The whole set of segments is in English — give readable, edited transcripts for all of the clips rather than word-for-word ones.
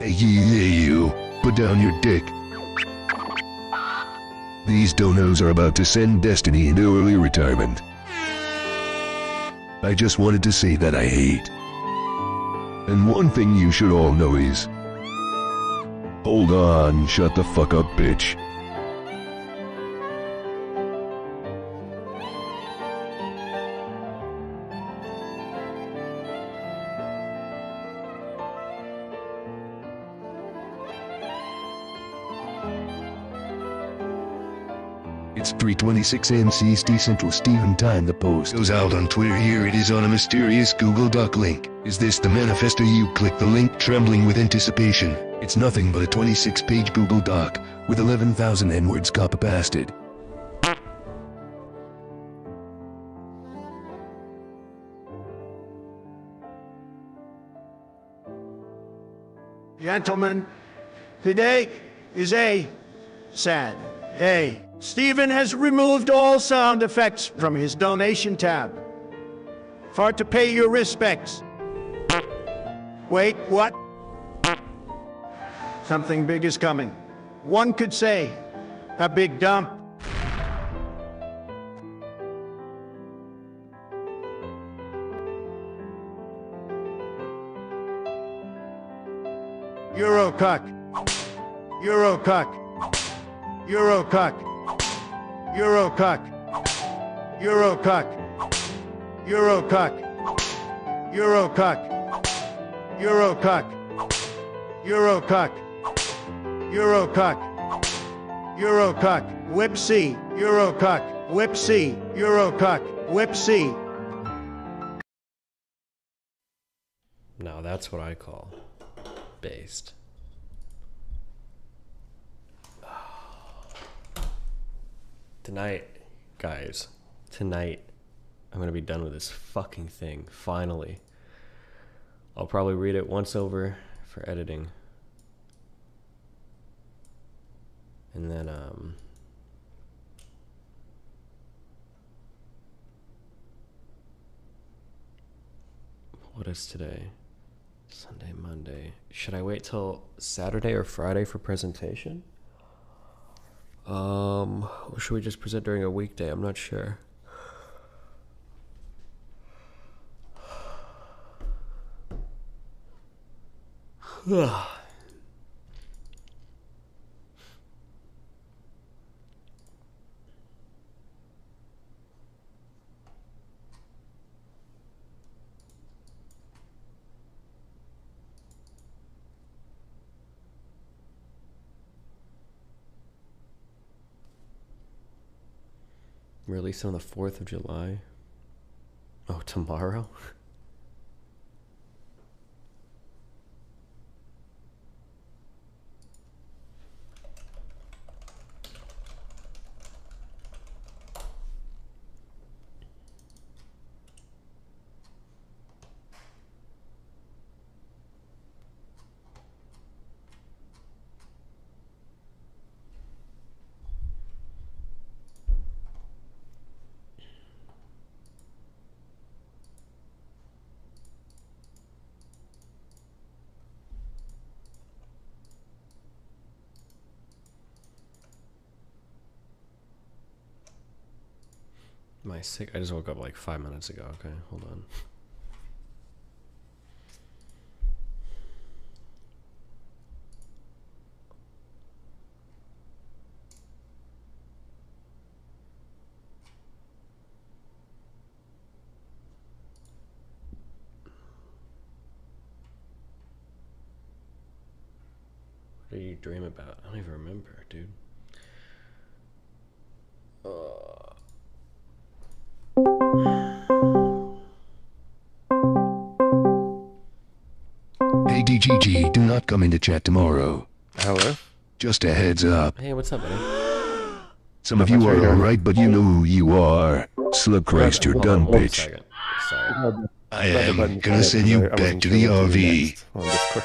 Hey, you. Put down your dick. These donos are about to send Destiny into early retirement. I just wanted to say that I hate. And one thing you should all know is... Hold on, shut the fuck up, bitch. It's 3:26 a.m. CST Central Standard Time. The post goes out on Twitter. Here it is on a mysterious Google Doc link. Is this the manifesto? You click the link, trembling with anticipation. It's nothing but a 26-page Google Doc with 11,000 N-words copy-pasted. Gentlemen, today is a sad day. Stephen has removed all sound effects from his donation tab. For to pay your respects. Wait, what? Something big is coming. One could say, a big dump. Eurocuck. Eurocuck. Eurocuck. Eurocuck. Eurocuck. Eurocuck. Eurocuck. Eurocuck. Eurocuck. Eurocuck. Eurocuck. Whip C. Eurocuck. Whip C. Eurocuck. Whip C. Now that's what I call based. Tonight, guys, tonight, I'm gonna be done with this fucking thing, finally. I'll probably read it once over for editing. And then, what is today? Sunday, Monday. Should I wait till Saturday or Friday for presentation? Or should we just present during a weekday? I'm not sure. Released on the 4th of July. Oh, tomorrow? Am I sick? I just woke up like 5 minutes ago. Okay, hold on. What do you dream about? I don't even remember, dude. Hey DGG, do not come into chat tomorrow. Hello? Just a heads up. Hey, what's up, buddy? Some of you are alright, but you know who you are. Slug Christ, you're done, bitch. Sorry. I am gonna send you back to the RV. On Discord.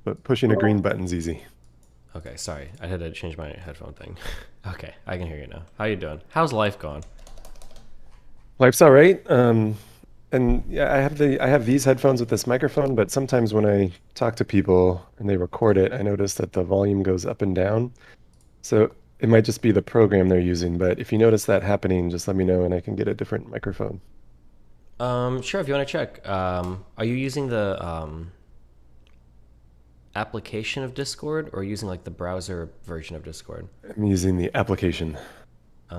But pushing a green button's easy. Okay, sorry. I had to change my headphone thing. Okay, I can hear you now. How you doing? How's life going? Life's alright. And yeah, I have these headphones with this microphone, but sometimes when I talk to people and they record it, I notice that the volume goes up and down. So it might just be the program they're using, but if you notice that happening, just let me know and I can get a different microphone. Sure, if you want to check. Are you using the application of Discord or using like the browser version of Discord? I'm using the application. Okay.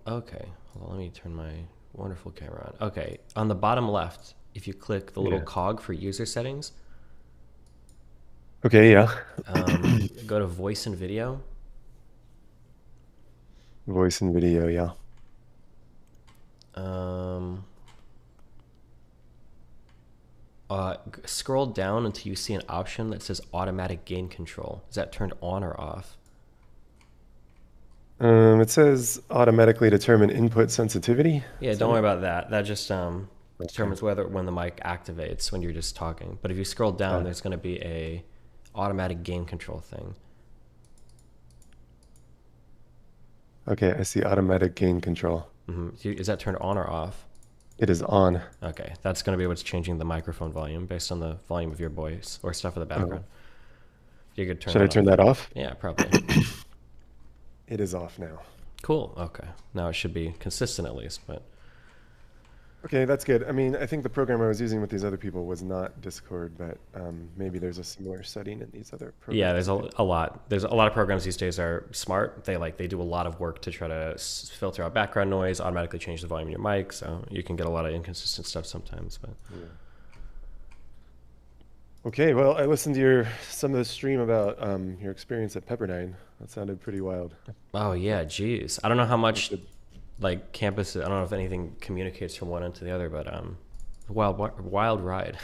Hold on, let me turn my wonderful camera on. Okay, on the bottom left, if you click the little cog for user settings, Okay, yeah. go to voice and video. Voice and video, yeah. Scroll down until you see an option that says automatic gain control. Is that turned on or off? It says automatically determine input sensitivity. Yeah, don't worry about that. That just determines when the mic activates when you're just talking. But if you scroll down, there's going to be a automatic gain control thing. Okay, I see automatic gain control. Is that turned on or off? It is on. Okay, that's going to be what's changing the microphone volume based on the volume of your voice or stuff in the background. You could turn. Should I turn that off? Yeah, probably. It is off now. Cool. Okay. Now it should be consistent at least, but. Okay, that's good. I mean, I think the program I was using with these other people was not Discord, but maybe there's a similar setting in these other programs. Yeah, there's a lot. There's a lot of programs these days are smart. They do a lot of work to try to filter out background noise, automatically change the volume of your mic, so you can get a lot of inconsistent stuff sometimes. But yeah. Okay, well, I listened to some of the stream about your experience at Pepperdine. That sounded pretty wild. Oh yeah, geez. I don't know how much like campus. I don't know if anything communicates from one end to the other, but wild ride.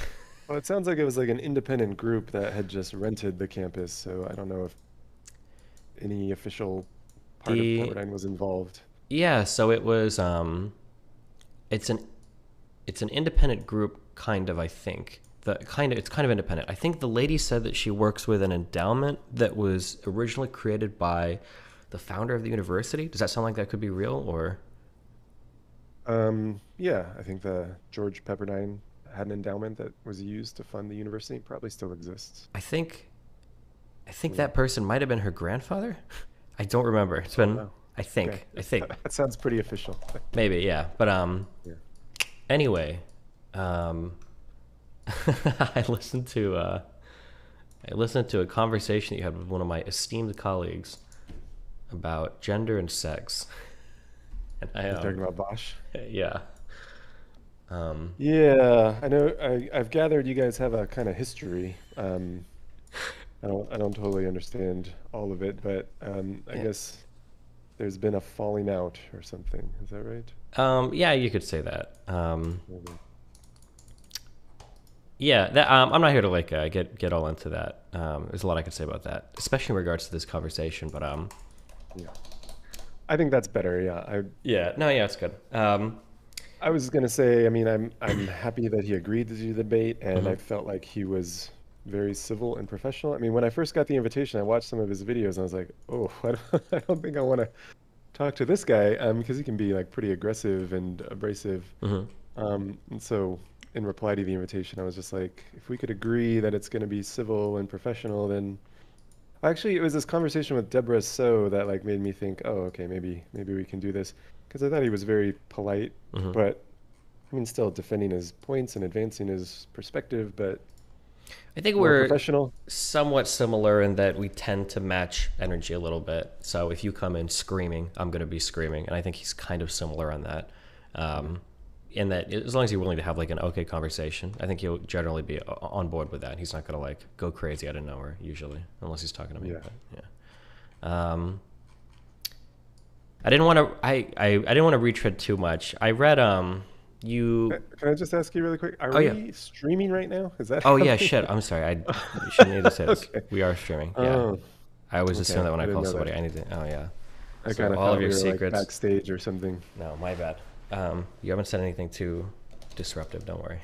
Well, it sounds like it was like an independent group that had just rented the campus, so I don't know if any official part of Pepperdine was involved. Yeah, so it was. It's an independent group, kind of. I think it's kind of independent. I think the lady said that she works with an endowment that was originally created by the founder of the university. Does that sound like that could be real, or? Yeah, I think the George Pepperdine had an endowment that was used to fund the university. Probably still exists. I think that person might have been her grandfather. I don't remember. It's been. Oh, I think. Okay. I think that sounds pretty official. Maybe, yeah. But yeah. Anyway, I listened to a conversation that you had with one of my esteemed colleagues about gender and sex. And You're talking about Bosch? Yeah. Yeah, I know. I've gathered you guys have a kind of history. I don't totally understand all of it, but I guess there's been a falling out or something. Is that right? Yeah, you could say that. Yeah, I'm not here to get all into that. There's a lot I could say about that, especially in regards to this conversation. But yeah, I think that's better. Yeah, it's good. I was gonna say, I mean, I'm happy that he agreed to do the debate, and I felt like he was very civil and professional. I mean, when I first got the invitation, I watched some of his videos, and I was like, oh, I don't think I want to talk to this guy, because he can be like pretty aggressive and abrasive. And so, in reply to the invitation, I was just like, if we could agree that it's going to be civil and professional, then actually it was this conversation with Deborah So that like made me think, oh, okay, maybe we can do this, because I thought he was very polite, but I mean, still defending his points and advancing his perspective, but I think we're somewhat similar in that we tend to match energy a little bit. So if you come in screaming, I'm going to be screaming, and I think he's kind of similar on that. In that, as long as you're willing to have like an okay conversation, I think he'll generally be on board with that. He's not going to like go crazy out of nowhere usually, unless he's talking to me. Yeah. But, yeah. I didn't want to retread too much. I read you. Can I just ask you really quick? Are we streaming right now? Is that? Oh yeah, shit. I'm sorry. I shouldn't need to say this. Okay. We are streaming. Yeah. Oh. I always assume that when I call somebody, I need to. Oh yeah. I kind of all thought of your secrets like backstage or something. No, my bad. You haven't said anything too disruptive. Don't worry.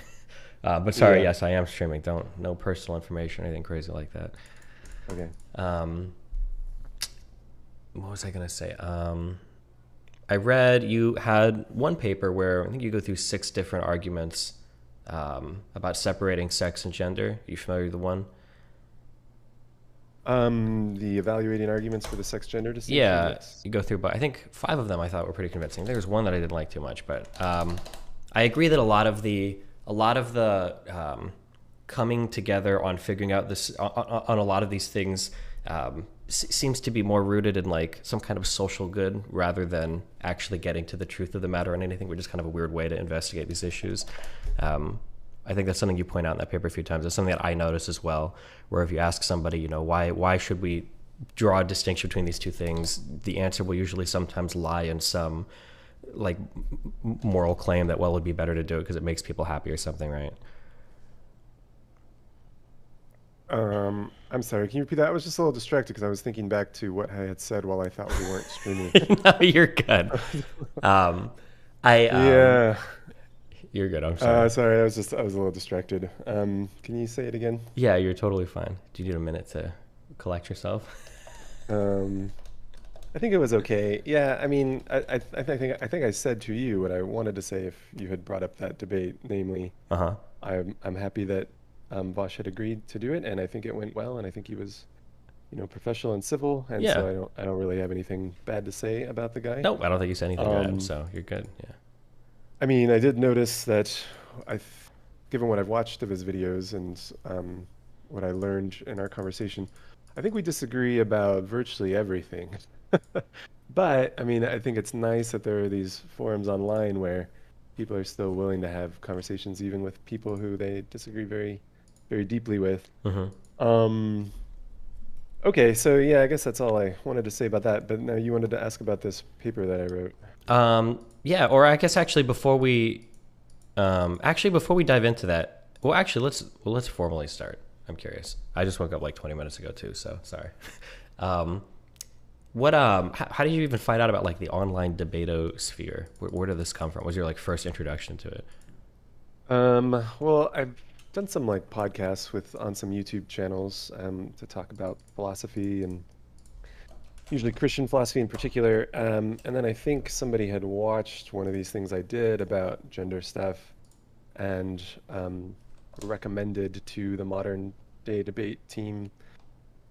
But sorry. Yes, I am streaming. No personal information or anything crazy like that. Okay. What was I gonna say? I read you had one paper where I think you go through 6 different arguments about separating sex and gender. Are you familiar with the one? The evaluating arguments for the sex-gender distinction? Yeah, Yes. you go through, but I think 5 of them I thought were pretty convincing. There was one that I didn't like too much, but I agree that a lot of the coming together on figuring out this on a lot of these things seems to be more rooted in like some kind of social good rather than actually getting to the truth of the matter on anything, which is kind of a weird way to investigate these issues. I think that's something you point out in that paper a few times. It's something that I notice as well, where if you ask somebody, you know, why should we draw a distinction between these two things, the answer will usually sometimes lie in some like moral claim that, well, it would be better to do it because it makes people happy or something, right? I'm sorry, can you repeat that? I was just a little distracted because I was thinking back to what I had said while I thought we weren't streaming. No, you're good. Yeah. You're good. I'm sorry. Sorry, I was a little distracted. Can you say it again? Yeah, you're totally fine. Do you need a minute to collect yourself? I think it was okay. Yeah, I mean, I think I said to you what I wanted to say if you had brought up that debate, namely, I'm happy that Bosch had agreed to do it, and I think it went well, and I think he was, you know, professional and civil, and so I don't really have anything bad to say about the guy. Nope, I don't think you said anything bad, so you're good. Yeah. I mean, I did notice that given what I've watched of his videos and what I learned in our conversation, I think we disagree about virtually everything. But I mean, I think it's nice that there are these forums online where people are still willing to have conversations even with people who they disagree very, very deeply with. Okay, so yeah, I guess that's all I wanted to say about that. But now you wanted to ask about this paper that I wrote. Yeah, or I guess actually before we dive into that, let's formally start. I'm curious. I just woke up like 20 minutes ago too, so sorry. How did you even find out about like the online debatosphere? Where did this come from? What was your like first introduction to it? Well, I've done some like podcasts on some YouTube channels to talk about philosophy and usually Christian philosophy in particular. And then I think somebody had watched one of these things I did about gender stuff and recommended to the modern day debate team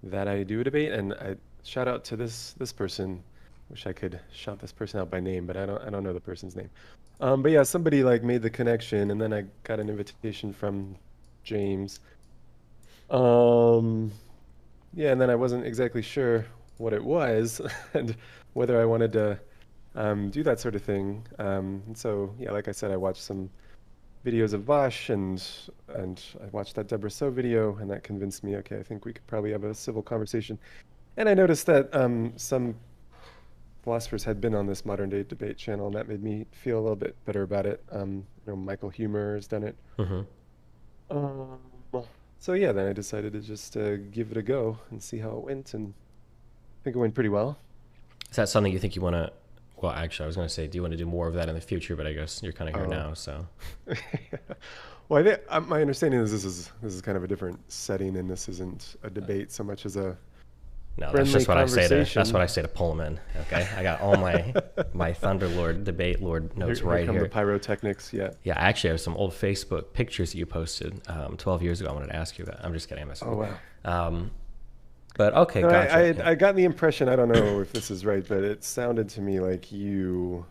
that I do a debate. And I shout out to this person. Wish I could shout this person out by name, but I don't know the person's name. But yeah, somebody like made the connection, and then I got an invitation from James. Yeah, and then I wasn't exactly sure what it was and whether I wanted to do that sort of thing. And so yeah, like I said, I watched some videos of Bosch and I watched that Deborah So video, and that convinced me, okay, I think we could probably have a civil conversation. And I noticed that some philosophers had been on this modern day debate channel, and that made me feel a little bit better about it. You know, Michael Humer has done it. So yeah, then I decided to just give it a go and see how it went, and I think it went pretty well. Is that something you think you want to? Well, actually, I was going to say, do you want to do more of that in the future? But I guess you're kind of here now, so. Well, I think my understanding is this is kind of a different setting, and this isn't a debate so much as a no. That's just what I say to. That's what I say to Pullman. Okay, I got all my Thunderlord debate Lord notes right here. The pyrotechnics, yeah. Yeah, I actually have some old Facebook pictures that you posted 12 years ago. I wanted to ask you about. I'm just kidding. I'm messing. Oh wow. But okay, no, gotcha. I got the impression, I don't know if this is right, but it sounded to me like you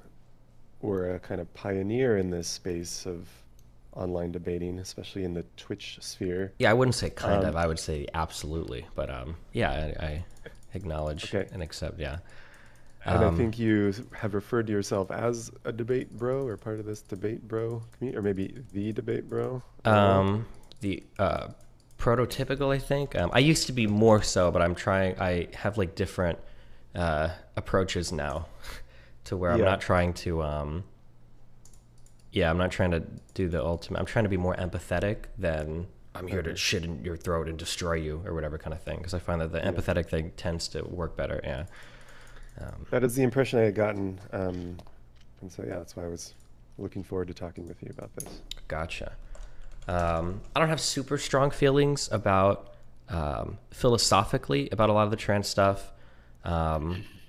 were a kind of pioneer in this space of online debating, especially in the Twitch sphere. Yeah, I wouldn't say kind of. I would say absolutely. But yeah, I acknowledge and accept. Yeah. And I think you have referred to yourself as a debate bro, or part of this debate bro community, or maybe the debate bro. Prototypical, I think. I used to be more so, but I have like different approaches now to where I'm not trying to I'm not trying to do the ultimate. I'm trying to be more empathetic than I'm here to shit in your throat and destroy you or whatever kind of thing, because I find that the empathetic thing tends to work better. Yeah. That is the impression I had gotten. And so yeah, that's why I was looking forward to talking with you about this. Gotcha. I don't have super strong feelings about philosophically about a lot of the trans stuff.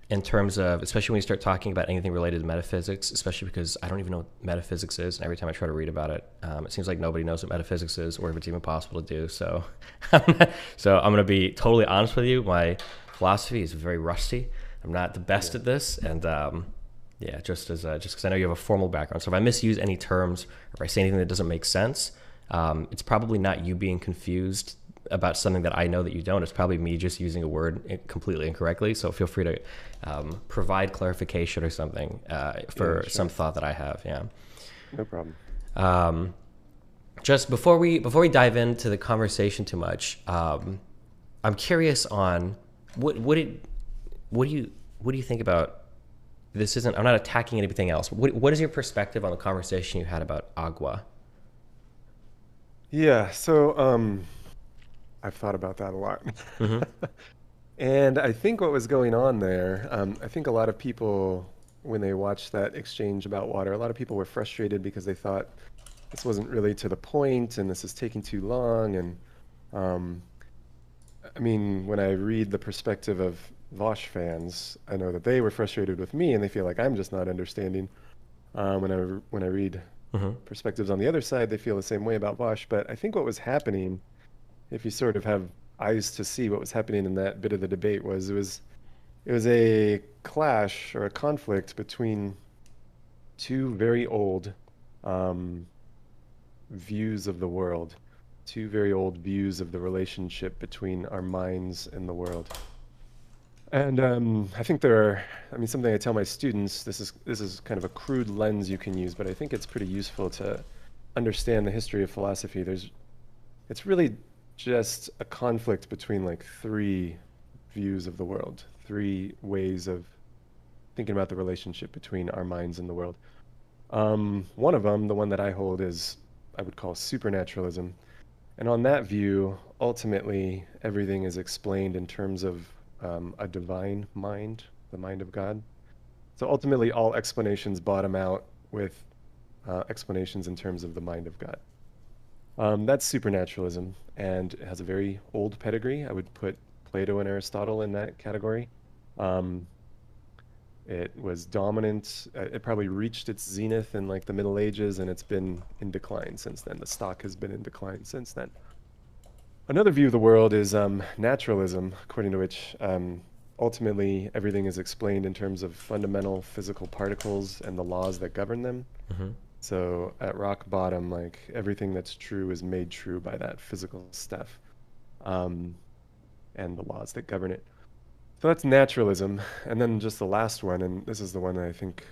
in terms of, especially when you start talking about anything related to metaphysics, especially because I don't even know what metaphysics is. And every time I try to read about it, it seems like nobody knows what metaphysics is or if it's even possible to do. So, so I'm going to be totally honest with you. My philosophy is very rusty. I'm not the best at this. And yeah, just because I know you have a formal background. So if I misuse any terms or if I say anything that doesn't make sense, it's probably not you being confused about something that I know that you don't. It's probably me just using a word completely incorrectly. So feel free to provide clarification or something for some thought that I have. Yeah, no problem. Just before we dive into the conversation too much, I'm curious on what do you think about this? I'm not attacking anything else. What is your perspective on the conversation you had about agua? Yeah, so I've thought about that a lot. Mm-hmm. And I think what was going on there, I think a lot of people, when they watched that exchange about water, a lot of people were frustrated because they thought this wasn't really to the point and this is taking too long. And I mean, when I read the perspective of Vosh fans, I know that they were frustrated with me and they feel like I'm just not understanding. When I read perspectives on the other side, they feel the same way about Vosh. But I think what was happening, if you sort of have eyes to see what was happening in that bit of the debate, it was a clash or a conflict between two very old views of the world, two very old views of the relationship between our minds and the world. And I think something I tell my students, this is kind of a crude lens you can use, but I think it's pretty useful to understand the history of philosophy. It's really just a conflict between like three views of the world, three ways of thinking about the relationship between our minds and the world. One of them, the one that I hold, is I would call supernaturalism. And on that view, ultimately, everything is explained in terms of a divine mind, the mind of God. So ultimately, all explanations bottom out with explanations in terms of the mind of God. That's supernaturalism, and it has a very old pedigree. I would put Plato and Aristotle in that category. It was dominant. It probably reached its zenith in like the Middle Ages, and it's been in decline since then. The stock has been in decline since then. Another view of the world is naturalism, according to which ultimately everything is explained in terms of fundamental physical particles and the laws that govern them. Mm-hmm. So at rock bottom, like everything that's true is made true by that physical stuff and the laws that govern it. So that's naturalism. And then just the last one, and this is the one that I think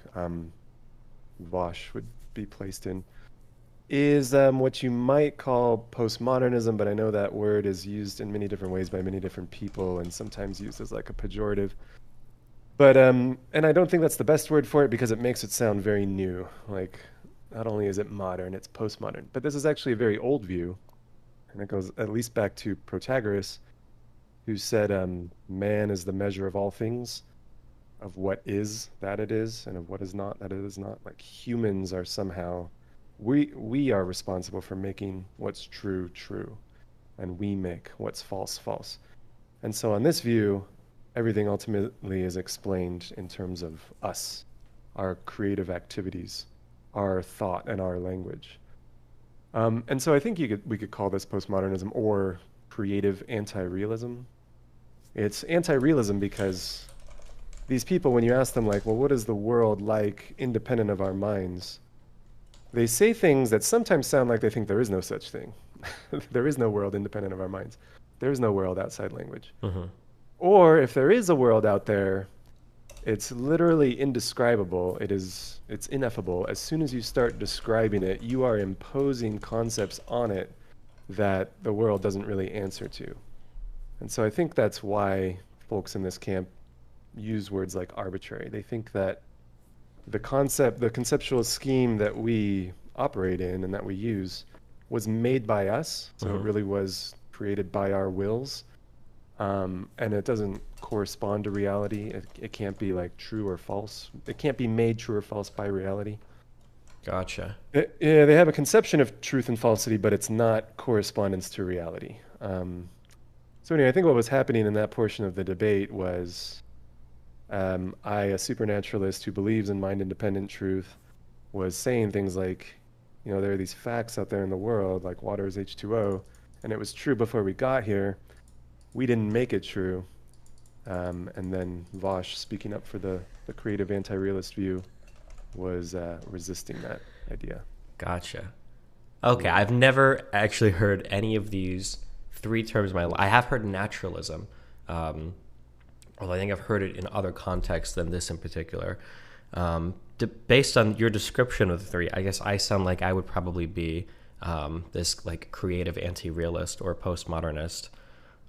Vosh would be placed in, is what you might call postmodernism, but I know that word is used in many different ways by many different people and sometimes used as like a pejorative. But, and I don't think that's the best word for it because it makes it sound very new. Like, not only is it modern, it's postmodern. But this is actually a very old view, and it goes at least back to Protagoras, who said man is the measure of all things, of what is that it is, and of what is not that it is not. Like humans are somehow, we are responsible for making what's true, true, and we make what's false, false. And so on this view, everything ultimately is explained in terms of us, our creative activities, our thought, and our language. And so I think we could call this postmodernism or creative anti-realism. It's anti-realism because these people, when you ask them like, well, what is the world like independent of our minds? They say things that sometimes sound like they think there is no such thing. There is no world independent of our minds. There is no world outside language. Mm-hmm. Or if there is a world out there, it's literally indescribable. It's ineffable. As soon as you start describing it, you are imposing concepts on it that the world doesn't really answer to. And so I think that's why folks in this camp use words like arbitrary. They think that the conceptual scheme that we operate in and that we use was made by us. So it really was created by our wills. And it doesn't correspond to reality. It can't be like true or false. It can't be made true or false by reality. Gotcha. Yeah, they have a conception of truth and falsity, but it's not correspondence to reality. So anyway, I think what was happening in that portion of the debate was I, a supernaturalist who believes in mind-independent truth, was saying things like, there are these facts out there in the world, like water is H2O, and it was true before we got here. We didn't make it true. And then Vosh, speaking up for the creative anti-realist view, was resisting that idea. Gotcha. Okay, I've never actually heard any of these three terms in my life. I have heard naturalism, although I think I've heard it in other contexts than this in particular. Based on your description of the three, I guess I sound like I would probably be this like creative anti-realist or postmodernist.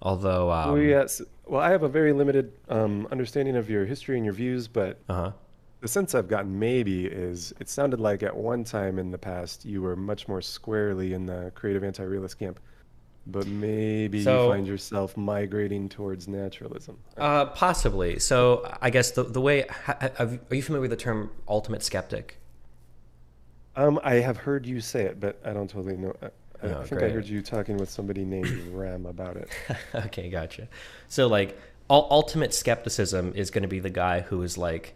Although, well, yes. Well, I have a very limited understanding of your history and your views, but the sense I've gotten maybe is it sounded like at one time in the past you were much more squarely in the creative anti-realist camp, but maybe you find yourself migrating towards naturalism. Possibly. So I guess the way, are you familiar with the term ultimate skeptic? I have heard you say it, but I don't totally know. I think great. I heard you talking with somebody named Ram about it. Okay, gotcha. So like ultimate skepticism is going to be the guy who is like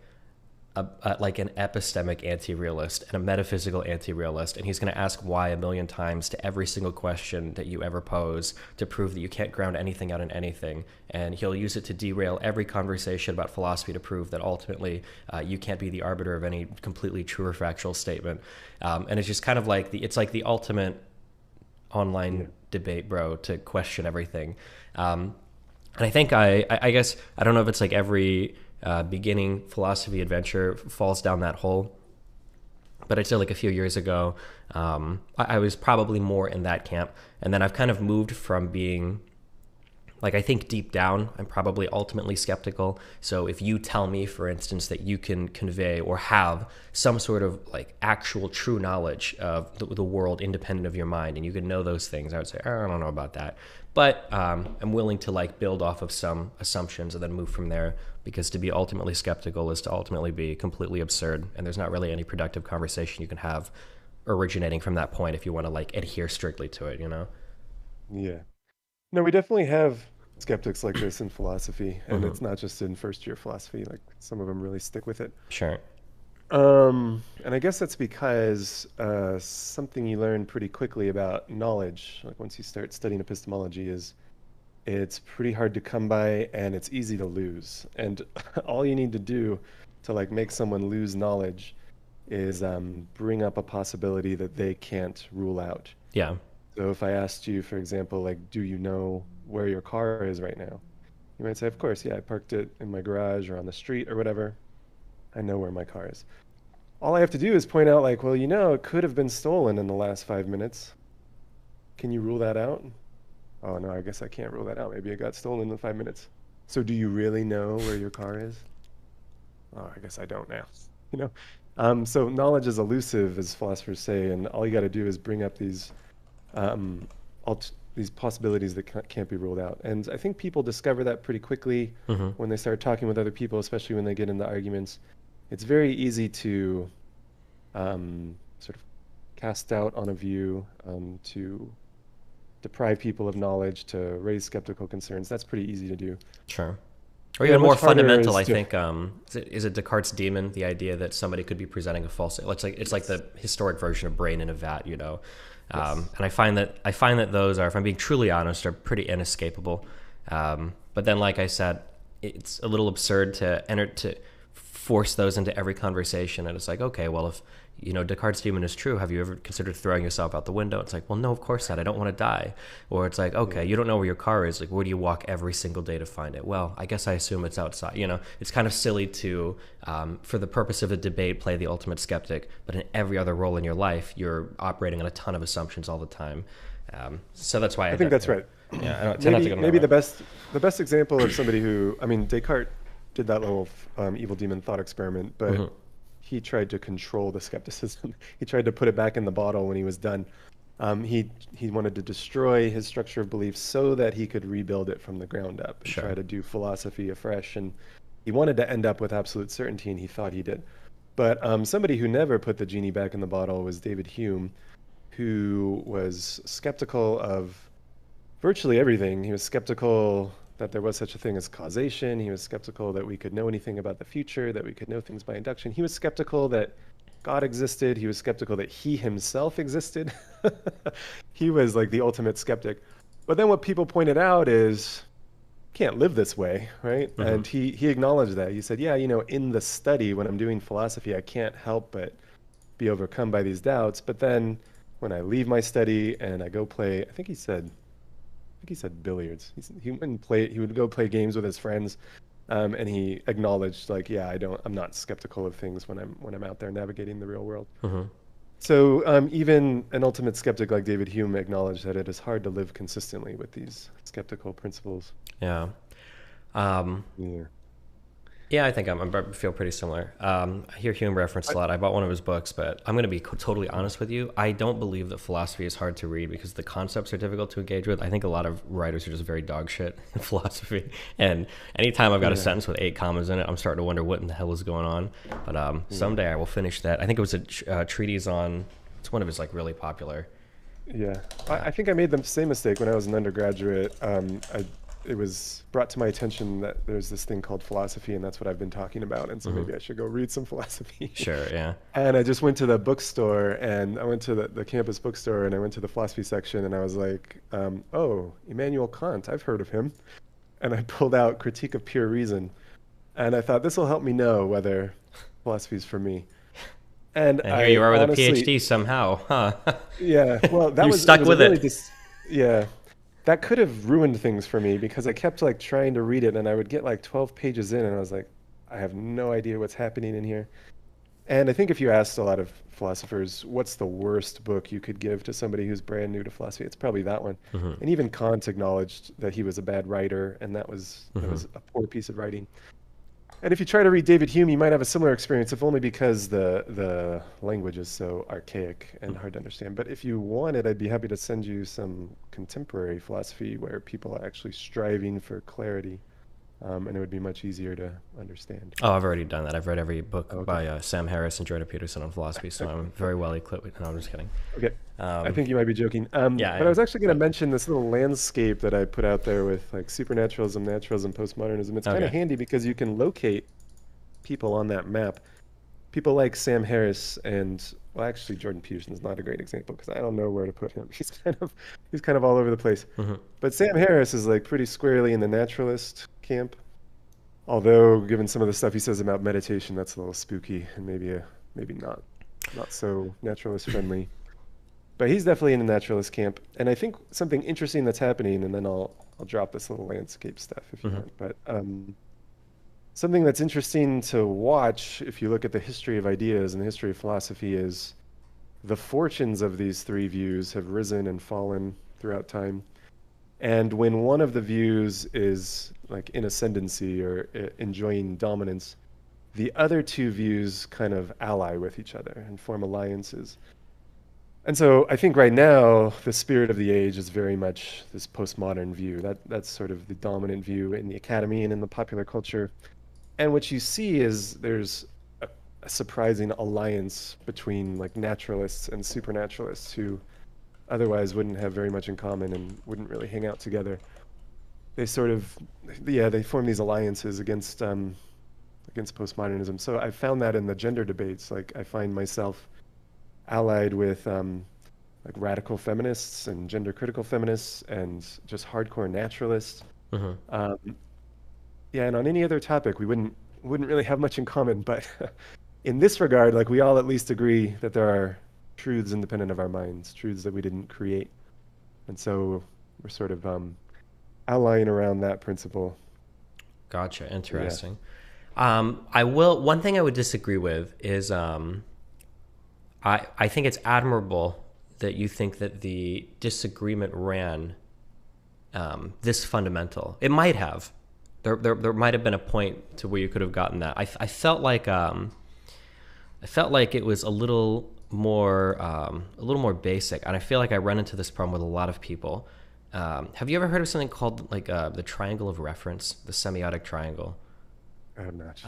like an epistemic anti-realist and a metaphysical anti-realist, and he's going to ask why a million times to every single question that you ever pose to prove that you can't ground anything out in anything, and he'll use it to derail every conversation about philosophy to prove that ultimately you can't be the arbiter of any completely true or factual statement. And it's just kind of like it's like the ultimate online debate, bro, to question everything. And I think I guess I don't know if it's like every beginning philosophy adventure falls down that hole, but I'd say like a few years ago I was probably more in that camp, and then I've kind of moved from being like, I think deep down I'm probably ultimately skeptical. So if you tell me, for instance, that you can convey or have some sort of like actual true knowledge of the world independent of your mind, and you can know those things, I would say, I don't know about that. But I'm willing to like build off of some assumptions and then move from there, because to be ultimately skeptical is to ultimately be completely absurd, and there's not really any productive conversation you can have originating from that point if you want to like adhere strictly to it, Yeah. No, we definitely have skeptics like this in philosophy, and it's not just in first-year philosophy. Like some of them really stick with it. Sure. And I guess that's because something you learn pretty quickly about knowledge, like once you start studying epistemology, is it's pretty hard to come by and it's easy to lose. And all you need to do to like make someone lose knowledge is bring up a possibility that they can't rule out. Yeah. So if I asked you, for example, like, do you know where your car is right now? You might say, of course, yeah, I parked it in my garage or on the street or whatever. I know where my car is. All I have to do is point out like, well, it could have been stolen in the last 5 minutes. Can you rule that out? Oh, no, I guess I can't rule that out. Maybe it got stolen in 5 minutes. So do you really know where your car is? Oh, I guess I don't now. So knowledge is elusive, as philosophers say, and all you got to do is bring up these possibilities that can't be ruled out. And I think people discover that pretty quickly when they start talking with other people, especially when they get into arguments. It's very easy to sort of cast doubt on a view, to deprive people of knowledge, to raise skeptical concerns. That's pretty easy to do. Sure. Or even more fundamental, I think, is it Descartes' demon, the idea that somebody could be presenting a false... It's like the historic version of brain in a vat, Yes. And I find that those are, if I'm being truly honest, are pretty inescapable. But then, like I said, it's a little absurd to force those into every conversation. And it's like, okay, well, if Descartes' demon is true, have you ever considered throwing yourself out the window? It's like, well, no, of course not. I don't want to die. Or it's like, okay, you don't know where your car is. Like, where do you walk every single day to find it? Well, I guess I assume it's outside. It's kind of silly to, for the purpose of a debate, play the ultimate skeptic. But in every other role in your life, you're operating on a ton of assumptions all the time. So that's why I think that's right. Yeah, I don't tend not to go maybe the best example of somebody who, Descartes did that little evil demon thought experiment, but he tried to control the skepticism. He tried to put it back in the bottle when he was done. He wanted to destroy his structure of beliefs so that he could rebuild it from the ground up and try to do philosophy afresh. And he wanted to end up with absolute certainty, and he thought he did. But somebody who never put the genie back in the bottle was David Hume, who was skeptical of virtually everything. He was skeptical that there was such a thing as causation. He was skeptical that we could know anything about the future, that we could know things by induction. He was skeptical that God existed. He was skeptical that he himself existed. He was like the ultimate skeptic. But then what people pointed out is, can't live this way, right? Mm-hmm. And he acknowledged that. He said, yeah, you know, in the study, when I'm doing philosophy, I can't help but be overcome by these doubts. But then when I leave my study and I go play, I think he said billiards. He would go play games with his friends. And he acknowledged, like, yeah, I'm not skeptical of things when I'm out there navigating the real world. Mm-hmm. So even an ultimate skeptic like David Hume acknowledged that it is hard to live consistently with these skeptical principles. Yeah. Yeah, I think I feel pretty similar. I hear Hume referenced a lot. I bought one of his books, but I'm going to be totally honest with you. I don't believe that philosophy is hard to read because the concepts are difficult to engage with. I think a lot of writers are just very dog shit in philosophy. And anytime I've got a sentence with 8 commas in it, I'm starting to wonder what in the hell is going on. But someday I will finish that. I think it was a treatise on, it's one of his like really popular. Yeah, I think I made the same mistake when I was an undergraduate. It was brought to my attention that there's this thing called philosophy, and that's what I've been talking about. And so maybe I should go read some philosophy. Sure, yeah. And I just went to the bookstore, and I went to the campus bookstore, and I went to the philosophy section, and I was like, oh, Immanuel Kant, I've heard of him. And I pulled out Critique of Pure Reason. And I thought, this will help me know whether philosophy is for me. And here you are with honestly, a PhD somehow, huh? Yeah, well, that was stuck with really it. Yeah. That could have ruined things for me because I kept like trying to read it and I would get like 12 pages in and I was like, I have no idea what's happening in here. And I think if you asked a lot of philosophers, what's the worst book you could give to somebody who's brand new to philosophy? It's probably that one. Mm-hmm. And even Kant acknowledged that he was a bad writer and that was a poor piece of writing. And if you try to read David Hume, you might have a similar experience, if only because the language is so archaic and hard to understand. But if you wanted, I'd be happy to send you some contemporary philosophy where people are actually striving for clarity, and it would be much easier to understand. Oh, I've already done that. I've read every book by Sam Harris and Jordan Peterson on philosophy, so I'm very well equipped. No, I'm just kidding. Okay. I think you might be joking. But I was actually going to mention this little landscape that I put out there with like supernaturalism, naturalism, postmodernism. It's kind of handy because you can locate people on that map. People like Sam Harris and, well, actually Jordan Peterson is not a great example because I don't know where to put him. He's kind of all over the place. Mm-hmm. But Sam Harris is like pretty squarely in the naturalist camp. Although, given some of the stuff he says about meditation, that's a little spooky and maybe not so naturalist friendly. But he's definitely in the naturalist camp. And I think something interesting that's happening, and then I'll drop this little landscape stuff if you want. But something that's interesting to watch if you look at the history of ideas and the history of philosophy is the fortunes of these 3 views have risen and fallen throughout time. And when one of the views is like in ascendancy or enjoying dominance, the other 2 views kind of ally with each other and form alliances. And so I think right now the spirit of the age is very much this postmodern view. That's sort of the dominant view in the academy and in the popular culture. And what you see is there's a surprising alliance between like naturalists and supernaturalists who otherwise wouldn't have very much in common and wouldn't really hang out together. They sort of, they form these alliances against postmodernism. So I found that in the gender debates. Like I find myself allied with like radical feminists and gender critical feminists and just hardcore naturalists. Mm-hmm. And on any other topic, we wouldn't really have much in common. But in this regard, like we all at least agree that there are truths independent of our minds, truths that we didn't create. And so we're sort of allying around that principle. Gotcha. Interesting. Yeah. One thing I would disagree with is I think it's admirable that you think that the disagreement ran this fundamental. It might have. There might have been a point to where you could have gotten that. I felt like it was a little more basic, and I feel like I run into this problem with a lot of people. Have you ever heard of something called like the triangle of reference, the semiotic triangle? I have not.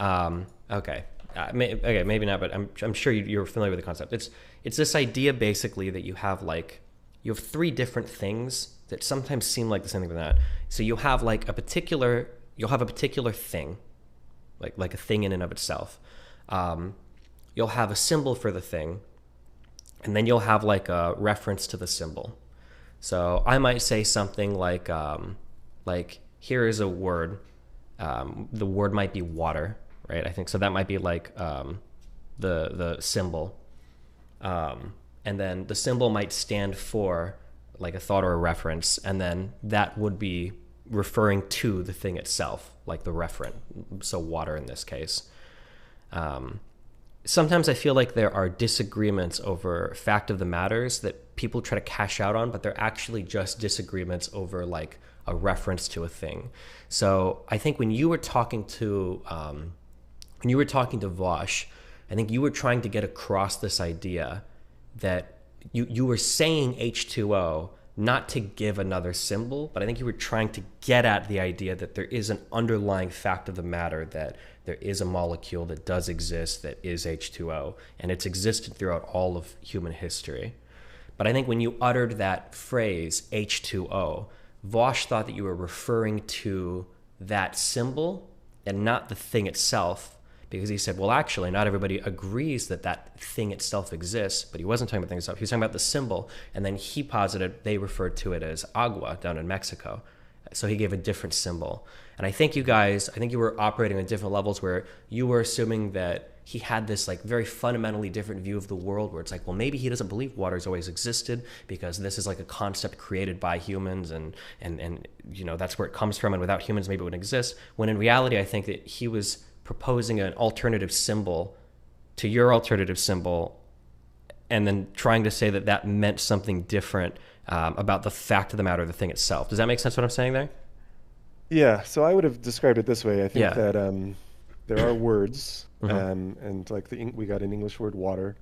Okay. Maybe not, but I'm sure you're familiar with the concept. It's this idea basically that you have like you have three different things that sometimes seem like the same thing with that. So you have like you'll have a particular thing, like a thing in and of itself. You'll have a symbol for the thing, and then you'll have like a reference to the symbol. So I might say something like here is a word. The word might be water, right? I think so. That might be like the symbol, and then the symbol might stand for like a thought or a reference, and then that would be referring to the thing itself, like the referent. So water in this case. Sometimes I feel like there are disagreements over fact of the matters that people try to cash out on, but they're actually just disagreements over like a reference to a thing. So I think when you were talking to Vosh, I think you were trying to get across this idea that you were saying H2O not to give another symbol, but I think you were trying to get at the idea that there is an underlying fact of the matter, that there is a molecule that does exist that is H2O, and it's existed throughout all of human history. But I think when you uttered that phrase, H2O, Vosh thought that you were referring to that symbol and not the thing itself, because he said, well, actually, not everybody agrees that that thing itself exists, but he wasn't talking about the thing itself. He was talking about the symbol, and then he posited they referred to it as agua down in Mexico. So he gave a different symbol. And I think you were operating on different levels where you were assuming that he had this like very fundamentally different view of the world, where it's like, well, maybe he doesn't believe water's always existed because this is like a concept created by humans, and you know, that's where it comes from, and without humans maybe it wouldn't exist. When in reality, I think that he was proposing an alternative symbol to your alternative symbol, and then trying to say that that meant something different about the fact of the matter, the thing itself. Does that make sense what I'm saying there? Yeah, so I would have described it this way. I think that there are words, and like we got an English word, water.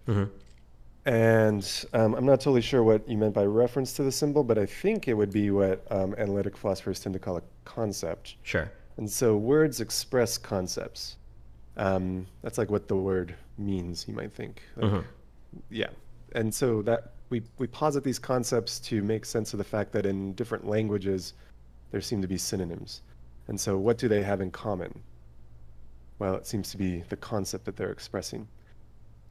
And I'm not totally sure what you meant by reference to the symbol, but I think it would be what analytic philosophers tend to call a concept. Sure. And so words express concepts. That's like what the word means, you might think. Like, yeah. And so that we posit these concepts to make sense of the fact that in different languages, there seem to be synonyms. And so what do they have in common? Well, it seems to be the concept that they're expressing.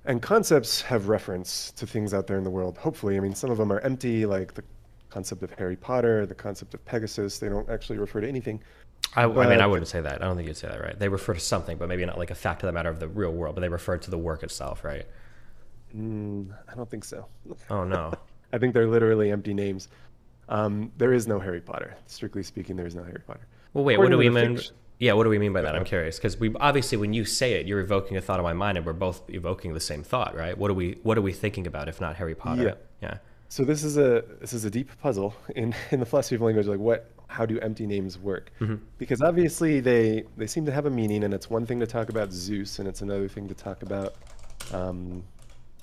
And concepts have reference to things out there in the world, hopefully. I mean, some of them are empty, like the concept of Harry Potter, the concept of Pegasus. They don't actually refer to anything. I mean, I wouldn't say that. I don't think you'd say that, right? They refer to something, but maybe not like a fact of the matter of the real world, but they refer to the work itself, right? I don't think so. Oh, no. I think they're literally empty names. There is no Harry Potter. Strictly speaking, there is no Harry Potter. Well, wait, what do we mean? Yeah, what do we mean by that? I'm curious, because we obviously, when you say it, you're evoking a thought in my mind, and we're both evoking the same thought, right? What are we thinking about if not Harry Potter? Yeah. So this is a deep puzzle in the philosophy of language. Like, how do empty names work? Because obviously they seem to have a meaning, and it's one thing to talk about Zeus, and it's another thing to talk about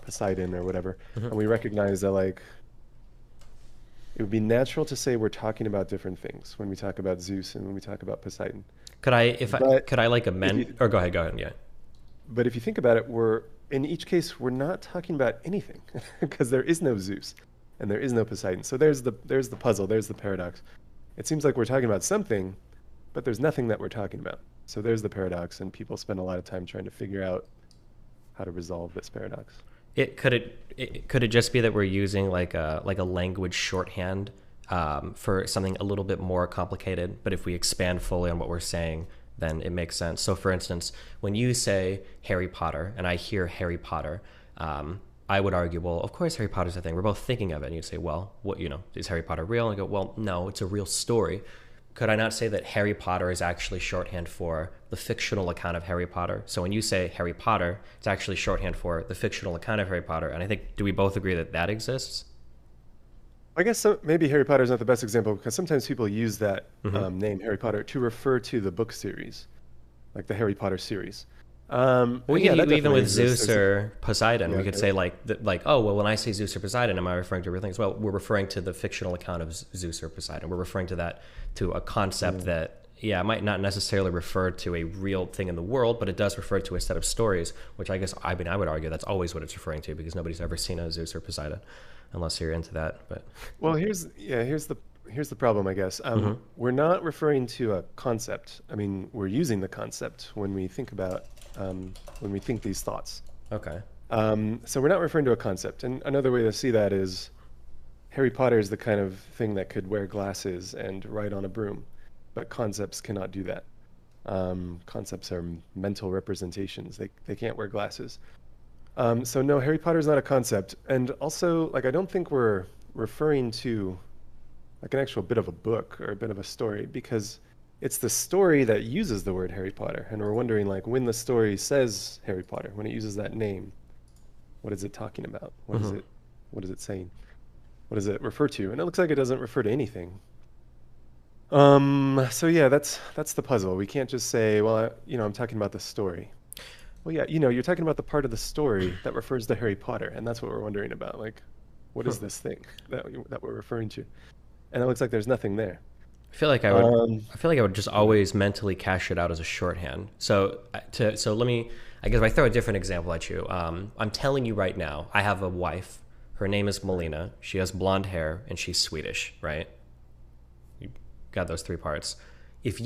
Poseidon or whatever. And we recognize that like it would be natural to say we're talking about different things when we talk about Zeus and when we talk about Poseidon. Could I like amend? Or go ahead, yeah. But if you think about it, in each case we're not talking about anything because there is no Zeus and there is no Poseidon. So there's the puzzle, there's the paradox. It seems like we're talking about something, but there's nothing that we're talking about. So there's the paradox, and people spend a lot of time trying to figure out how to resolve this paradox. Could it just be that we're using like a language shorthand for something a little bit more complicated, but if we expand fully on what we're saying, then it makes sense. So for instance, when you say Harry Potter and I hear Harry Potter, I would argue, well, of course Harry Potter's a thing. We're both thinking of it. And you'd say, well, is Harry Potter real? And I go, well, no, it's a real story. Could I not say that Harry Potter is actually shorthand for the fictional account of Harry Potter? So when you say Harry Potter, it's actually shorthand for the fictional account of Harry Potter. And I think, do we both agree that that exists? I guess maybe Harry Potter is not the best example, because sometimes people use that name, Harry Potter, to refer to the book series, like the Harry Potter series. Even with Zeus or Poseidon, we could say oh, well, when I say Zeus or Poseidon, am I referring to real things? Well, we're referring to the fictional account of Zeus or Poseidon. We're referring to a concept that yeah, it might not necessarily refer to a real thing in the world, but it does refer to a set of stories, which I guess, I mean, I would argue that's always what it's referring to, because nobody's ever seen a Zeus or Poseidon, unless you're into that. But Well, here's the problem, I guess. We're not referring to a concept. I mean, we're using the concept when we think about when we think these thoughts. okay. So we're not referring to a concept. And another way to see that is Harry Potter is the kind of thing that could wear glasses and ride on a broom, but concepts cannot do that. Concepts are mental representations. They can't wear glasses. So no, Harry Potter is not a concept. And also, like, I don't think we're referring to like an actual bit of a book or a bit of a story, because it's the story that uses the word Harry Potter. And we're wondering, like, when the story says Harry Potter, when it uses that name, what is it talking about? What is it saying? What does it refer to? And it looks like it doesn't refer to anything. So yeah, that's the puzzle. We can't just say, well, I'm talking about the story. Well, yeah, you're talking about the part of the story that refers to Harry Potter, and that's what we're wondering about. Like, what is this thing that we're referring to? And it looks like there's nothing there. I feel like I would just always mentally cash it out as a shorthand. So let me, I guess if I throw a different example at you, I'm telling you right now, I have a wife. Her name is Melina. She has blonde hair and she's Swedish, right? You got those three parts. If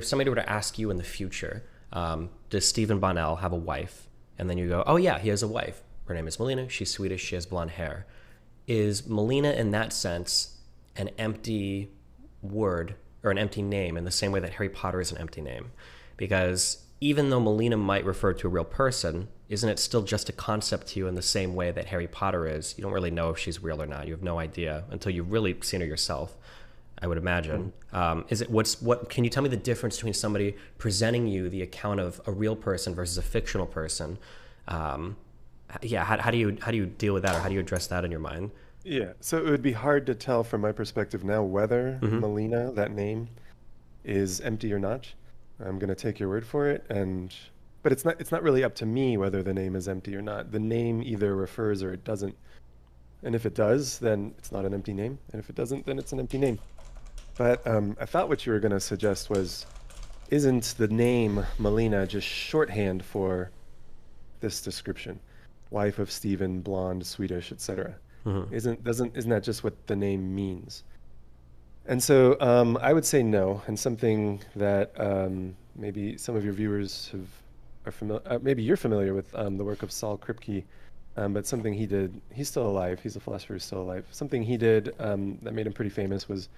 somebody were to ask you in the future, does Stephen Bonnell have a wife? And then you go, oh yeah, he has a wife. Her name is Melina. She's Swedish. She has blonde hair. Is Melina in that sense an empty word or an empty name in the same way that Harry Potter is an empty name? Because even though Melina might refer to a real person, isn't it still just a concept to you in the same way that Harry Potter is? You don't really know if she's real or not. You have no idea until you've really seen her yourself, I would imagine. Can you tell me the difference between somebody presenting you the account of a real person versus a fictional person? How do you deal with that, or how do you address that in your mind? Yeah, so it would be hard to tell from my perspective now whether Melina, that name, is empty or not. I'm going to take your word for it, but it's not really up to me whether the name is empty or not. The name either refers or it doesn't. And if it does, then it's not an empty name. And if it doesn't, then it's an empty name. But I thought what you were going to suggest was, isn't the name Melina just shorthand for this description? Wife of Stephen, blonde, Swedish, etc. Isn't that just what the name means? And so I would say no, and something that maybe some of your viewers are familiar, maybe you're familiar with the work of Saul Kripke, but something he did, he's still alive, he's a philosopher who's still alive. Something he did that made him pretty famous was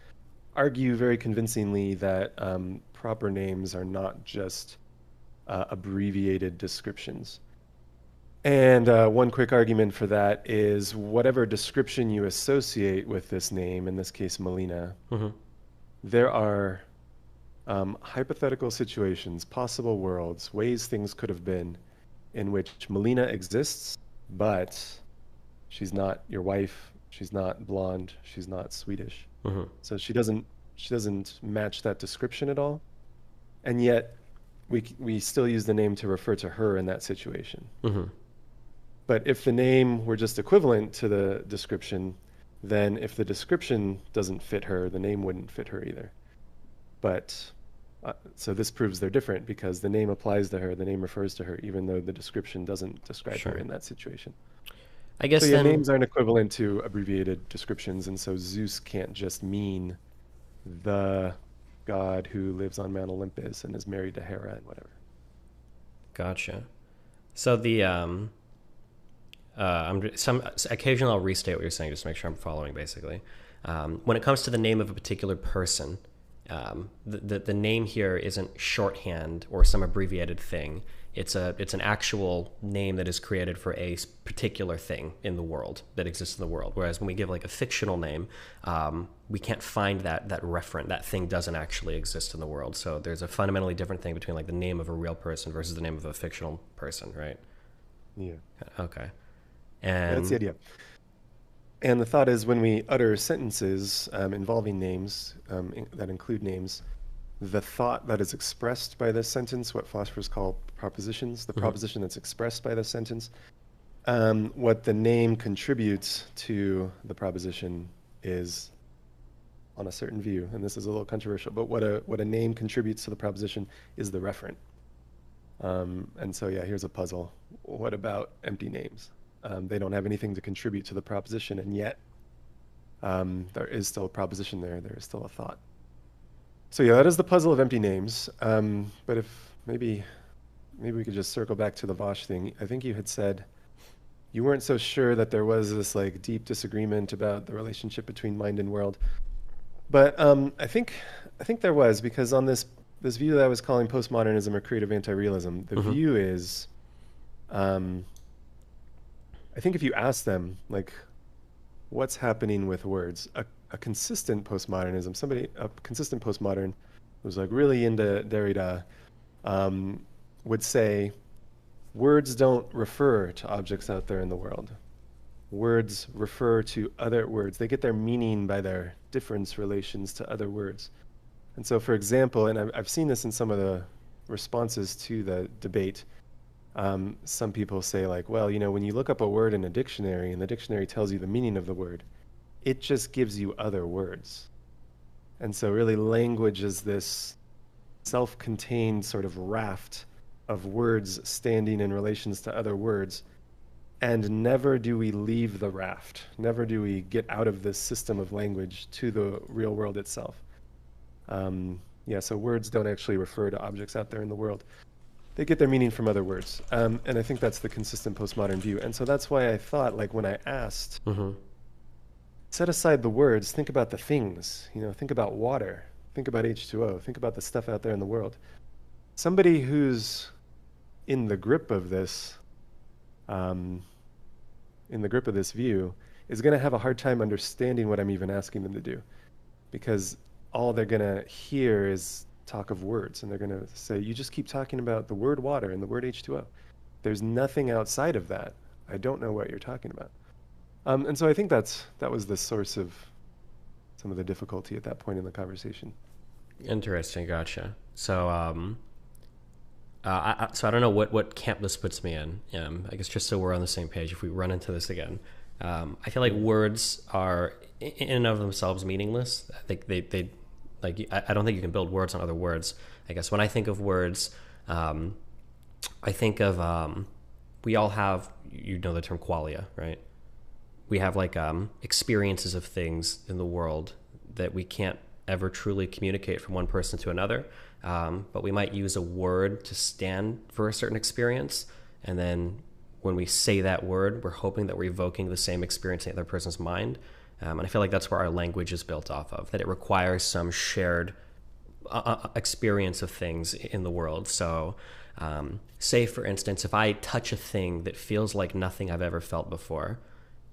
argue very convincingly that proper names are not just abbreviated descriptions. And one quick argument for that is whatever description you associate with this name, in this case Melina, there are hypothetical situations, possible worlds, ways things could have been in which Melina exists, but she's not your wife, she's not blonde, she's not Swedish. So she doesn't match that description at all. And yet we still use the name to refer to her in that situation. But if the name were just equivalent to the description, then if the description doesn't fit her, the name wouldn't fit her either. But so this proves they're different, because the name applies to her, the name refers to her, even though the description doesn't describe her in that situation. I guess so names aren't equivalent to abbreviated descriptions, and so Zeus can't just mean the god who lives on Mount Olympus and is married to Hera and whatever. Gotcha. So the occasionally I'll restate what you're saying just to make sure I'm following. Basically, when it comes to the name of a particular person, the name here isn't shorthand or some abbreviated thing. It's an actual name that is created for a particular thing in the world that exists in the world. Whereas when we give like a fictional name, we can't find that referent. That thing doesn't actually exist in the world. So there's a fundamentally different thing between like the name of a real person versus the name of a fictional person, right? Yeah. Okay. And that's the idea. And the thought is, when we utter sentences involving names that include names, the thought that is expressed by this sentence, what philosophers call propositions, the proposition that's expressed by this sentence, what the name contributes to the proposition is on a certain view, and this is a little controversial, but what a name contributes to the proposition is the referent. And so, yeah, here's a puzzle. What about empty names? They don't have anything to contribute to the proposition, and yet there is still a proposition there. There is still a thought. So yeah, that is the puzzle of empty names. But if maybe we could just circle back to the Vosh thing. I think you had said you weren't so sure that there was this like deep disagreement about the relationship between mind and world. But I think there was, because on this view that I was calling postmodernism or creative anti-realism, the view is, I think if you ask them, like, what's happening with words, a consistent postmodernism, a consistent postmodern who's like really into Derrida, would say, words don't refer to objects out there in the world. Words refer to other words. They get their meaning by their difference relations to other words. And so, for example, and I've seen this in some of the responses to the debate, some people say like, well, you know, when you look up a word in a dictionary and the dictionary tells you the meaning of the word, it just gives you other words. And so really language is this self-contained sort of raft of words standing in relations to other words. And never do we leave the raft. Never do we get out of this system of language to the real world itself. Yeah, so words don't actually refer to objects out there in the world. They get their meaning from other words. And I think that's the consistent postmodern view. And so that's why I thought, like, when I asked, set aside the words, think about the things, you know, think about water, think about H2O, think about the stuff out there in the world. Somebody who's in the grip of this, view is going to have a hard time understanding what I'm even asking them to do, because all they're going to hear is talk of words, and they're going to say, you just keep talking about the word water and the word H2O. There's nothing outside of that. I don't know what you're talking about. And so I think that was the source of some of the difficulty at that point in the conversation. Interesting, gotcha. So I don't know what camp this puts me in. I guess just so we're on the same page, if we run into this again, I feel like words are in and of themselves meaningless. I think they like, I don't think you can build words on other words. I guess when I think of words, I think of we all have, you know, the term qualia, right? We have like experiences of things in the world that we can't ever truly communicate from one person to another. But we might use a word to stand for a certain experience. And then when we say that word, we're hoping that we're evoking the same experience in the other person's mind. And I feel like that's where our language is built off of, that it requires some shared experience of things in the world. So say, for instance, if I touch a thing that feels like nothing I've ever felt before,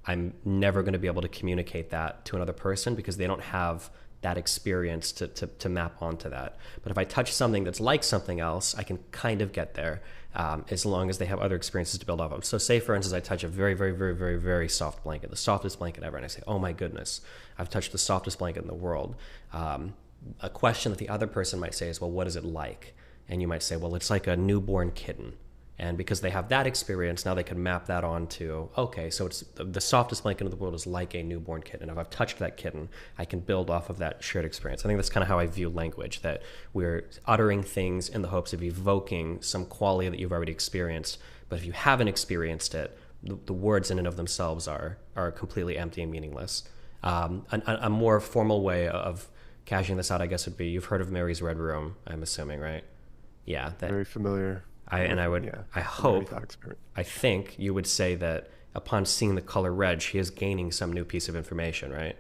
I'm never going to be able to communicate that to another person because they don't have that experience to map onto that. But if I touch something that's like something else, I can kind of get there as long as they have other experiences to build off of. So say, for instance, I touch a very, very, very, very, very soft blanket, the softest blanket ever, and I say, oh my goodness, I've touched the softest blanket in the world. A question that the other person might say is, well, what is it like? And you might say, well, it's like a newborn kitten. And because they have that experience, now they can map that onto, okay, so it's the softest blanket in the world is like a newborn kitten. If I've touched that kitten, I can build off of that shared experience. I think that's kind of how I view language, that we're uttering things in the hopes of evoking some quality that you've already experienced. But if you haven't experienced it, the words in and of themselves are completely empty and meaningless. A more formal way of cashing this out, I guess, would be, you've heard of Mary's Red Room, I'm assuming, right? Yeah. Very familiar. I think you would say that upon seeing the color red, she is gaining some new piece of information, right?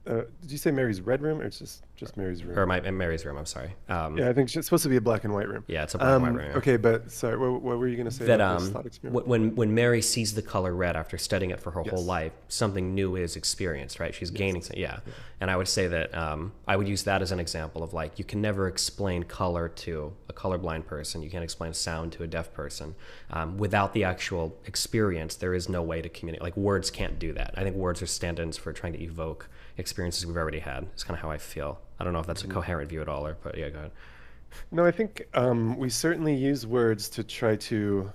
Did you say Mary's Red Room, or it's just Mary's Room? Or Mary's Room, I'm sorry. Yeah, I think it's supposed to be a black and white room. Yeah, it's a black and white room. Yeah. Okay, but sorry, what were you going to say about this thought experiment? When Mary sees the color red after studying it for her whole life, something new is experienced, right? She's gaining something, yeah. And I would say that I would use that as an example of, like, you can never explain color to a colorblind person. You can't explain sound to a deaf person. Without the actual experience, there is no way to communicate. Like, words can't do that. I think words are stand-ins for trying to evoke experiences we've already had. It's kind of how I feel. I don't know if that's a coherent view at all, but yeah, go ahead. No, I think we certainly use words to try to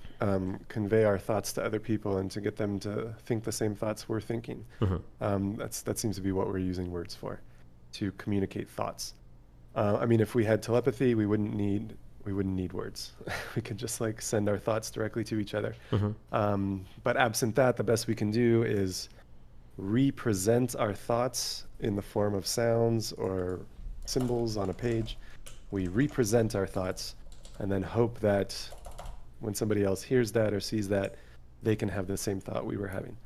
convey our thoughts to other people and to get them to think the same thoughts we're thinking. That seems to be what we're using words for. to communicate thoughts. I mean, if we had telepathy, we wouldn't need words. We could just like send our thoughts directly to each other. But absent that, the best we can do is represent our thoughts in the form of sounds or symbols on a page. We represent our thoughts and then hope that when somebody else hears that or sees that, they can have the same thought we were having.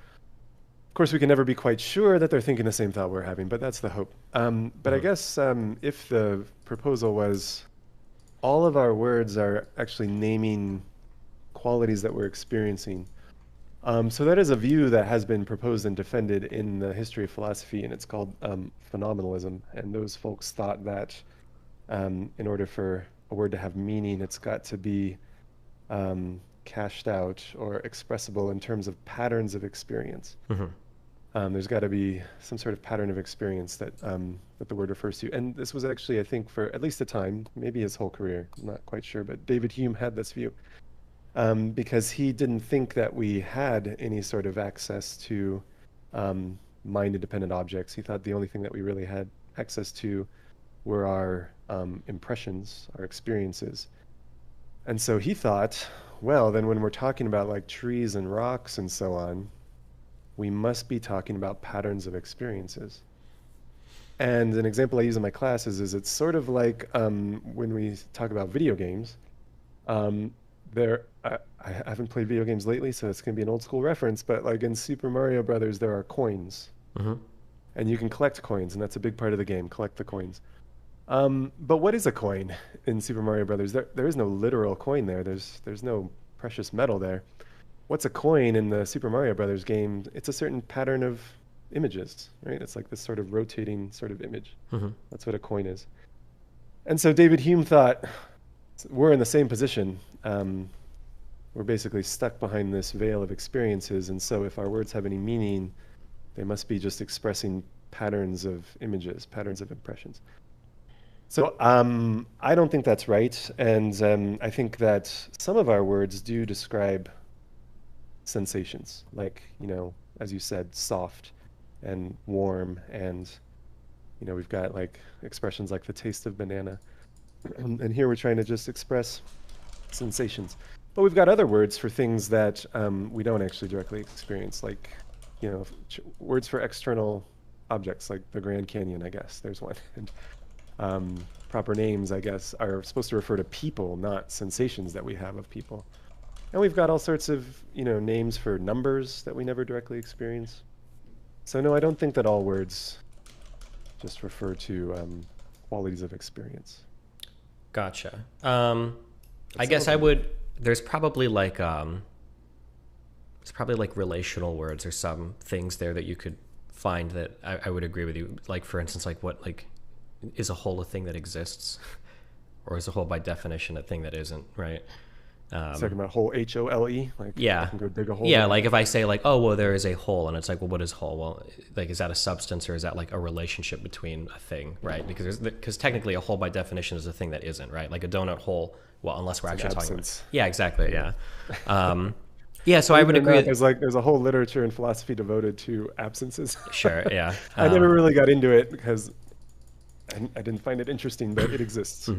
Of course, we can never be quite sure that they're thinking the same thought we're having, but that's the hope. But I guess if the proposal was all of our words are actually naming qualities that we're experiencing. So that is a view that has been proposed and defended in the history of philosophy, and it's called phenomenalism. And those folks thought that in order for a word to have meaning, it's got to be cashed out or expressible in terms of patterns of experience. There's got to be some sort of pattern of experience that that the word refers to. And this was actually, I think, for at least a time, maybe his whole career, I'm not quite sure, but David Hume had this view because he didn't think that we had any sort of access to mind-independent objects. He thought the only thing that we really had access to were our impressions, our experiences. And so he thought, well, then when we're talking about like trees and rocks and so on, we must be talking about patterns of experiences. And an example I use in my classes is it's sort of like when we talk about video games. I haven't played video games lately, so it's going to be an old school reference, but like in Super Mario Brothers, there are coins. And you can collect coins, and that's a big part of the game, collect the coins. But what is a coin in Super Mario Brothers? There is no literal coin there. There's no precious metal there. What's a coin in the Super Mario Brothers game? It's a certain pattern of images, right? It's like this sort of rotating sort of image. That's what a coin is. And so David Hume thought, we're in the same position. We're basically stuck behind this veil of experiences. And so if our words have any meaning, they must be just expressing patterns of images, patterns of impressions. So I don't think that's right. And I think that some of our words do describe sensations, like, you know, as you said, soft and warm, and, you know, we've got like expressions like the taste of banana. And here we're trying to just express sensations. But we've got other words for things that we don't actually directly experience, like, you know, words for external objects, like the Grand Canyon, I guess. There's one. And proper names, I guess, are supposed to refer to people, not sensations that we have of people. And we've got all sorts of, you know, names for numbers that we never directly experience. So no, I don't think that all words just refer to qualities of experience. Gotcha. I guess I would, there's probably like relational words or some things there that you could find that I would agree with you. Like, for instance, like what, like, is a whole a thing that exists? Or is a whole by definition a thing that isn't, right? Talking about whole H-O-L-E? Like, yeah. I can go dig a hole. Yeah, like if I say like, oh, well, there is a hole, and it's like, well, what is whole? Well, like, is that a substance or is that like a relationship between a thing, right? Because technically a hole by definition is a thing that isn't, right? Like a donut hole, well, unless we're actually talking about... Yeah, exactly, yeah. Yeah, so I would agree. There's a whole literature in philosophy devoted to absences. Sure, yeah. I never really got into it because I didn't find it interesting, but it exists.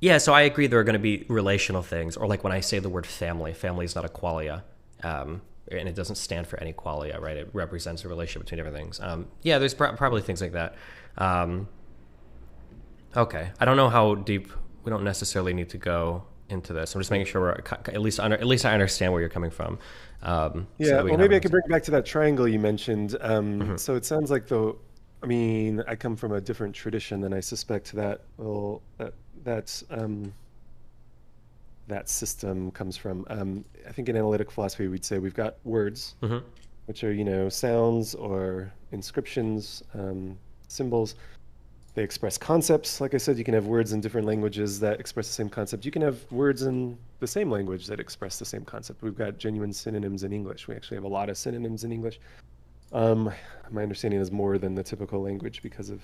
Yeah, so I agree there are going to be relational things, or like when I say the word family, family is not a qualia, and it doesn't stand for any qualia, right? It represents a relationship between different things. Yeah, there's probably things like that. Okay, I don't know how deep, we don't necessarily need to go into this. I'm just making sure we're at least I understand where you're coming from. Yeah, so well, maybe I could bring it back to that triangle you mentioned. So it sounds like I mean, I come from a different tradition, and I suspect that that system comes from. I think in analytic philosophy, we'd say we've got words, which are, you know, sounds or inscriptions, symbols. They express concepts. Like I said, you can have words in different languages that express the same concept. You can have words in the same language that express the same concept. We've got genuine synonyms in English. We actually have a lot of synonyms in English. My understanding is more than the typical language because of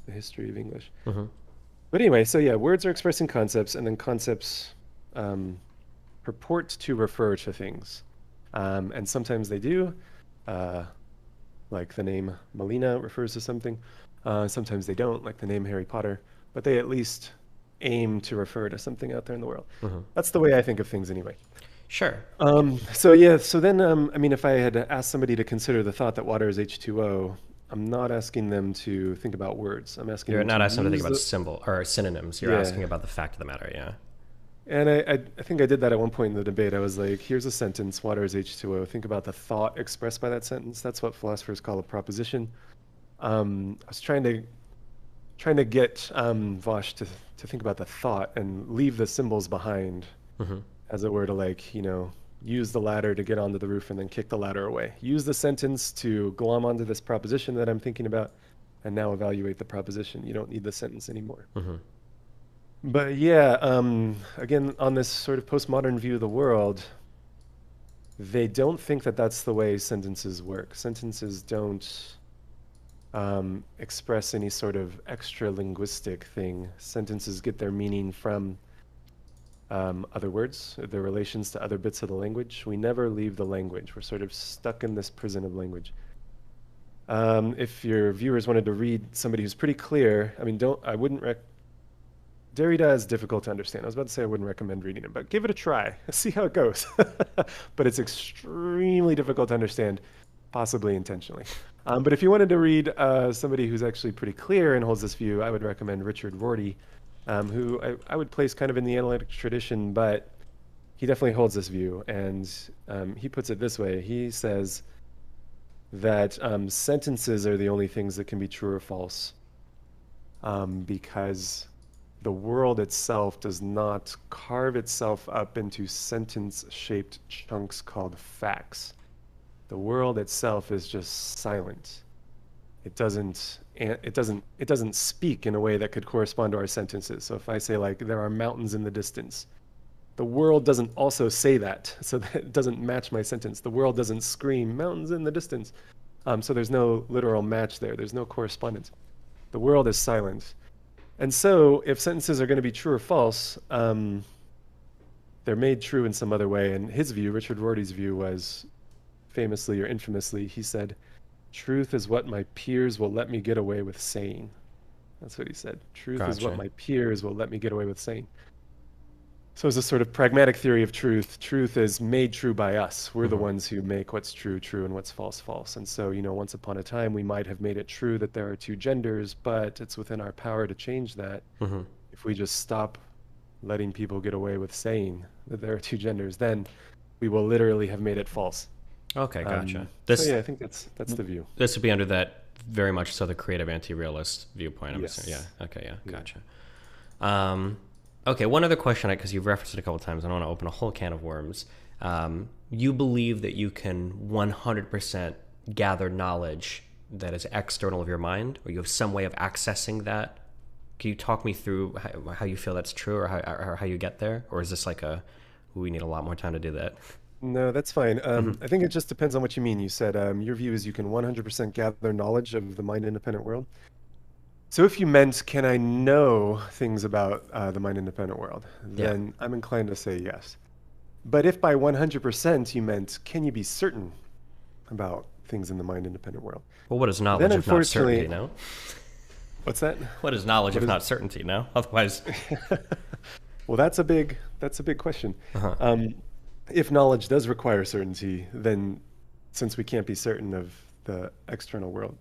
the history of English. But anyway, so yeah, words are expressing concepts, and then concepts purport to refer to things. And sometimes they do, like the name Melina refers to something. Sometimes they don't, like the name Harry Potter, but they at least aim to refer to something out there in the world. That's the way I think of things anyway. Sure. So then, I mean, if I had asked somebody to consider the thought that water is H2O, I'm not asking them to think about words. I'm asking You're them not to asking them to think use about symbol or synonyms. You're asking about the fact of the matter, yeah. And I think I did that at one point in the debate. I was like, here's a sentence, water is H2O. Think about the thought expressed by that sentence. That's what philosophers call a proposition. I was trying to get Vosh to think about the thought and leave the symbols behind, as it were, to like, you know, use the ladder to get onto the roof and then kick the ladder away. Use the sentence to glom onto this proposition that I'm thinking about, and now evaluate the proposition. You don't need the sentence anymore. But yeah, again, on this sort of postmodern view of the world, they don't think that that's the way sentences work. Sentences don't express any sort of extra linguistic thing. Sentences get their meaning from other words, their relations to other bits of the language. We never leave the language. We're sort of stuck in this prison of language. If your viewers wanted to read somebody who's pretty clear, I mean, Derrida is difficult to understand. I was about to say I wouldn't recommend reading it, but give it a try. See how it goes. But it's extremely difficult to understand, possibly intentionally. But if you wanted to read somebody who's actually pretty clear and holds this view, I would recommend Richard Rorty, who I would place kind of in the analytic tradition, but he definitely holds this view. And he puts it this way. He says that sentences are the only things that can be true or false, because the world itself does not carve itself up into sentence-shaped chunks called facts. The world itself is just silent. It doesn't speak in a way that could correspond to our sentences. So if I say, like, there are mountains in the distance, the world doesn't also say that, so that it doesn't match my sentence. The world doesn't scream mountains in the distance. So there's no literal match there. There's no correspondence. The world is silent. And so if sentences are going to be true or false, they're made true in some other way. And his view, Richard Rorty's view, was famously or infamously, he said, truth is what my peers will let me get away with saying. That's what he said. Truth is what my peers will let me get away with saying. So it's a sort of pragmatic theory of truth. Truth is made true by us. We're the ones who make what's true, true, and what's false, false. And so, you know, once upon a time, we might have made it true that there are two genders, but it's within our power to change that. If we just stop letting people get away with saying that there are two genders, then we will literally have made it false. Okay, gotcha. So yeah, I think that's the view. This would be under that very much so the creative anti-realist viewpoint. Yes. Yeah. Okay. Yeah. Gotcha. Okay. One other question, because you've referenced it a couple of times, I don't want to open a whole can of worms. You believe that you can 100% gather knowledge that is external of your mind, or you have some way of accessing that? Can you talk me through how you feel that's true, or how you get there, or is this like we need a lot more time to do that? No, that's fine. I think it just depends on what you mean. You said your view is you can 100% gather knowledge of the mind-independent world. So if you meant, can I know things about the mind-independent world, then I'm inclined to say yes. But if by 100% you meant, can you be certain about things in the mind-independent world? Well, what is knowledge if not certainty, no? What's that? What is knowledge if not certainty, no? Otherwise... Well, that's a big question. If knowledge does require certainty, then since we can't be certain of the external world,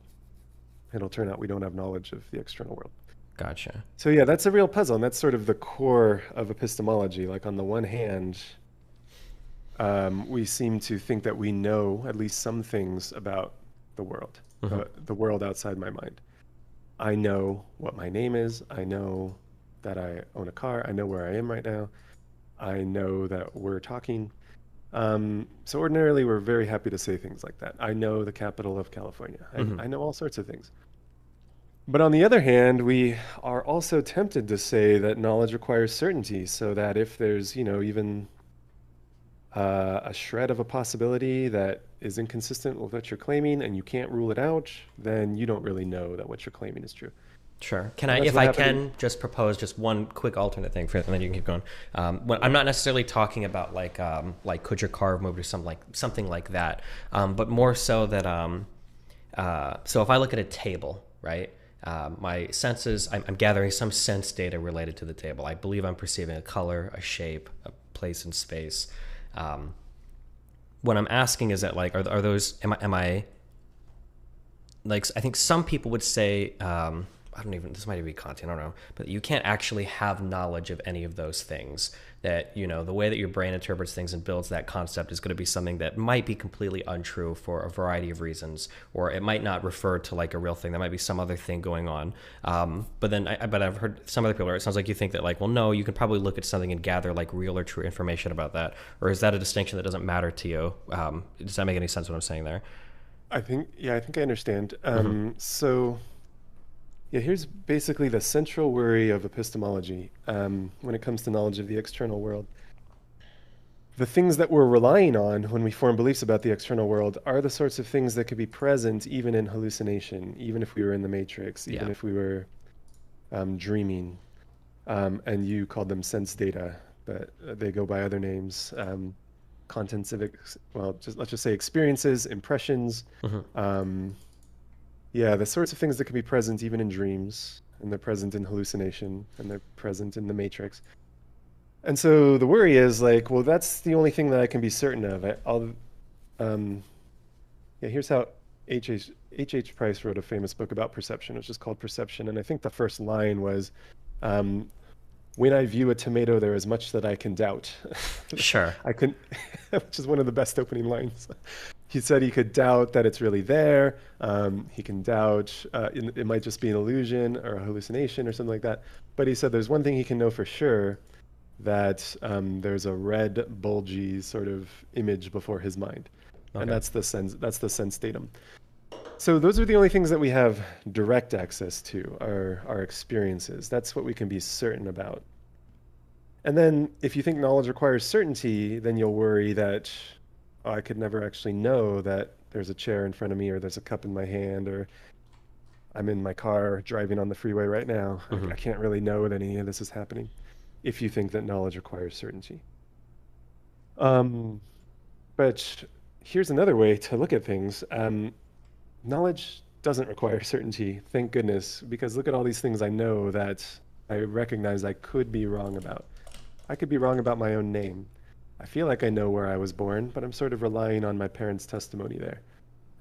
it'll turn out we don't have knowledge of the external world. Gotcha. So yeah, that's a real puzzle, and that's sort of the core of epistemology. Like on the one hand, we seem to think that we know at least some things about the world, the world outside my mind. I know what my name is. I know that I own a car. I know where I am right now. I know that we're talking. So ordinarily, we're very happy to say things like that. I know the capital of California. I know all sorts of things. But on the other hand, we are also tempted to say that knowledge requires certainty, so that if there's, you know, even a shred of a possibility that is inconsistent with what you're claiming and you can't rule it out, then you don't really know that what you're claiming is true. Sure. Can I, if I can, just propose just one quick alternate thing for it, and then you can keep going. I'm not necessarily talking about like could your car have moved or something like that, but more so that so if I look at a table, right, My senses, I'm gathering some sense data related to the table. I believe I'm perceiving a color, a shape, a place in space. What I'm asking is that, like, are those, am I, like, I think some people would say, I don't even, this might be content, I don't know, but you can't actually have knowledge of any of those things. That, you know, the way that your brain interprets things and builds that concept is going to be something that might be completely untrue for a variety of reasons, or it might not refer to like a real thing. There might be some other thing going on. But I've heard some other people, it sounds like you think that, like, well, no, you can probably look at something and gather like real or true information about that. Or is that a distinction that doesn't matter to you? Does that make any sense what I'm saying there? I think I understand. So yeah, here's basically the central worry of epistemology when it comes to knowledge of the external world. The things that we're relying on when we form beliefs about the external world are the sorts of things that could be present even in hallucination, even if we were in the Matrix, even if we were dreaming. And you called them sense data, but they go by other names. Contents of, let's just say experiences, impressions. Yeah, the sorts of things that can be present even in dreams, and they're present in hallucination, and they're present in the Matrix. And so the worry is like, well, that's the only thing that I can be certain of. Here's how H.H. Price wrote a famous book about perception. It's just called Perception. And I think the first line was, when I view a tomato, there is much that I can doubt. Sure. Which is one of the best opening lines. He said he could doubt that it's really there. He can doubt it might just be an illusion or a hallucination or something like that. But he said there's one thing he can know for sure, that there's a red, bulgy sort of image before his mind. Okay. And that's the sense datum. So those are the only things that we have direct access to, our experiences. That's what we can be certain about. And then if you think knowledge requires certainty, then you'll worry that, oh, I could never actually know that there's a chair in front of me, or there's a cup in my hand, or I'm in my car driving on the freeway right now. I can't really know that any of this is happening if you think that knowledge requires certainty. But here's another way to look at things. Knowledge doesn't require certainty, thank goodness, because look at all these things I know that I recognize I could be wrong about. I could be wrong about my own name. I feel like I know where I was born, but I'm sort of relying on my parents' testimony there.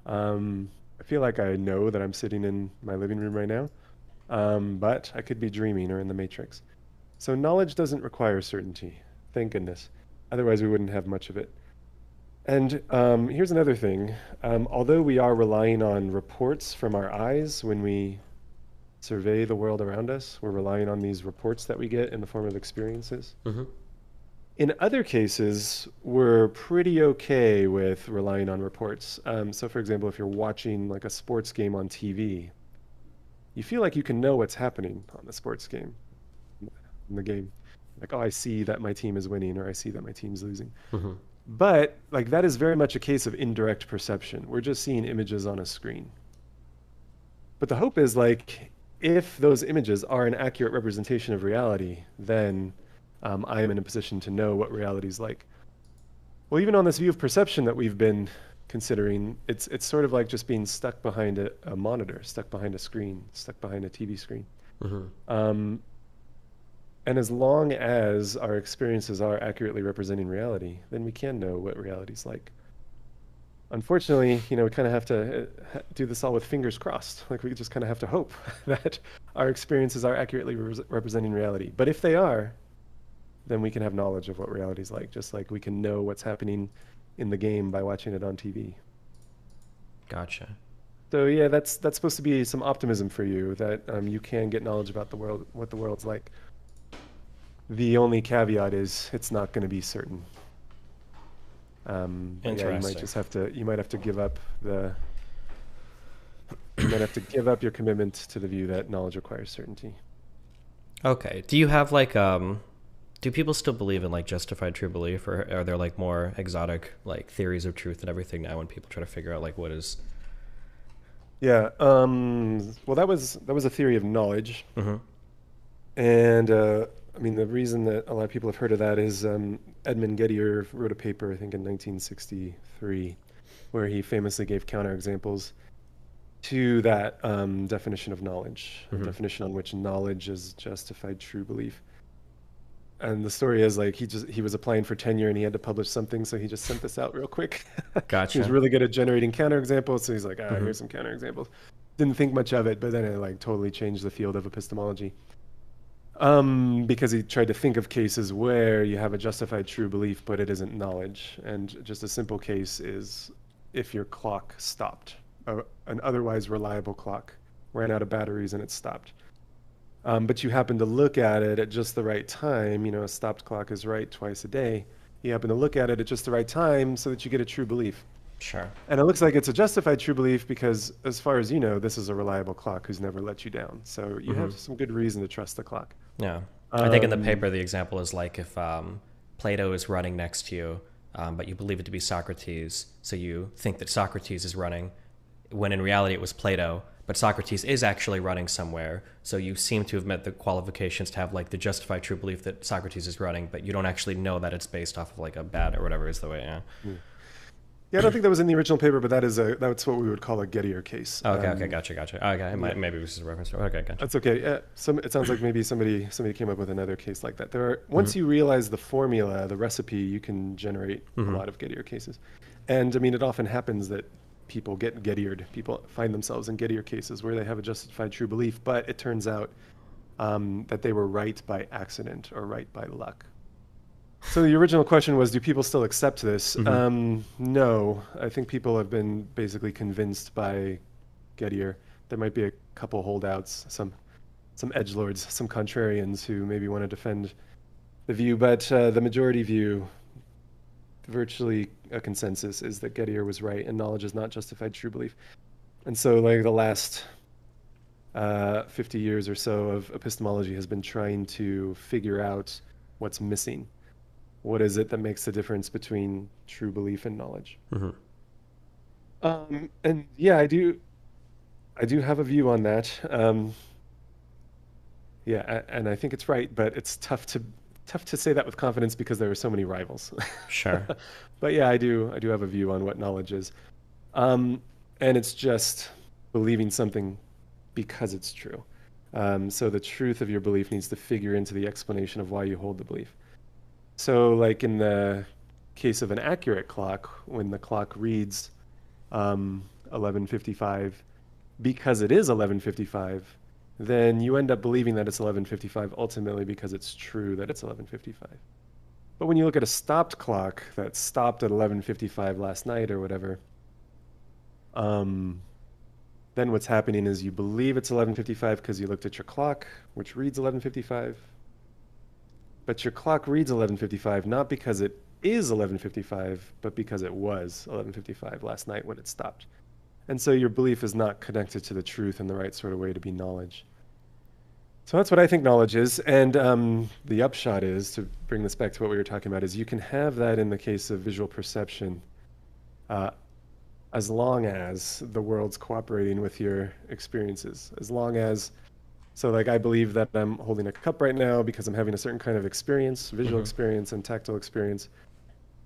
I feel like I know that I'm sitting in my living room right now, but I could be dreaming or in the Matrix. So knowledge doesn't require certainty, thank goodness. Otherwise, we wouldn't have much of it. And here's another thing. Although we are relying on reports from our eyes when we survey the world around us, we're relying on these reports that we get in the form of experiences. In other cases, we're pretty okay with relying on reports. So for example, if you're watching like a sports game on TV, you feel like you can know what's happening on the sports game, in the game. Like, oh, I see that my team is winning, or I see that my team's losing. But like that is very much a case of indirect perception. We're just seeing images on a screen. But the hope is, like, if those images are an accurate representation of reality, then I am in a position to know what reality is like. Well, even on this view of perception that we've been considering, it's sort of like just being stuck behind a monitor, stuck behind a screen, stuck behind a TV screen. And as long as our experiences are accurately representing reality, then we can know what reality's like. Unfortunately, we kind of have to do this all with fingers crossed. Like, we just kind of have to hope that our experiences are accurately representing reality. But if they are, then we can have knowledge of what reality's like, just like we can know what's happening in the game by watching it on TV. Gotcha. So yeah, that's supposed to be some optimism for you, that you can get knowledge about the world, what the world's like. The only caveat is it's not going to be certain. Interesting. Yeah, you might have to give up your commitment to the view that knowledge requires certainty. Okay. Do you have like do people still believe in like justified true belief, or are there like more exotic like theories of truth and everything now when people try to figure out like what is? Yeah. Well, that was a theory of knowledge. And I mean, the reason that a lot of people have heard of that is Edmund Gettier wrote a paper, I think in 1963, where he famously gave counterexamples. to that definition of knowledge, a definition on which knowledge is justified true belief. And the story is like he was applying for tenure and he had to publish something, so he just sent this out real quick. Gotcha. He was really good at generating counterexamples, so he's like, here's some counterexamples. Didn't think much of it, but then it like totally changed the field of epistemology. Because he tried to think of cases where you have a justified true belief, but it isn't knowledge. And just a simple case is if your clock stopped, an otherwise reliable clock ran out of batteries and it stopped. But you happen to look at it at just the right time. You know, a stopped clock is right twice a day. You happen to look at it at just the right time so that you get a true belief. Sure. And it looks like it's a justified true belief because, as far as you know, this is a reliable clock who's never let you down. So you have some good reason to trust the clock. Yeah. I think in the paper, the example is like if Plato is running next to you, but you believe it to be Socrates, so you think that Socrates is running, when in reality it was Plato, but Socrates is actually running somewhere. So you seem to have met the qualifications to have like the justified true belief that Socrates is running, but you don't actually know that it's based off of like a bat or whatever is the way. Yeah. Yeah, I don't think that was in the original paper, but that's what we would call a Gettier case. Okay, gotcha. Okay, maybe this is a reference to. Okay, gotcha. That's okay. It sounds like maybe somebody came up with another case like that. Once you realize the formula, the recipe, you can generate a lot of Gettier cases. And I mean, it often happens that people get Gettiered. People find themselves in Gettier cases where they have a justified true belief, but it turns out that they were right by accident or right by luck. So the original question was, do people still accept this? No, I think people have been basically convinced by Gettier. There might be a couple holdouts, some edgelords, some contrarians who maybe want to defend the view, but the majority view, virtually a consensus, is that Gettier was right and knowledge is not justified true belief. And so like the last 50 years or so of epistemology has been trying to figure out what's missing. What is it that makes the difference between true belief and knowledge? And yeah, I do have a view on that. Yeah, and I think it's right, but it's tough to say that with confidence because there are so many rivals. Sure. But yeah, I do have a view on what knowledge is. And it's just believing something because it's true. So the truth of your belief needs to figure into the explanation of why you hold the belief. So like in the case of an accurate clock, when the clock reads 11:55 because it is 11:55, then you end up believing that it's 11:55 ultimately because it's true that it's 11:55. But when you look at a stopped clock that stopped at 11:55 last night or whatever, then what's happening is you believe it's 11:55 because you looked at your clock, which reads 11:55. But your clock reads 11:55 not because it is 11:55, but because it was 11:55 last night when it stopped. And so your belief is not connected to the truth in the right sort of way to be knowledge. So that's what I think knowledge is. And the upshot is, to bring this back to what we were talking about, is you can have that in the case of visual perception as long as the world's cooperating with your experiences. As long as... So like I believe that I'm holding a cup right now because I'm having a certain kind of experience, visual experience and tactile experience.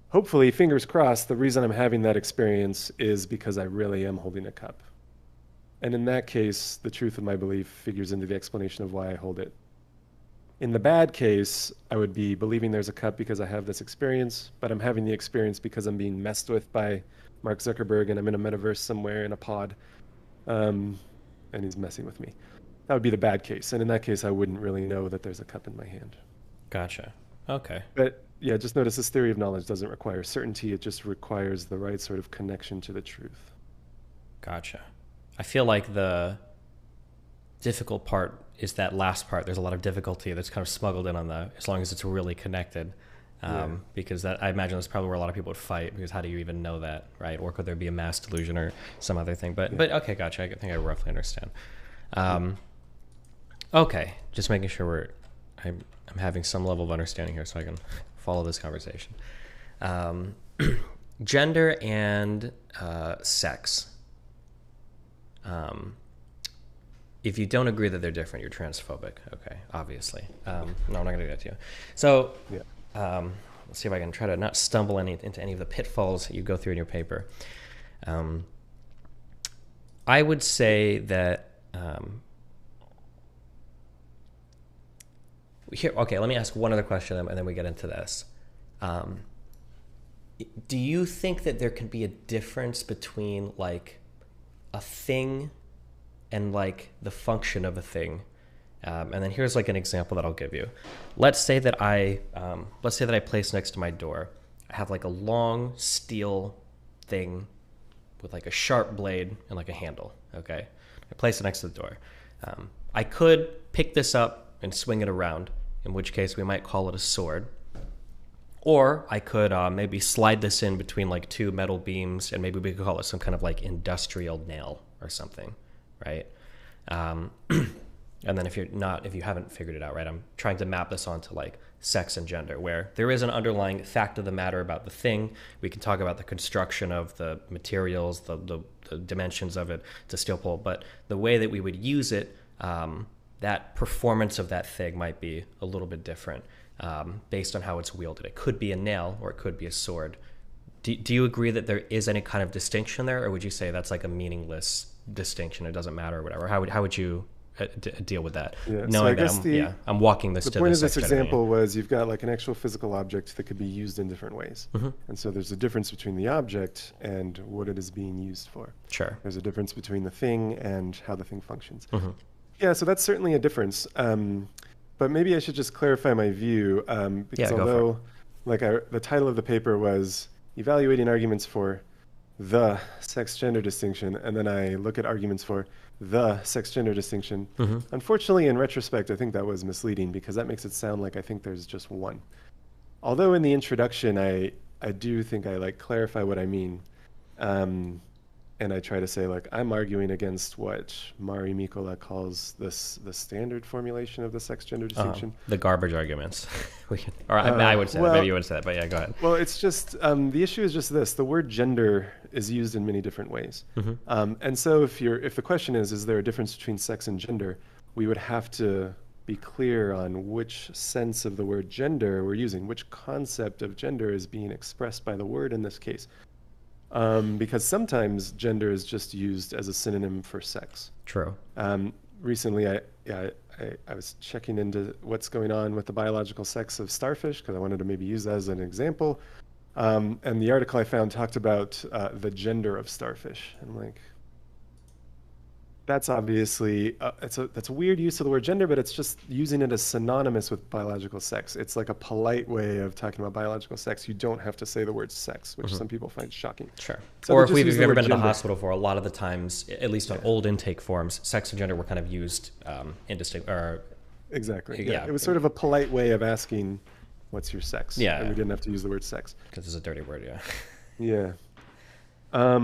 Hopefully, fingers crossed, the reason I'm having that experience is because I really am holding a cup. And in that case, the truth of my belief figures into the explanation of why I hold it. In the bad case, I would be believing there's a cup because I have this experience, but I'm having the experience because I'm being messed with by Mark Zuckerberg and I'm in a metaverse somewhere in a pod, and he's messing with me. That would be the bad case. And in that case, I wouldn't really know that there's a cup in my hand. Gotcha. Okay. But yeah, just notice this theory of knowledge doesn't require certainty. It just requires the right sort of connection to the truth. Gotcha. I feel like the difficult part is that last part. There's a lot of difficulty that's kind of smuggled in on that, as long as it's really connected. Because that, I imagine that's probably where a lot of people would fight, because how do you even know that, right? Or could there be a mass delusion or some other thing? But okay, gotcha. I think I roughly understand. Okay, just making sure I'm having some level of understanding here so I can follow this conversation. Gender and sex. If you don't agree that they're different, you're transphobic. Okay, obviously. No, I'm not going to do that to you. So let's see if I can try to not stumble into any of the pitfalls that you go through in your paper. I would say that here. Okay, let me ask one other question, and then we get into this. Do you think that there can be a difference between like a thing and like the function of a thing? And then here's like an example that I'll give you. Let's say that I place next to my door, I have like a long steel thing with like a sharp blade and like a handle. Okay, I place it next to the door. I could pick this up and swing it around, in which case we might call it a sword. Or I could maybe slide this in between like two metal beams, and maybe we could call it some kind of like industrial nail or something, right? And then if you haven't figured it out, right, I'm trying to map this onto like sex and gender, where there is an underlying fact of the matter about the thing. We can talk about the construction of the materials, the dimensions of it, it's a steel pole, but the way that we would use it, that performance of that thing might be a little bit different based on how it's wielded. It could be a nail or it could be a sword. Do you agree that there is any kind of distinction there, or would you say that's like a meaningless distinction? It doesn't matter or whatever. How would you deal with that? Yeah, Knowing that I'm walking this to the point of this example was you've got like an actual physical object that could be used in different ways. And so there's a difference between the object and what it is being used for. Sure. There's a difference between the thing and how the thing functions. Yeah, so that's certainly a difference. But maybe I should just clarify my view, because although the title of the paper was Evaluating Arguments for the Sex-Gender Distinction, and then I look at arguments for the sex-gender distinction. Unfortunately, in retrospect, I think that was misleading because that makes it sound like I think there's just one. Although in the introduction, I do think I like clarify what I mean. And I try to say, like, I'm arguing against what Mari Mikola calls the standard formulation of the sex-gender distinction. The garbage arguments. I would say that. Maybe you would say that, but yeah, go ahead. Well, it's just, the issue is just this. The word gender is used in many different ways. And so if the question is there a difference between sex and gender, we would have to be clear on which sense of the word gender we're using, which concept of gender is being expressed by the word in this case. Because sometimes gender is just used as a synonym for sex. True. Recently, I was checking into what's going on with the biological sex of starfish because I wanted to maybe use that as an example. And the article I found talked about the gender of starfish. And I'm like, that's obviously, that's a weird use of the word gender, but it's just using it as synonymous with biological sex. It's like a polite way of talking about biological sex. You don't have to say the word sex, which some people find shocking. Sure. So or if we've ever been to the hospital for, a lot of the times, at least on old intake forms, sex and gender were kind of used indistinct. Exactly. Yeah. It was sort of a polite way of asking, what's your sex? Yeah. And we didn't have to use the word sex. Because it's a dirty word, yeah. Yeah.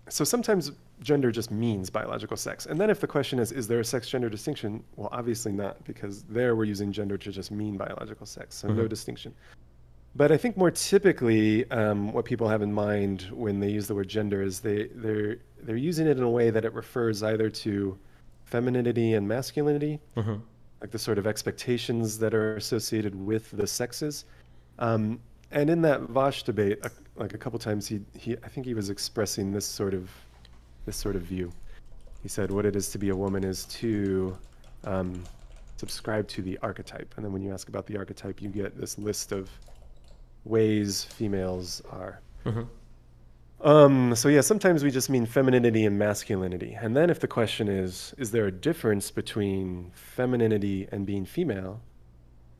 So sometimes gender just means biological sex. And then if the question is there a sex-gender distinction? Well, obviously not, because there we're using gender to just mean biological sex, so no distinction. But I think more typically what people have in mind when they use the word gender is they're using it in a way that it refers either to femininity and masculinity, like the sort of expectations that are associated with the sexes. And in that Vosh debate, like a couple times, I think he was expressing this sort of view. He said what it is to be a woman is to subscribe to the archetype. And then when you ask about the archetype, you get this list of ways females are. So yeah, sometimes we just mean femininity and masculinity. And then if the question is there a difference between femininity and being female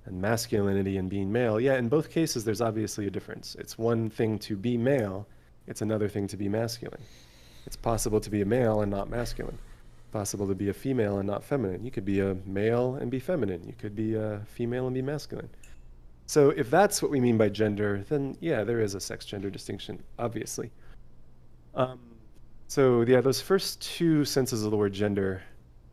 and masculinity and being male? Yeah, in both cases, there's obviously a difference. It's one thing to be male. It's another thing to be masculine. It's possible to be a male and not masculine. Possible to be a female and not feminine. You could be a male and be feminine. You could be a female and be masculine. So if that's what we mean by gender, then yeah, there is a sex-gender distinction, obviously. So yeah, those first two senses of the word gender,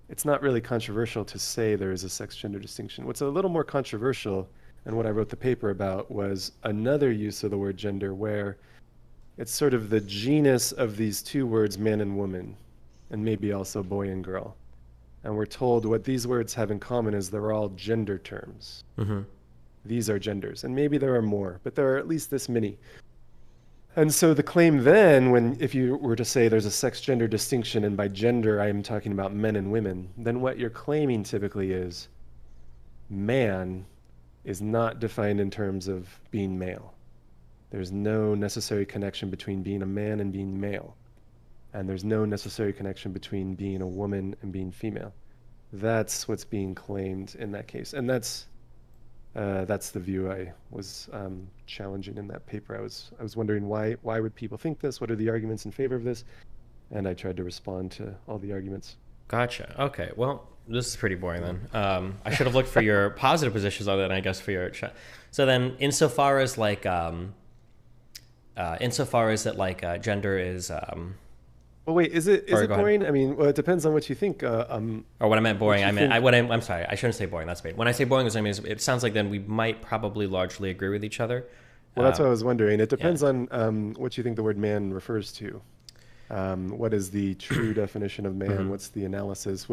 it's not really controversial to say there is a sex-gender distinction. What's a little more controversial, and what I wrote the paper about, was another use of the word gender where it's sort of the genus of these two words, man and woman, and maybe also boy and girl. And we're told what these words have in common is they're all gender terms. These are genders. And maybe there are more, but there are at least this many. And so the claim then, if you were to say there's a sex gender distinction, and by gender I'm talking about men and women, then what you're claiming typically is man is not defined in terms of being male. There's no necessary connection between being a man and being male. And there's no necessary connection between being a woman and being female. That's what's being claimed in that case. And that's the view I was challenging in that paper. I was wondering why would people think this? What are the arguments in favor of this? And I tried to respond to all the arguments. Gotcha. Okay. Well, this is pretty boring then. I should have looked for your positive positions on that, I guess, for your chat. So then, insofar as that gender is. Well, wait, is it boring? I mean, well, it depends on what you think. Or when I meant boring, I'm sorry, I shouldn't say boring. That's bad. When I say boring, it sounds like then we might probably largely agree with each other. Well, that's what I was wondering. It depends on what you think the word man refers to. What is the true definition of man? What's the analysis?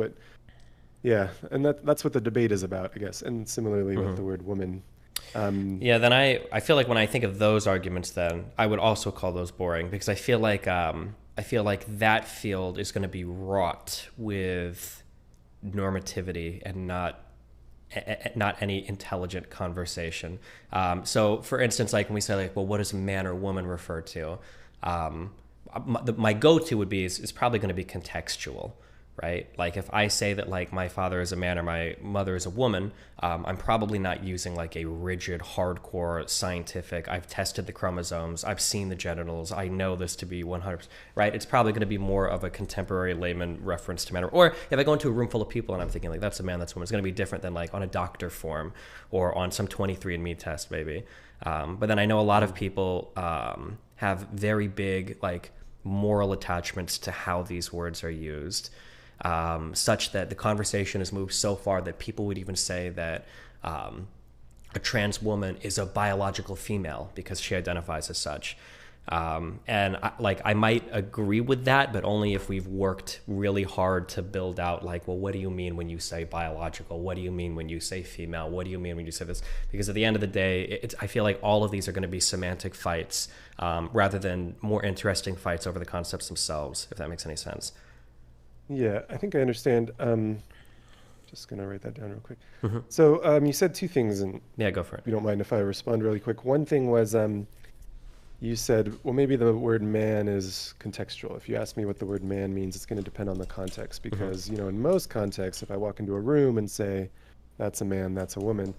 Yeah, and that's what the debate is about, I guess. And similarly with the word woman. Then I feel like when I think of those arguments, then I would also call those boring, because I feel like that field is going to be wrought with normativity and not any intelligent conversation. So, for instance, like when we say, like, well, what does man or woman refer to? My go-to would be is probably going to be contextual, right? Like if I say that like my father is a man or my mother is a woman, I'm probably not using like a rigid, hardcore scientific, I've tested the chromosomes, I've seen the genitals, I know this to be 100%, right? It's probably going to be more of a contemporary layman reference to men. Or if I go into a room full of people and I'm thinking like that's a man, that's a woman, it's going to be different than like on a doctor form or on some 23andMe test maybe. But then I know a lot of people have very big like moral attachments to how these words are used. Such that the conversation has moved so far that people would even say that a trans woman is a biological female because she identifies as such. And I might agree with that, but only if we've worked really hard to build out like, well, what do you mean when you say biological? What do you mean when you say female? What do you mean when you say this? Because at the end of the day, I feel like all of these are going to be semantic fights rather than more interesting fights over the concepts themselves, if that makes any sense. Yeah, I think I understand. Just going to write that down real quick. So you said two things, and yeah, go for it. If you don't mind if I respond really quick. One thing was you said, well, maybe the word man is contextual. If you ask me what the word man means, it's going to depend on the context because, you know, in most contexts, if I walk into a room and say, that's a man, that's a woman,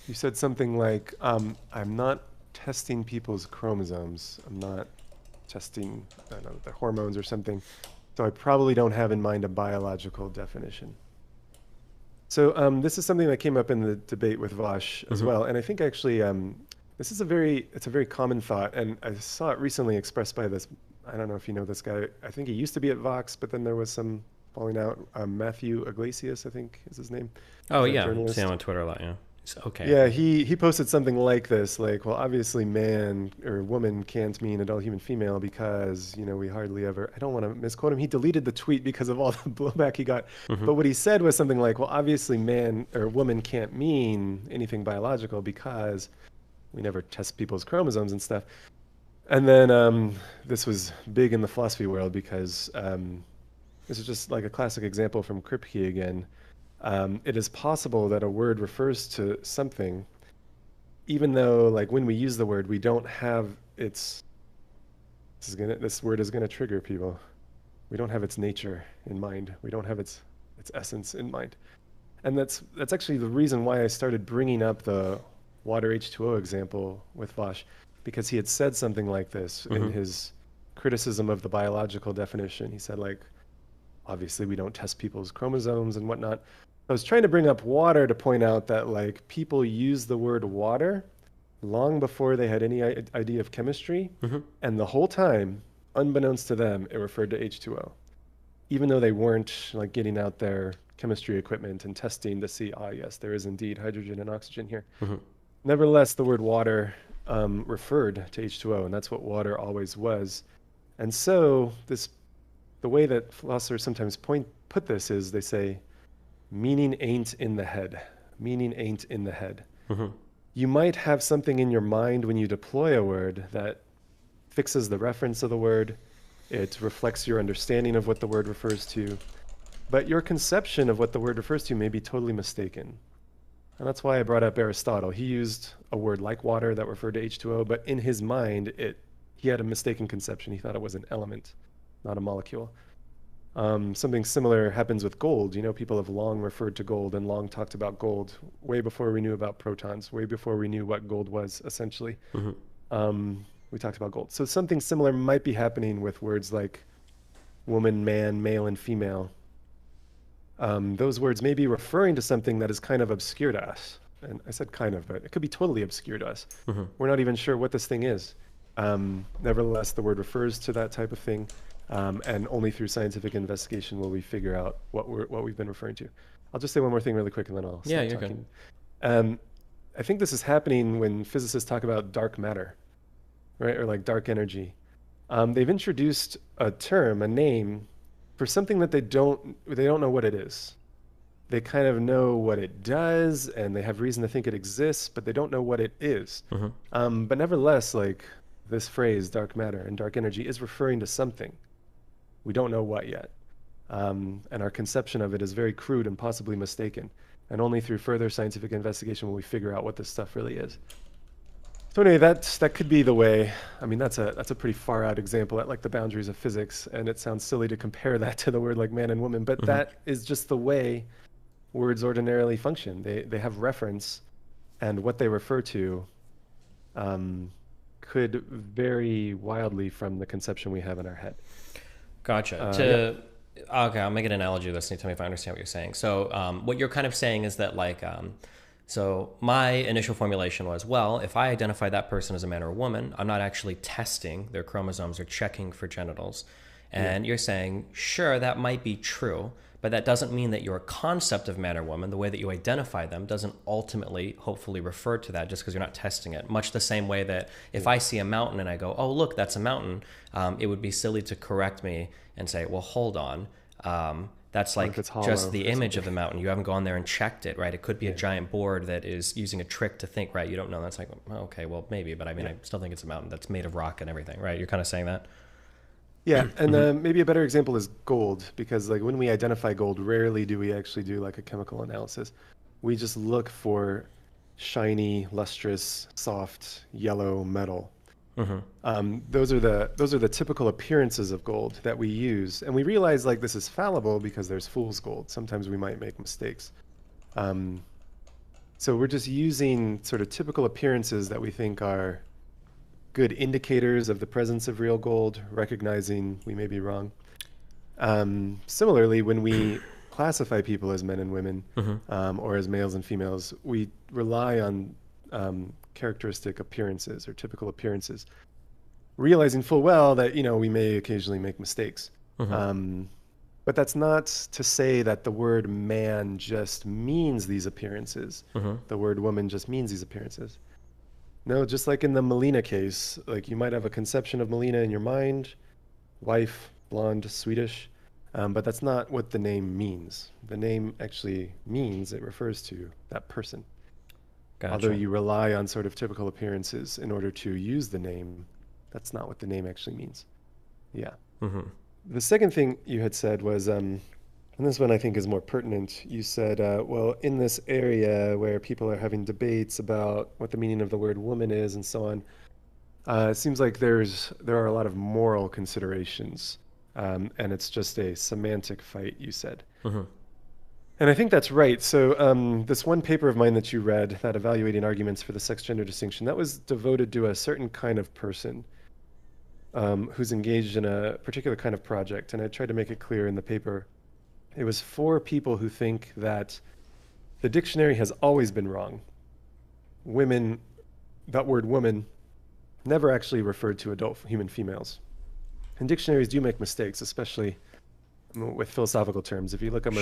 you said something like, I'm not testing people's chromosomes. I'm not testing, I don't know, the hormones or something. So I probably don't have in mind a biological definition. So this is something that came up in the debate with Vosh as well. And I think actually this is it's a very common thought. And I saw it recently expressed by this, I don't know if you know this guy. I think he used to be at Vox, but then there was some falling out. Matthew Iglesias, I think is his name. Oh, yeah. See him on Twitter a lot, yeah. Okay. Yeah, he posted something like this, like, well, obviously man or woman can't mean adult human female because, you know, we hardly ever, I don't want to misquote him. He deleted the tweet because of all the blowback he got. But what he said was something like, well, obviously man or woman can't mean anything biological because we never test people's chromosomes and stuff. And then this was big in the philosophy world because this is just like a classic example from Kripke again. It is possible that a word refers to something, even though, like, when we use the word, we don't have its. This word is gonna trigger people. We don't have its nature in mind. We don't have its essence in mind, and that's actually the reason why I started bringing up the water H2O example with Vosh, because he had said something like this in his criticism of the biological definition. He said, like, obviously we don't test people's chromosomes and whatnot. I was trying to bring up water to point out that, like, people use the word water long before they had any idea of chemistry. And the whole time, unbeknownst to them, it referred to H2O. Even though they weren't, like, getting out their chemistry equipment and testing to see, yes, there is indeed hydrogen and oxygen here. Nevertheless, the word water referred to H2O, and that's what water always was. And so the way that philosophers sometimes put this is they say, meaning ain't in the head. Meaning ain't in the head. You might have something in your mind when you deploy a word that fixes the reference of the word. It reflects your understanding of what the word refers to. But your conception of what the word refers to may be totally mistaken. And that's why I brought up Aristotle. He used a word like water that referred to H2O, but in his mind, he had a mistaken conception. He thought it was an element, not a molecule. Something similar happens with gold. You know, people have long referred to gold and long talked about gold way before we knew about protons, way before we knew what gold was, essentially. We talked about gold. So something similar might be happening with words like woman, man, male, and female. Those words may be referring to something that is kind of obscure to us. And I said kind of, but it could be totally obscure to us. We're not even sure what this thing is. Nevertheless, the word refers to that type of thing. And only through scientific investigation will we figure out what we've been referring to. I'll just say one more thing really quick and then I'll stop talking. Good. I think this is happening when physicists talk about dark matter, right? Or like dark energy. They've introduced a term, a name, for something that they don't know what it is. They kind of know what it does and they have reason to think it exists, but they don't know what it is. But nevertheless, like this phrase, dark matter and dark energy, is referring to something. We don't know what yet. And our conception of it is very crude and possibly mistaken. And only through further scientific investigation will we figure out what this stuff really is. So anyway, that could be the way. I mean, that's a pretty far out example at like the boundaries of physics, and it sounds silly to compare that to the word like man and woman, but that is just the way words ordinarily function. They have reference, and what they refer to could vary wildly from the conception we have in our head. Gotcha. Okay, I'll make an analogy to this and you tell me if I understand what you're saying. So what you're kind of saying is that like, so my initial formulation was, well, if I identify that person as a man or a woman, I'm not actually testing their chromosomes or checking for genitals. And you're saying, sure, that might be true, but that doesn't mean that your concept of man or woman, the way that you identify them, doesn't ultimately, hopefully refer to that just because you're not testing it. Much the same way that if I see a mountain and I go, oh, look, that's a mountain, it would be silly to correct me and say, well, hold on. That's like just the image of the mountain. You haven't gone there and checked it, right? It could be a giant board that is using a trick to think, right? You don't know. That's like, oh, okay, well, maybe, but I mean, I still think it's a mountain that's made of rock and everything, right? You're kind of saying that? Yeah, and maybe a better example is gold, because like when we identify gold, rarely do we actually do like a chemical analysis. We just look for shiny, lustrous, soft, yellow metal. Those are the typical appearances of gold that we use, and we realize like this is fallible because there's fool's gold. Sometimes we might make mistakes. So we're just using sort of typical appearances that we think are good indicators of the presence of real gold, recognizing we may be wrong. Similarly, when we classify people as men and women, or as males and females, we rely on characteristic appearances or typical appearances, realizing full well that, you know, we may occasionally make mistakes. But that's not to say that the word man just means these appearances. The word woman just means these appearances. No, just like in the Melina case, like you might have a conception of Melina in your mind, wife, blonde, Swedish, but that's not what the name means. The name actually means, it refers to that person. Gotcha. Although you rely on sort of typical appearances in order to use the name, that's not what the name actually means. Yeah. The second thing you had said was, and this one I think is more pertinent, you said, well, in this area where people are having debates about what the meaning of the word woman is and so on, it seems like there are a lot of moral considerations, and it's just a semantic fight, you said. And I think that's right. So this one paper of mine that you read, that evaluating arguments for the sex-gender distinction, that was devoted to a certain kind of person who's engaged in a particular kind of project. And I tried to make it clear in the paper. It was for people who think that the dictionary has always been wrong. Women, that word woman, never actually referred to adult human females. And dictionaries do make mistakes, especially with philosophical terms. If you look them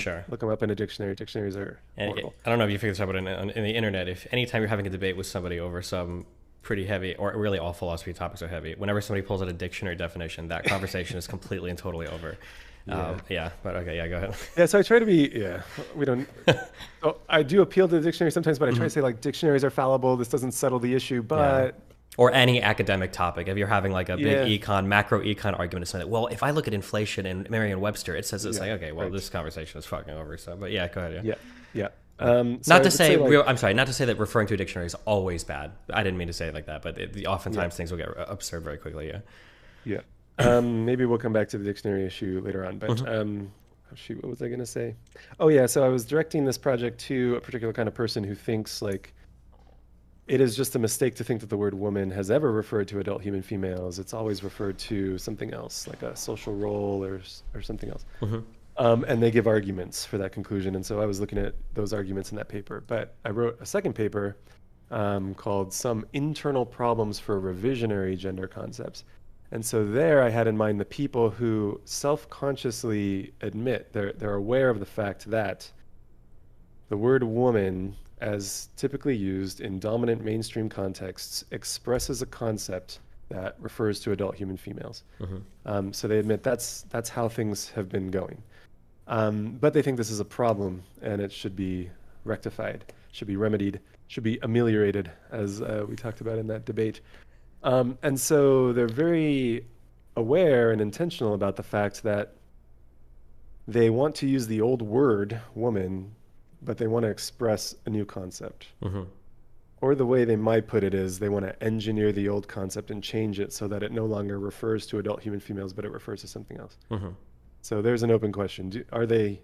up in a dictionary, dictionaries are horrible. I don't know if you figured this out, but in the internet, if anytime you're having a debate with somebody over some pretty heavy or really all philosophy topics are heavy, whenever somebody pulls out a dictionary definition, that conversation is completely and totally over. But okay, go ahead. Yeah, so I try to be, we don't, so I do appeal to the dictionary sometimes, but I try to say like dictionaries are fallible, this doesn't settle the issue, but Or any academic topic. If you're having like a big Yeah. macro econ argument, it's like, well, if I look at inflation in Merriam-Webster, it says it's like, okay, well, Right. this conversation is fucking over. So, but yeah, go ahead. Yeah. Yeah. So Not I to would say, like, I'm sorry, not to say that referring to a dictionary is always bad. I didn't mean to say it like that, but oftentimes things will get absurd very quickly. Yeah. yeah. Maybe we'll come back to the dictionary issue later on, but oh, shoot, what was I going to say? Oh yeah, so I was directing this project to a particular kind of person who thinks like it is just a mistake to think that the word woman has ever referred to adult human females. It's always referred to something else, like a social role or something else. And they give arguments for that conclusion. And so I was looking at those arguments in that paper. But I wrote a second paper called Some Internal Problems for Revisionary Gender Concepts. And so there I had in mind the people who self-consciously admit, they're aware of the fact that the word woman, as typically used in dominant mainstream contexts, expresses a concept that refers to adult human females. So they admit that's how things have been going. But they think this is a problem and it should be rectified, should be remedied, should be ameliorated, as we talked about in that debate. And so they're very aware and intentional about the fact that they want to use the old word woman, but they want to express a new concept. Or the way they might put it is they want to engineer the old concept and change it so that it no longer refers to adult human females, but it refers to something else. So there's an open question. Are they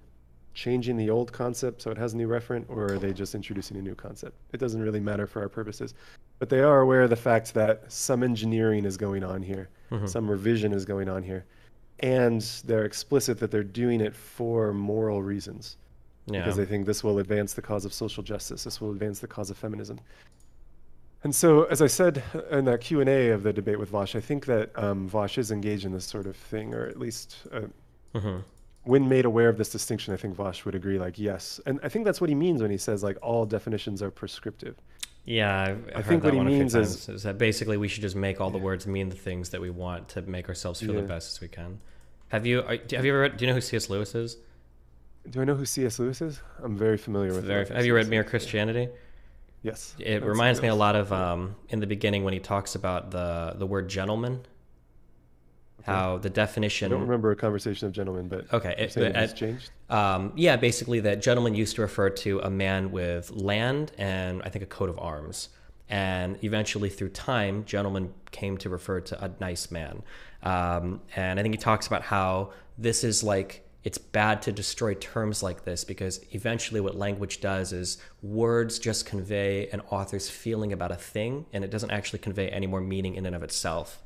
changing the old concept so it has a new referent, or are they just introducing a new concept? It doesn't really matter for our purposes. But they are aware of the fact that some engineering is going on here, some revision is going on here. And they're explicit that they're doing it for moral reasons. Because they think this will advance the cause of social justice. This will advance the cause of feminism. And so, as I said in that Q&A of the debate with Vosh, I think that Vosh is engaged in this sort of thing, or at least when made aware of this distinction, I think Vosh would agree, like, yes. And I think that's what he means when he says, like, all definitions are prescriptive. Yeah, I think heard what that he one means a few times, is that basically we should just make all the words mean the things that we want to make ourselves feel the best as we can. Do you know who C.S. Lewis is? Do I know who C.S. Lewis is? I'm very familiar with him. Have you read Mere Christianity? Yes. It reminds me a lot of in the beginning when he talks about the word gentleman. How the definition... I don't remember a conversation of gentlemen, but it's changed? Yeah, basically that gentleman used to refer to a man with land and I think a coat of arms. And eventually through time, gentleman came to refer to a nice man. And I think he talks about how this is like, it's bad to destroy terms like this because eventually what language does is words just convey an author's feeling about a thing and it doesn't actually convey any more meaning in and of itself.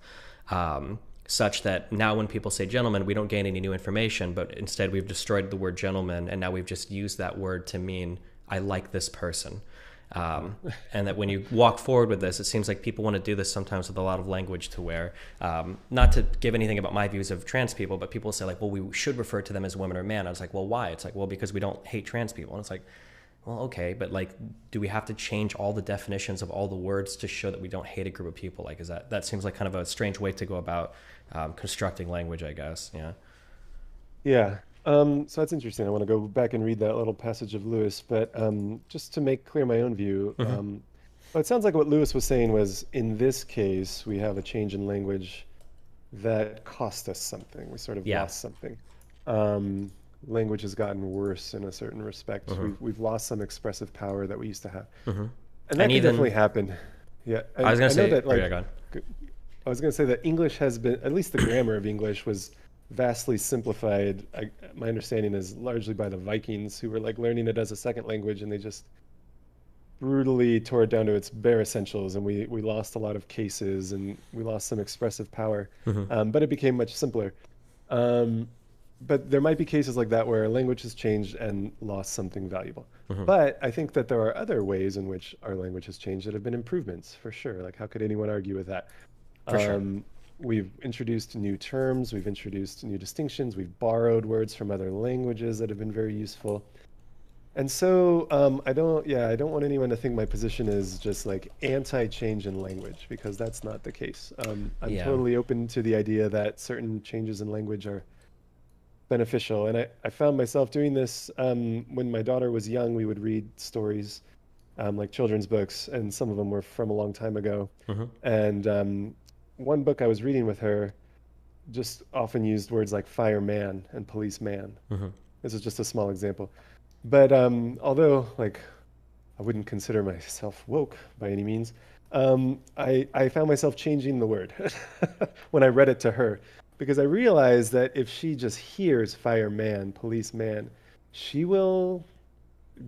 Such that now when people say gentleman, we don't gain any new information, but instead we've destroyed the word gentleman and now we've just used that word to mean I like this person. And that when you walk forward with this, it seems like people want to do this sometimes with a lot of language to where, not to give anything about my views of trans people, but people say like, well, we should refer to them as women or man. I was like, well, why? It's like, well, because we don't hate trans people. And it's like, well, okay, but like, do we have to change all the definitions of all the words to show that we don't hate a group of people? Like, is that seems like kind of a strange way to go about constructing language, I guess. Yeah. Yeah. So that's interesting. I want to go back and read that little passage of Lewis, but just to make clear my own view, well, it sounds like what Lewis was saying was, in this case, we have a change in language that cost us something. We sort of lost something. Language has gotten worse in a certain respect. We've lost some expressive power that we used to have. And that can definitely happen. Yeah. I was going to say, that, like, I was going to say that English has been, at least the grammar of English was vastly simplified. My understanding is largely by the Vikings, who were like learning it as a second language, and they just brutally tore it down to its bare essentials, and we lost a lot of cases and we lost some expressive power, but it became much simpler. But there might be cases like that where a language has changed and lost something valuable. But I think that there are other ways in which our language has changed that have been improvements, for sure. Like, how could anyone argue with that? For sure. We've introduced new terms, we've introduced new distinctions, we've borrowed words from other languages that have been very useful. And so I don't want anyone to think my position is just like anti-change in language, because that's not the case. I'm totally open to the idea that certain changes in language are beneficial. And I found myself doing this when my daughter was young. We would read stories like children's books, and some of them were from a long time ago. Mm-hmm. And one book I was reading with her just often used words like fireman and policeman. Mm-hmm. This is just a small example. But although like I wouldn't consider myself woke by any means, I found myself changing the word when I read it to her, because I realized that if she just hears fireman, policeman, she will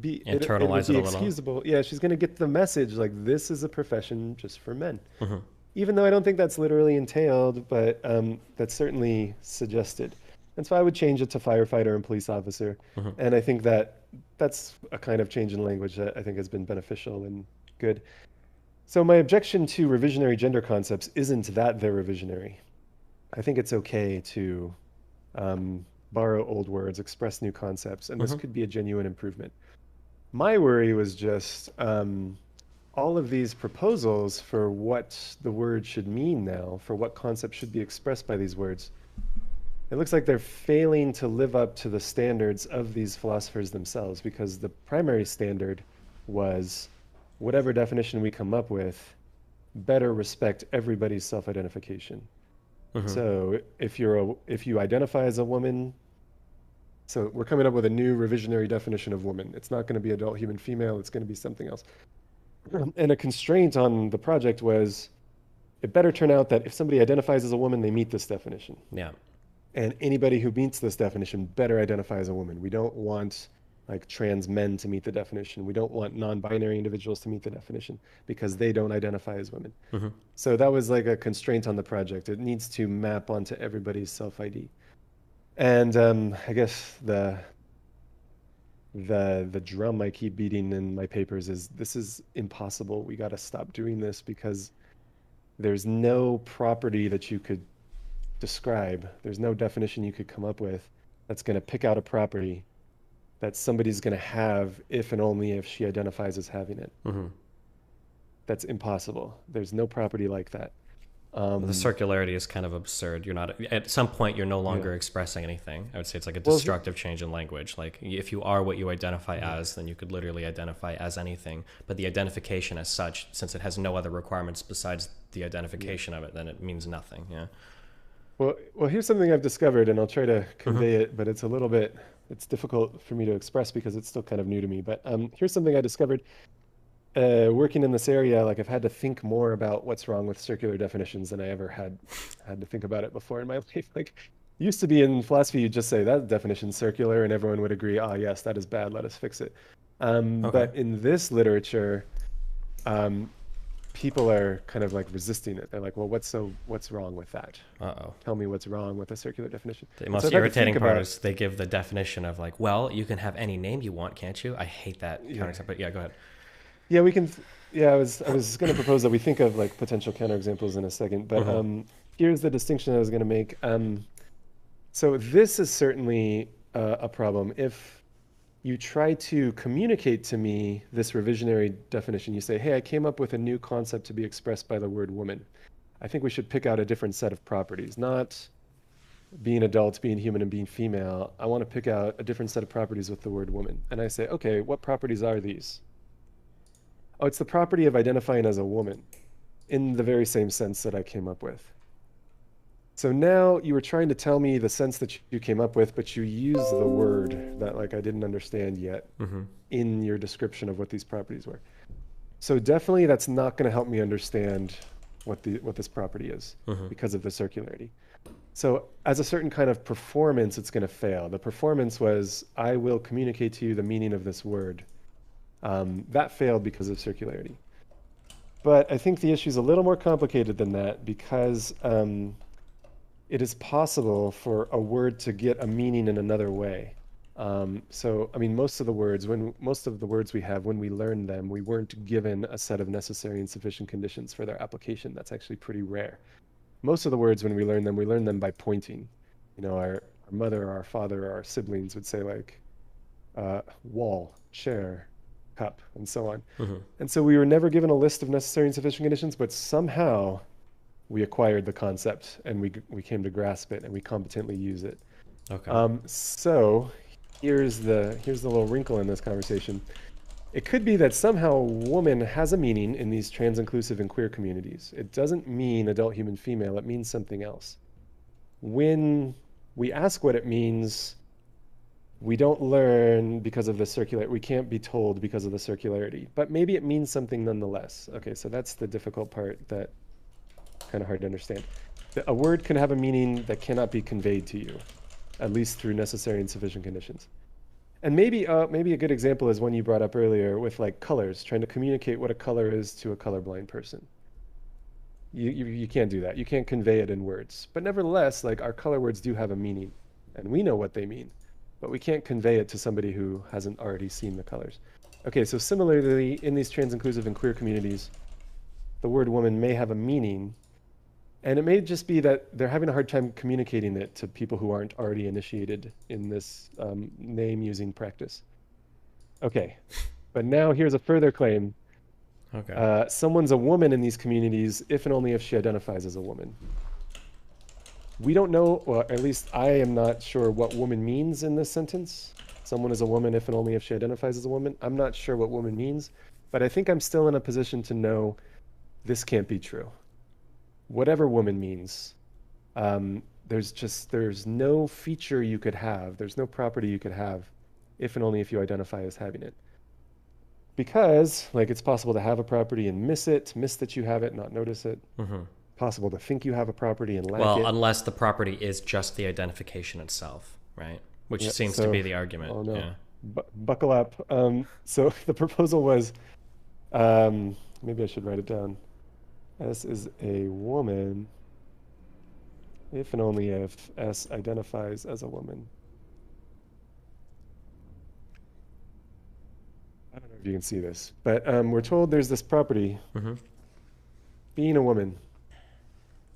be Internalize it it a would be little. excusable. Yeah, she's going to get the message like this is a profession just for men. Mm-hmm. Even though I don't think that's literally entailed, but that's certainly suggested. And so I would change it to firefighter and police officer. Mm-hmm. And I think that's a kind of change in language that I think has been beneficial and good. So my objection to revisionary gender concepts isn't that they're revisionary. I think it's okay to borrow old words, express new concepts, and this could be a genuine improvement. My worry was just all of these proposals for what the word should mean now, for what concept should be expressed by these words. It looks like they're failing to live up to the standards of these philosophers themselves, because the primary standard was whatever definition we come up with better respect everybody's self-identification. So if you identify as a woman, so we're coming up with a new revisionary definition of woman. It's not going to be adult human female, it's going to be something else. And a constraint on the project was it better turn out that if somebody identifies as a woman, they meet this definition. Yeah. And anybody who meets this definition better identify as a woman. We don't want like trans men to meet the definition. We don't want non-binary individuals to meet the definition because they don't identify as women. So that was like a constraint on the project. It needs to map onto everybody's self-ID. And I guess the drum I keep beating in my papers is this is impossible. We got to stop doing this because there's no property that you could describe. There's no definition you could come up with that's going to pick out a property that somebody's going to have if and only if she identifies as having it. That's impossible. There's no property like that. The circularity is kind of absurd. You're not, at some point, you're no longer expressing anything. I would say it's like a destructive change in language. Like if you are what you identify as, then you could literally identify as anything. But the identification as such, since it has no other requirements besides the identification of it, then it means nothing. Yeah. Well, here's something I've discovered, and I'll try to convey it, but it's difficult for me to express because it's still kind of new to me. But here's something I discovered. Working in this area, like I've had to think more about what's wrong with circular definitions than I ever had to think about it before in my life. Like used to be in philosophy, you'd just say that definition's circular and everyone would agree, ah, yes, that is bad, let us fix it. But in this literature, people are kind of like resisting it. They're like, well, what's wrong with that? Tell me what's wrong with a circular definition. The most irritating part is they give the definition of like, well, you can have any name you want, can't you? I hate that counterexample, but yeah, go ahead. Yeah, we can. Yeah, I was going to propose that we think of like potential counterexamples in a second, but here's the distinction I was going to make. So this is certainly a problem. If you try to communicate to me this revisionary definition, you say, hey, I came up with a new concept to be expressed by the word woman. I think we should pick out a different set of properties, not being adult, being human, and being female. I want to pick out a different set of properties with the word woman. And I say, okay, what properties are these? Oh, it's the property of identifying as a woman in the very same sense that I came up with. So now you were trying to tell me the sense that you came up with, but you use the word that like I didn't understand yet in your description of what these properties were. So definitely that's not going to help me understand what this property is because of the circularity. So as a certain kind of performance, it's going to fail. The performance was, I will communicate to you the meaning of this word. That failed because of circularity. But I think the issue is a little more complicated than that because it is possible for a word to get a meaning in another way. So, I mean, most of the words we have, when we learned them, we weren't given a set of necessary and sufficient conditions for their application. That's actually pretty rare. Most of the words, when we learn them by pointing. You know, our mother, or our father, or our siblings would say like wall, chair, cup, and so on. And so we were never given a list of necessary and sufficient conditions, but somehow we acquired the concept and we came to grasp it and we competently use it. So here's the little wrinkle in this conversation. It could be that somehow woman has a meaning in these trans-inclusive and queer communities. It doesn't mean adult human female, it means something else. When we ask what it means, we don't learn because of the circularity. We can't be told because of the circularity, but maybe it means something nonetheless. Okay, so that's the difficult part that kind of hard to understand. A word can have a meaning that cannot be conveyed to you, at least through necessary and sufficient conditions. And maybe a good example is one you brought up earlier with like colors, trying to communicate what a color is to a colorblind person. You can't do that. You can't convey it in words. But nevertheless, like our color words do have a meaning, and we know what they mean, but we can't convey it to somebody who hasn't already seen the colors. Okay, so similarly, in these trans-inclusive and queer communities, the word woman may have a meaning, and it may just be that they're having a hard time communicating it to people who aren't already initiated in this name-using practice. Okay, but now here's a further claim. Okay. Someone's a woman in these communities if and only if she identifies as a woman. We don't know, or at least I am not sure what woman means in this sentence. Someone is a woman if and only if she identifies as a woman. I'm not sure what woman means, but I think I'm still in a position to know this can't be true. Whatever woman means, there's no feature you could have, there's no property you could have if and only if you identify as having it. Because, like, it's possible to have a property and miss that you have it, not notice it. Mm-hmm. Possible to think you have a property and lack it. Well, unless the property is just the identification itself, right? Which seems to be the argument. Oh no. Yeah. Buckle up. So the proposal was, maybe I should write it down. S is a woman if and only if S identifies as a woman. I don't know if you can see this, but we're told there's this property, being a woman.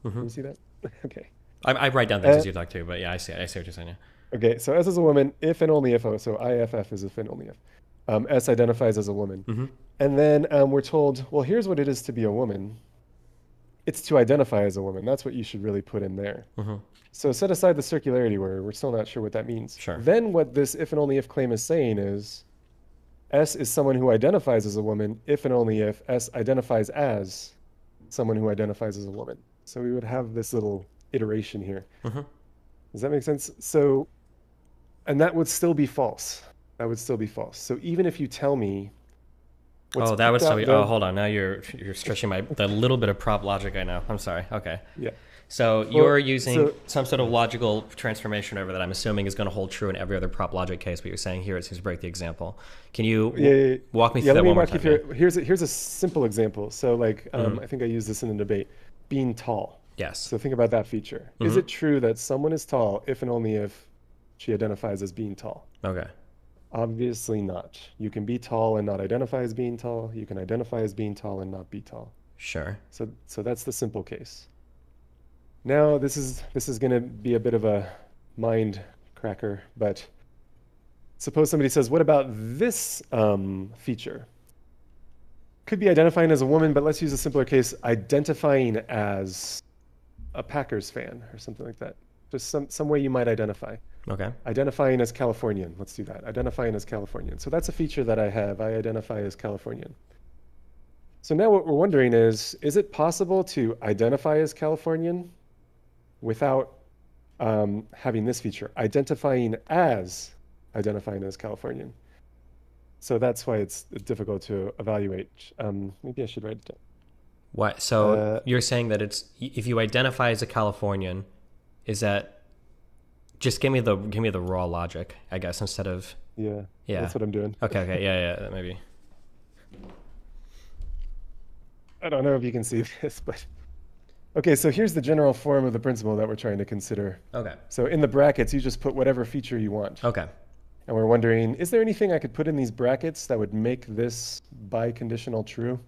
Can you see that? Okay. I write down things as you talk too, but yeah, I see what you're saying. Yeah. Okay, so S is a woman if and only if, so IFF is if and only if. S identifies as a woman. And then we're told, well, here's what it is to be a woman. It's to identify as a woman. That's what you should really put in there. So set aside the circularity where we're still not sure what that means. Sure. Then what this if and only if claim is saying is S is someone who identifies as a woman if and only if S identifies as someone who identifies as a woman. So we would have this little iteration here. Does that make sense? So, and that would still be false. That would still be false. So even if you tell me, oh, that would still be. Oh, hold on. Now you're stretching the little bit of prop logic I know. I'm sorry. Okay. Yeah. So you're using some sort of logical transformation over that I'm assuming is going to hold true in every other prop logic case, but you're saying here it seems to break the example. Can you walk me through that one more time? Here's a simple example. So like, I think I used this in the debate, being tall. Yes. So think about that feature. Is it true that someone is tall if and only if she identifies as being tall? Okay. Obviously not. You can be tall and not identify as being tall. You can identify as being tall and not be tall. Sure. So that's the simple case. Now this is going to be a bit of a mind cracker, but suppose somebody says, what about this feature? Could be identifying as a woman, but let's use a simpler case, identifying as a Packers fan or something like that. Just some way you might identify. Okay. Identifying as Californian. Let's do that. Identifying as Californian. So that's a feature that I have. I identify as Californian. So now what we're wondering is it possible to identify as Californian without having this feature, identifying as Californian? So that's why it's difficult to evaluate. Maybe I should write it down. What? So you're saying that it's if you identify as a Californian, is that just give me the raw logic, I guess, instead of yeah. That's what I'm doing. Okay, yeah, maybe. I don't know if you can see this, but okay. So here's the general form of the principle that we're trying to consider. Okay. So in the brackets, you just put whatever feature you want. Okay. And we're wondering, is there anything I could put in these brackets that would make this biconditional true?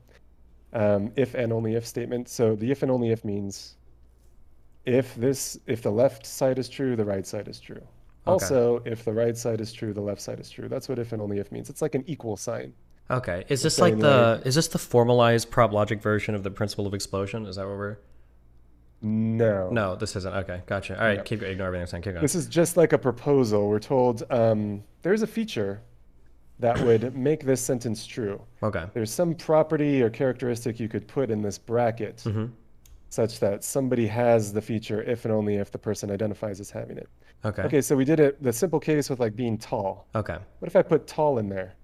If and only if statement. So the if and only if means if the left side is true, the right side is true. Okay. Also, if the right side is true, the left side is true. That's what if and only if means. It's like an equal sign. Okay. Is this like is this the formalized prop logic version of the principle of explosion? Is that what we're? No. No, this isn't. Okay, gotcha. All right, ignore everything I'm saying. Keep going. This is just like a proposal. We're told there's a feature that would make this sentence true. Okay. There's some property or characteristic you could put in this bracket such that somebody has the feature if and only if the person identifies as having it. Okay. Okay, so we did it, the simple case with like being tall. Okay. What if I put tall in there?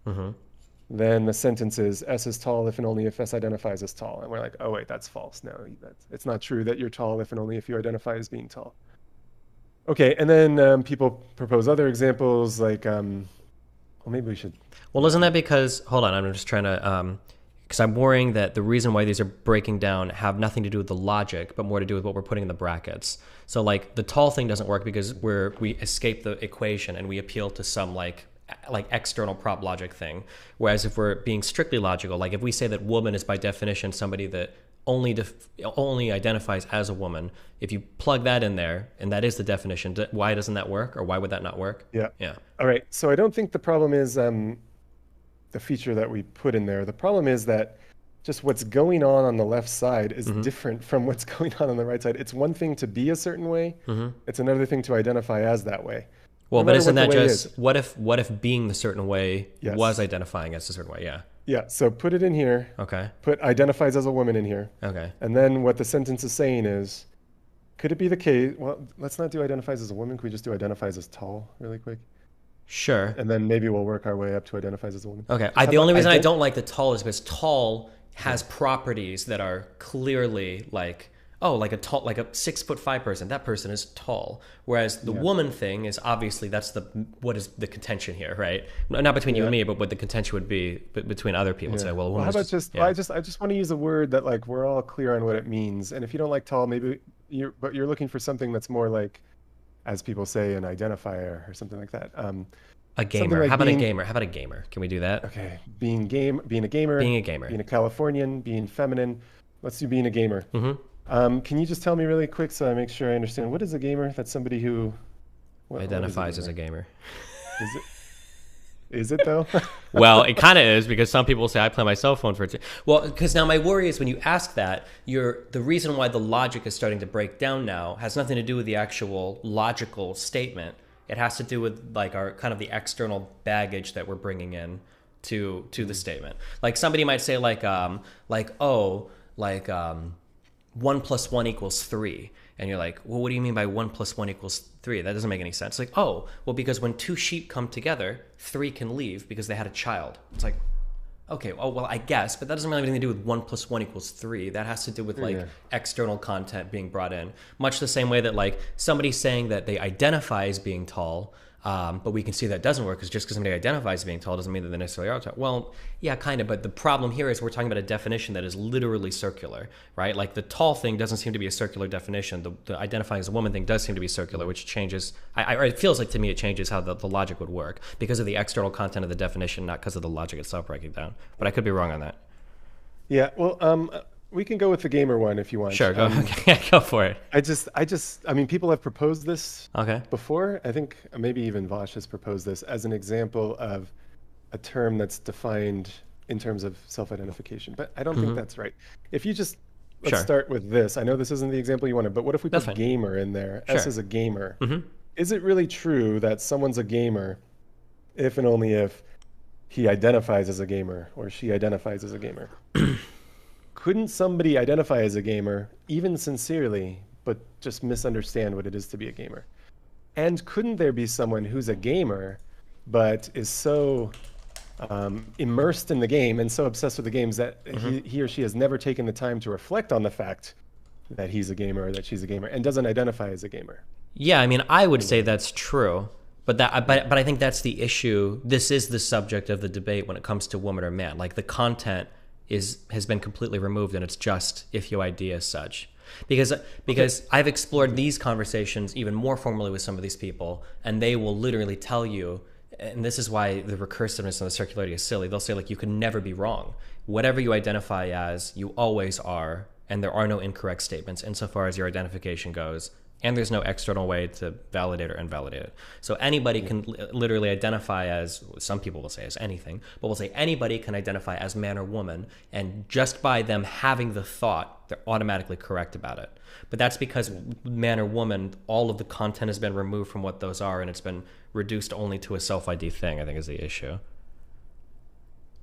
Then the sentence is S is tall if and only if S identifies as tall. And we're like, oh wait, that's false. No, it's not true that you're tall if and only if you identify as being tall. Okay, and then people propose other examples like, well, maybe we should. Well, isn't that because, hold on, I'm just trying to, because I'm worrying that the reason why these are breaking down have nothing to do with the logic, but more to do with what we're putting in the brackets. So like the tall thing doesn't work because we escape the equation and we appeal to some like external prop logic thing. Whereas if we're being strictly logical, like if we say that woman is by definition somebody that only identifies as a woman, if you plug that in there and that is the definition, why doesn't that work, or why would that not work? Yeah. All right, so I don't think the problem is the feature that we put in there. The problem is that just what's going on the left side is different from what's going on the right side. It's one thing to be a certain way. It's another thing to identify as that way. Well, but isn't that just, what if being the certain way was identifying as a certain way? Yeah. Yeah, so put it in here. Okay. Put identifies as a woman in here. Okay. And then what the sentence is saying is, could it be the case, well, let's not do identifies as a woman. Could we just do identifies as tall really quick? Sure. And then maybe we'll work our way up to identifies as a woman. Okay. The only reason I don't like the tall is because tall has properties that are clearly like, oh, like a 6'5" person, that person is tall. Whereas the woman thing is obviously what is the contention here, right? Not between you and me, but what the contention would be between other people. Say, well, a woman how about I just want to use a word that like we're all clear on what it means. And if you don't like tall, maybe you're looking for something that's more like, as people say, an identifier or something like that. A gamer. Like how about a gamer? How about a gamer? Can we do that? Okay. Being a gamer. Being a Californian. Being feminine. Let's do being a gamer. Can you just tell me really quick so I make sure I understand, what is a gamer? That's somebody who identifies as a gamer. Is it though? Well, it kind of is, because some people say I play my cell phone for it. Well, because now my worry is when you ask that, the reason why the logic is starting to break down now has nothing to do with the actual logical statement. It has to do with like our kind of the external baggage that we're bringing in to the statement. Like somebody might say 1 + 1 = 3. And you're like, well, what do you mean by 1 + 1 = 3? That doesn't make any sense. Like, oh, well, because when 2 sheep come together, 3 can leave because they had a child. It's like, okay, oh, well, I guess, but that doesn't really have anything to do with 1 + 1 = 3. That has to do with like external content being brought in. Much the same way that like somebody saying that they identify as being tall, but we can see that doesn't work, because just because somebody identifies as being tall doesn't mean that they necessarily are tall. Well, yeah, kind of, but the problem here is we're talking about a definition that is literally circular, right? Like the tall thing doesn't seem to be a circular definition. The identifying as a woman thing does seem to be circular, which changes, it feels like to me it changes how the logic would work because of the external content of the definition, not because of the logic itself breaking down. But I could be wrong on that. Yeah, well, we can go with the gamer one if you want. Sure, go, go for it. I mean, people have proposed this okay. before. I think maybe even Vosh has proposed this as an example of a term that's defined in terms of self-identification. But I don't think that's right. If you just, let's start with this. I know this isn't the example you wanted, but what if we put gamer in there? S is a gamer. Is it really true that someone's a gamer if and only if he identifies as a gamer or she identifies as a gamer? Couldn't somebody identify as a gamer, even sincerely, but just misunderstand what it is to be a gamer? And couldn't there be someone who's a gamer, but is so immersed in the game and so obsessed with the games that he or she has never taken the time to reflect on the fact that he's a gamer or that she's a gamer and doesn't identify as a gamer? Yeah, I mean, I would say that's true. But I think that's the issue. This is the subject of the debate when it comes to woman or man. Like the content has been completely removed, and it's just if you ID as such. Because I've explored these conversations even more formally with some of these people, and they will literally tell you, and this is why the recursiveness and the circularity is silly. They'll say like you can never be wrong. Whatever you identify as, you always are, and there are no incorrect statements insofar as your identification goes. And there's no external way to validate or invalidate it. So anybody can literally identify as, some people will say as anything, but we'll say anybody can identify as man or woman, and just by them having the thought, they're automatically correct about it. But that's because man or woman, all of the content has been removed from what those are, and it's been reduced only to a self-ID thing, I think is the issue.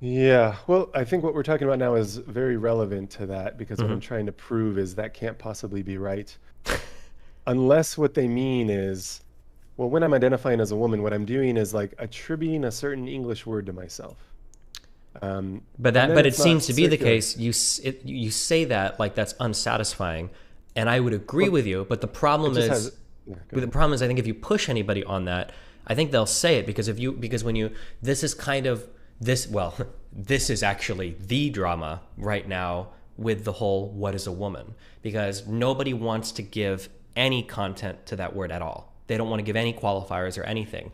Yeah, well, I think what we're talking about now is very relevant to that because what I'm Hmm. trying to prove is that can't possibly be right. Unless what they mean is, well, when I'm identifying as a woman, what I'm doing is like attributing a certain English word to myself. And then But it it's not seems to be the circular. case. You say that like that's unsatisfying, and I would agree Well, with you. But it just has, yeah, go ahead. I think if you push anybody on that, I think they'll say it because when you this is kind of this well, this is actually the drama right now with the whole what is a woman, because nobody wants to give any content to that word at all. They don't want to give any qualifiers or anything.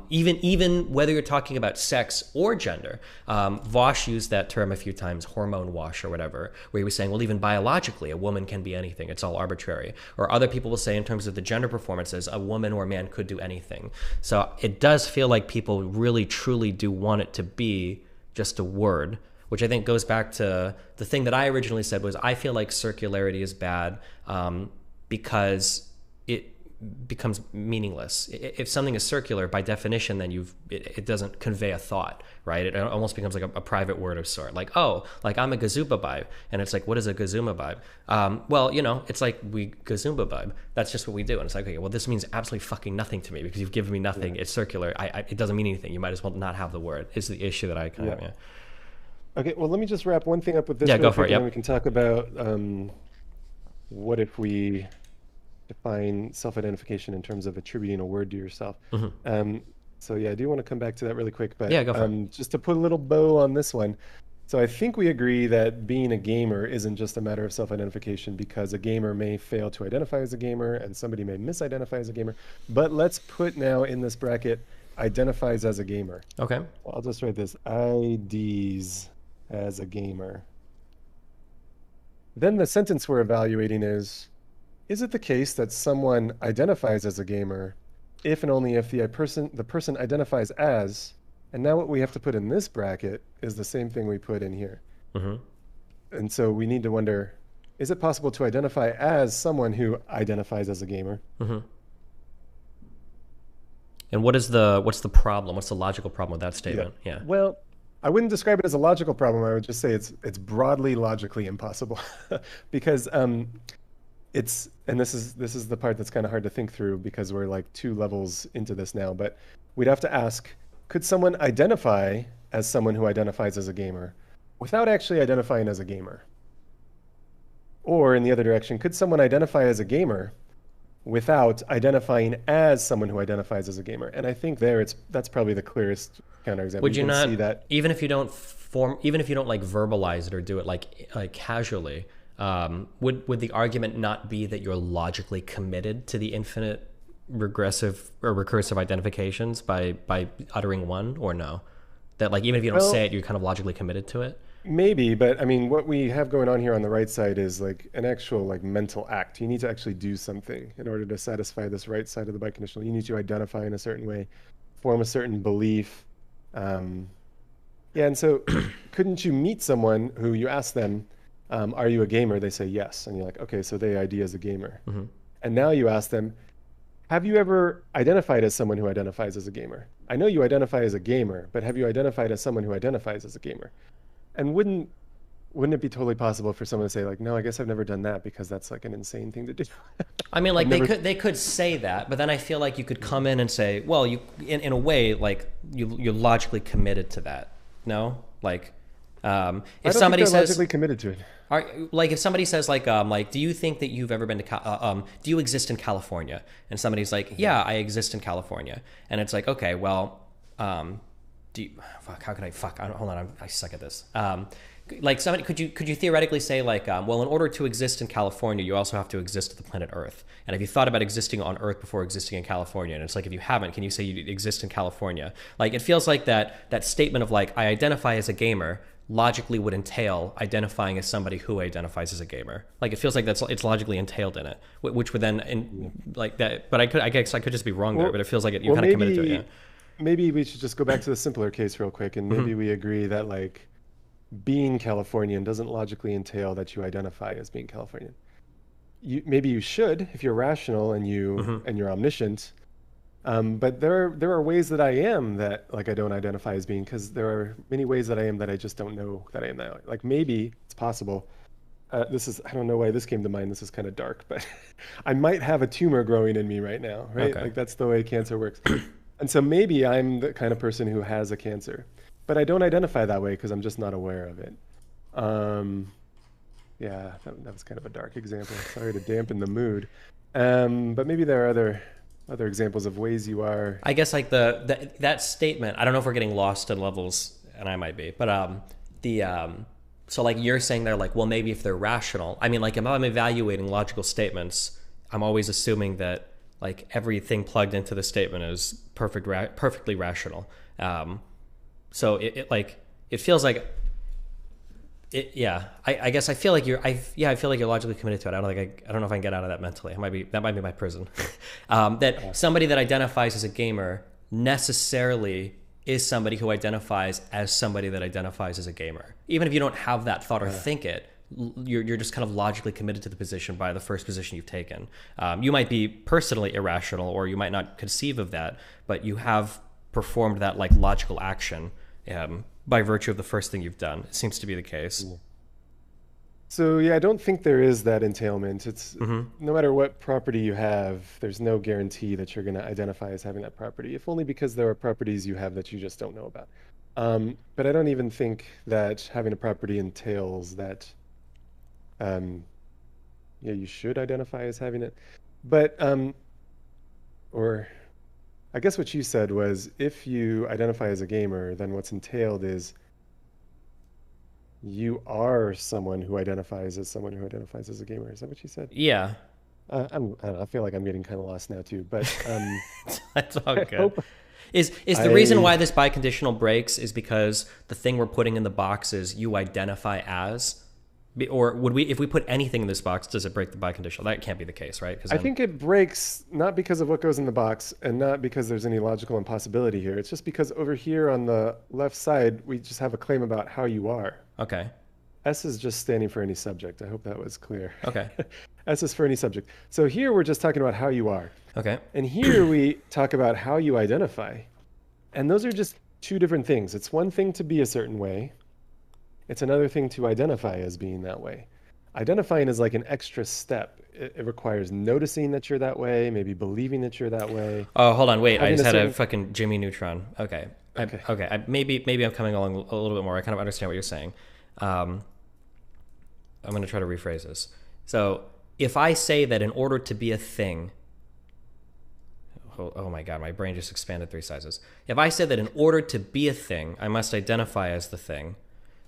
Even whether you're talking about sex or gender. Vosh used that term a few times, hormone wash or whatever, where he was saying, well, even biologically, a woman can be anything. It's all arbitrary. Or other people will say, in terms of the gender performances, a woman or a man could do anything. So it does feel like people really, truly do want it to be just a word, which I think goes back to the thing that I originally said was I feel like circularity is bad because it becomes meaningless. If something is circular, by definition, then it doesn't convey a thought, right? It almost becomes like a private word of sort. Like, oh, like I'm a gazumba vibe, and it's like, what is a gazumba vibe? Well, it's like we gazumba vibe. That's just what we do, and it's like, okay, well, this means absolutely fucking nothing to me because you've given me nothing. Yeah. It's circular. It doesn't mean anything. You might as well not have the word. Is the issue that I kind of. Yeah. Okay, well, let me just wrap one thing up with this. Yeah, go for it. And then we can talk about what if we define self-identification in terms of attributing a word to yourself. Mm-hmm. So yeah, I do want to come back to that really quick, but yeah, go for it. Just to put a little bow on this one. So I think we agree that being a gamer isn't just a matter of self-identification, because a gamer may fail to identify as a gamer and somebody may misidentify as a gamer. But let's put now in this bracket identifies as a gamer. Okay. Well, I'll just write this IDs as a gamer. Then the sentence we're evaluating is it the case that someone identifies as a gamer if and only if the person identifies as, and now what we have to put in this bracket is the same thing we put in here. Mm-hmm. And so we need to wonder, is it possible to identify as someone who identifies as a gamer? Mm-hmm. And what's the problem? What's the logical problem with that statement? Yeah. Well, I wouldn't describe it as a logical problem. I would just say it's broadly logically impossible because it's, and this is the part that's kind of hard to think through because we're like 2 levels into this now, but we'd have to ask, could someone identify as someone who identifies as a gamer without actually identifying as a gamer? Or in the other direction, could someone identify as a gamer without identifying as someone who identifies as a gamer? And I think that's probably the clearest counterexample. Would you not see that even if you don't like verbalize it or do it like casually? Would the argument not be that you're logically committed to the infinite regressive or recursive identifications by uttering one, or no? That like even if you don't say it, you're kind of logically committed to it? Maybe, but I mean, what we have going on here on the right side is like an actual like mental act. You need to actually do something in order to satisfy this right side of the biconditional. You need to identify in a certain way, form a certain belief. Yeah, and so couldn't you meet someone who you ask them, are you a gamer? They say yes. And you're like, okay, so they ID as a gamer. Mm-hmm. And now you ask them, have you ever identified as someone who identifies as a gamer? I know you identify as a gamer, but have you identified as someone who identifies as a gamer? And wouldn't it be totally possible for someone to say like, no, I guess I've never done that because that's like an insane thing to do? I mean, like they could say that, but then I feel like you could come in and say, well, you in a way like you're logically committed to that. No, like if somebody says logically committed to it. Like if somebody says like do you think that you've ever been to do you exist in California? And somebody's like, yeah, I exist in California, and it's like, okay, well, do you, how can I hold on, I suck at this. Like somebody, could you theoretically say like, well, in order to exist in California, you also have to exist on the planet Earth. And if you thought about existing on Earth before existing in California, and it's like, if you haven't, can you say you exist in California? Like, it feels like that statement of like, I identify as a gamer logically would entail identifying as somebody who identifies as a gamer. Like, it feels like it's logically entailed in it, which would then like that. But I guess I could just be wrong there, but it feels like you kind of committed to it. Yeah. Maybe we should just go back to the simpler case real quick, and maybe we agree that like being Californian doesn't logically entail that you identify as being Californian. Maybe you should, if you're rational and you're omniscient, But there are ways that I am that like I don't identify as being, because there are many ways that I am that I just don't know that I am that way. Like maybe it's possible. I don't know why this came to mind. This is kind of dark, but I might have a tumor growing in me right now, right? Okay. Like that's the way cancer works. And so maybe I'm the kind of person who has a cancer, but I don't identify that way because I'm just not aware of it. Yeah, that was kind of a dark example. Sorry to dampen the mood. But maybe there are other examples of ways you are. I guess like that statement, I don't know if we're getting lost in levels, and I might be, but so like you're saying there, like, well, maybe if they're rational, I mean, like if I'm evaluating logical statements, I'm always assuming that like everything plugged into the statement is perfectly rational. So it feels like it, yeah. I guess I feel like I feel like you're logically committed to it. I don't know if I can get out of that mentally. That might be my prison. That somebody that identifies as a gamer necessarily is somebody who identifies as somebody that identifies as a gamer. Even if you don't have that thought or think it, you're just kind of logically committed to the position by the first position you've taken. You might be personally irrational, or you might not conceive of that, but you have performed that like logical action by virtue of the first thing you've done. It seems to be the case. So yeah, I don't think there is that entailment. It's no matter what property you have, there's no guarantee that you're going to identify as having that property, if only because there are properties you have that you just don't know about. But I don't even think that having a property entails that you should identify as having it. But or I guess what you said was, if you identify as a gamer, then what's entailed is you are someone who identifies as someone who identifies as a gamer. Is that what you said? Yeah. I don't know, I feel like I'm getting kind of lost now too, but that's all good. Is the reason why this biconditional breaks is because the thing we're putting in the box is you identify as, or would we, if we put anything in this box, does it break the biconditional? That can't be the case, right? I think it breaks not because of what goes in the box and not because there's any logical impossibility here. It's just because over here on the left side, we just have a claim about how you are. Okay. S is just standing for any subject. I hope that was clear. Okay. S is for any subject. So here we're just talking about how you are. Okay. And here we talk about how you identify. And those are just two different things. It's one thing to be a certain way. It's another thing to identify as being that way. Identifying is like an extra step. It requires noticing that you're that way, maybe believing that you're that way. Oh, hold on, wait. I just had a fucking Jimmy Neutron. Okay. Maybe I'm coming along a little bit more. I kind of understand what you're saying. I'm going to try to rephrase this. So if I say that in order to be a thing, oh my God, my brain just expanded 3 sizes. If I say that in order to be a thing, I must identify as the thing,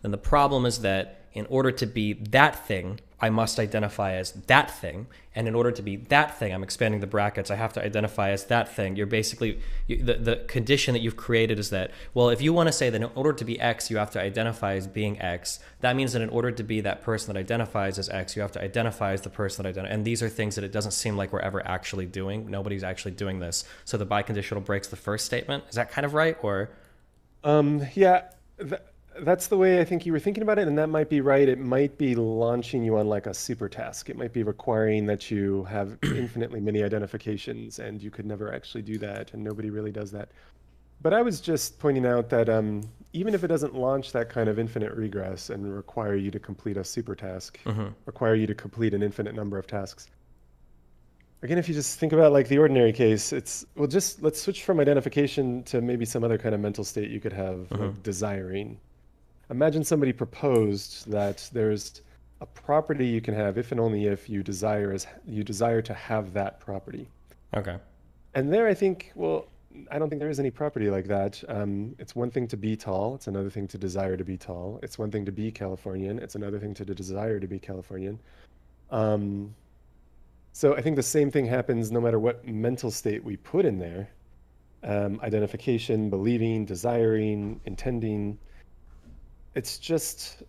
then the problem is that in order to be that thing, I must identify as that thing. And in order to be that thing, I'm expanding the brackets, I have to identify as that thing. You're basically, the condition that you've created is that, well, if you want to say that in order to be X, you have to identify as being X, that means that in order to be that person that identifies as X, you have to identify as the person that identifies. And these are things that it doesn't seem like we're ever actually doing. Nobody's actually doing this. So the biconditional breaks the first statement. Is that kind of right? Or? Yeah. That's the way I think you were thinking about it, and that might be right. It might be launching you on like a super task. It might be requiring that you have infinitely many identifications, and you could never actually do that, and nobody really does that. But I was just pointing out that even if it doesn't launch that kind of infinite regress and require you to complete a super task, require you to complete an infinite number of tasks, again, if you just think about like the ordinary case, it's, well, just let's switch from identification to maybe some other kind of mental state you could have, like desiring. Imagine somebody proposed that there's a property you can have if and only if you desire to have that property. Okay. And there I think, well, I don't think there is any property like that. It's one thing to be tall. It's another thing to desire to be tall. It's one thing to be Californian. It's another thing to desire to be Californian. So I think the same thing happens no matter what mental state we put in there. Identification, believing, desiring, intending. It's just,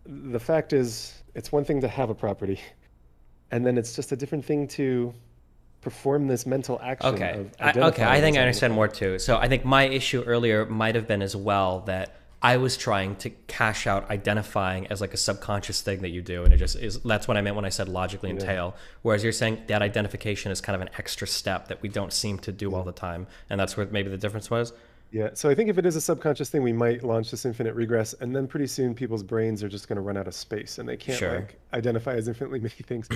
the fact is, it's one thing to have a property, and then it's just a different thing to perform this mental action. Okay. I think I understand more too. So I think my issue earlier might have been as well that I was trying to cash out identifying as like a subconscious thing that you do, and it just is. That's what I meant when I said logically entail. Whereas you're saying that identification is kind of an extra step that we don't seem to do all the time, and that's where maybe the difference was. Yeah, so I think if it is a subconscious thing, we might launch this infinite regress, and then pretty soon people's brains are just going to run out of space, and they can't like identify as infinitely many things.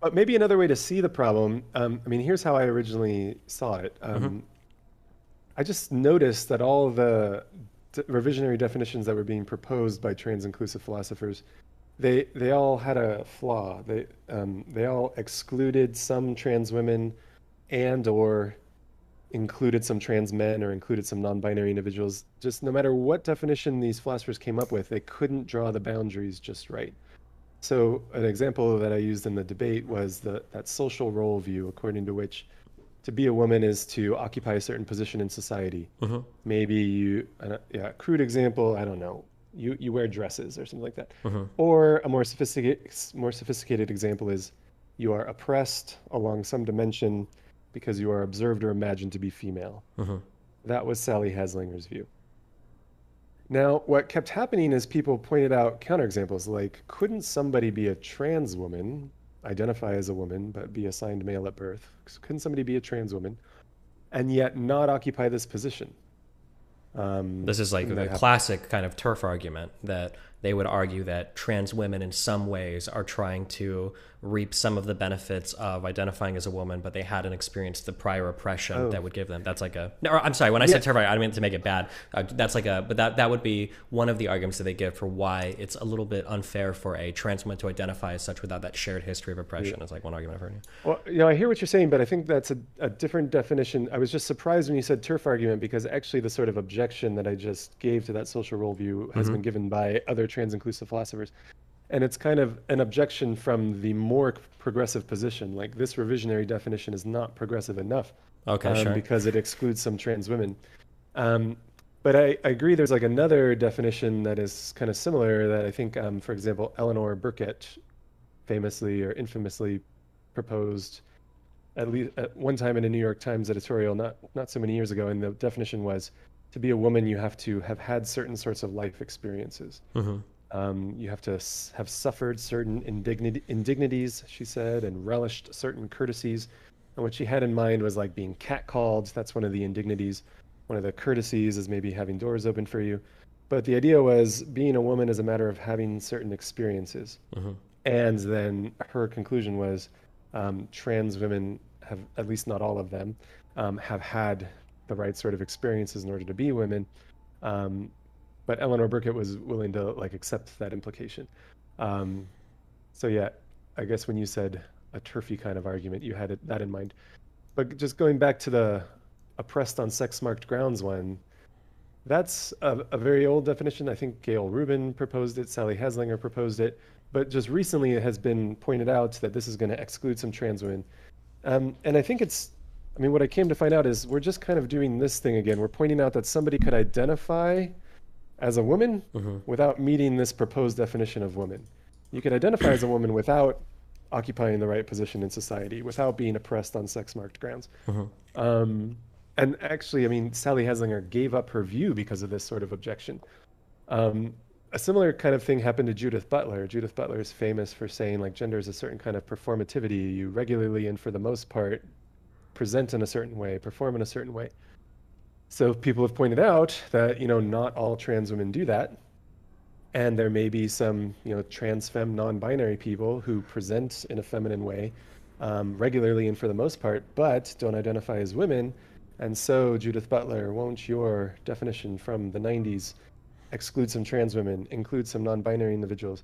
But maybe another way to see the problem, I mean, here's how I originally saw it. I just noticed that all the revisionary definitions that were being proposed by trans-inclusive philosophers, they all had a flaw. They all excluded some trans women and or included some trans men or included some non-binary individuals. Just no matter what definition these philosophers came up with, they couldn't draw the boundaries just right. So an example that I used in the debate was that social role view, according to which to be a woman is to occupy a certain position in society. Maybe you, crude example, I don't know, you wear dresses or something like that. Or a more sophisticated example is you are oppressed along some dimension because you are observed or imagined to be female. That was Sally Haslinger's view. Now, what kept happening is people pointed out counterexamples like, couldn't somebody be a trans woman, identify as a woman, but be assigned male at birth? Couldn't somebody be a trans woman and yet not occupy this position? This is like the classic kind of turf argument that they would argue that trans women in some ways are trying to reap some of the benefits of identifying as a woman, but they hadn't experienced the prior oppression that would give them. That's like a, no, I'm sorry, when I said turf argument, I didn't mean to make it bad. That's like a, but that would be one of the arguments that they give for why it's a little bit unfair for a trans woman to identify as such without that shared history of oppression. It's like one argument I've heard. Well, you know, I hear what you're saying, but I think that's a different definition. I was just surprised when you said turf argument, because actually the sort of objection that I just gave to that social role view has been given by other trans-inclusive philosophers. And it's kind of an objection from the more progressive position. Like, this revisionary definition is not progressive enough. Because it excludes some trans women. But I agree there's like another definition that is kind of similar that I think, for example, Eleanor Burkett famously or infamously proposed at least at one time in a New York Times editorial not so many years ago. And the definition was, to be a woman, you have to have had certain sorts of life experiences. You have to have suffered certain indignities, she said, and relished certain courtesies. And what she had in mind was like being catcalled. That's one of the indignities. One of the courtesies is maybe having doors open for you. But the idea was being a woman is a matter of having certain experiences. And then her conclusion was trans women have, at least not all of them, have had the right sort of experiences in order to be women. But Eleanor Burkett was willing to like accept that implication. So yeah, I guess when you said a turfy kind of argument, you had that in mind. But just going back to the oppressed on sex-marked grounds one, that's a very old definition. I think Gail Rubin proposed it, Sally Haslinger proposed it, but just recently it has been pointed out that this is going to exclude some trans women. And I think I mean, what I came to find out is we're just kind of doing this thing again. We're pointing out that somebody could identify as a woman without meeting this proposed definition of woman. You could identify as a woman without occupying the right position in society, without being oppressed on sex-marked grounds. And actually, I mean, Sally Haslinger gave up her view because of this sort of objection. A similar kind of thing happened to Judith Butler. Judith Butler is famous for saying like gender is a certain kind of performativity. You regularly and for the most part present in a certain way, perform in a certain way. So people have pointed out that, you know, not all trans women do that. And there may be some, you know, trans femme non-binary people who present in a feminine way regularly and for the most part, but don't identify as women. And so, Judith Butler, won't your definition from the 90s exclude some trans women, include some non-binary individuals?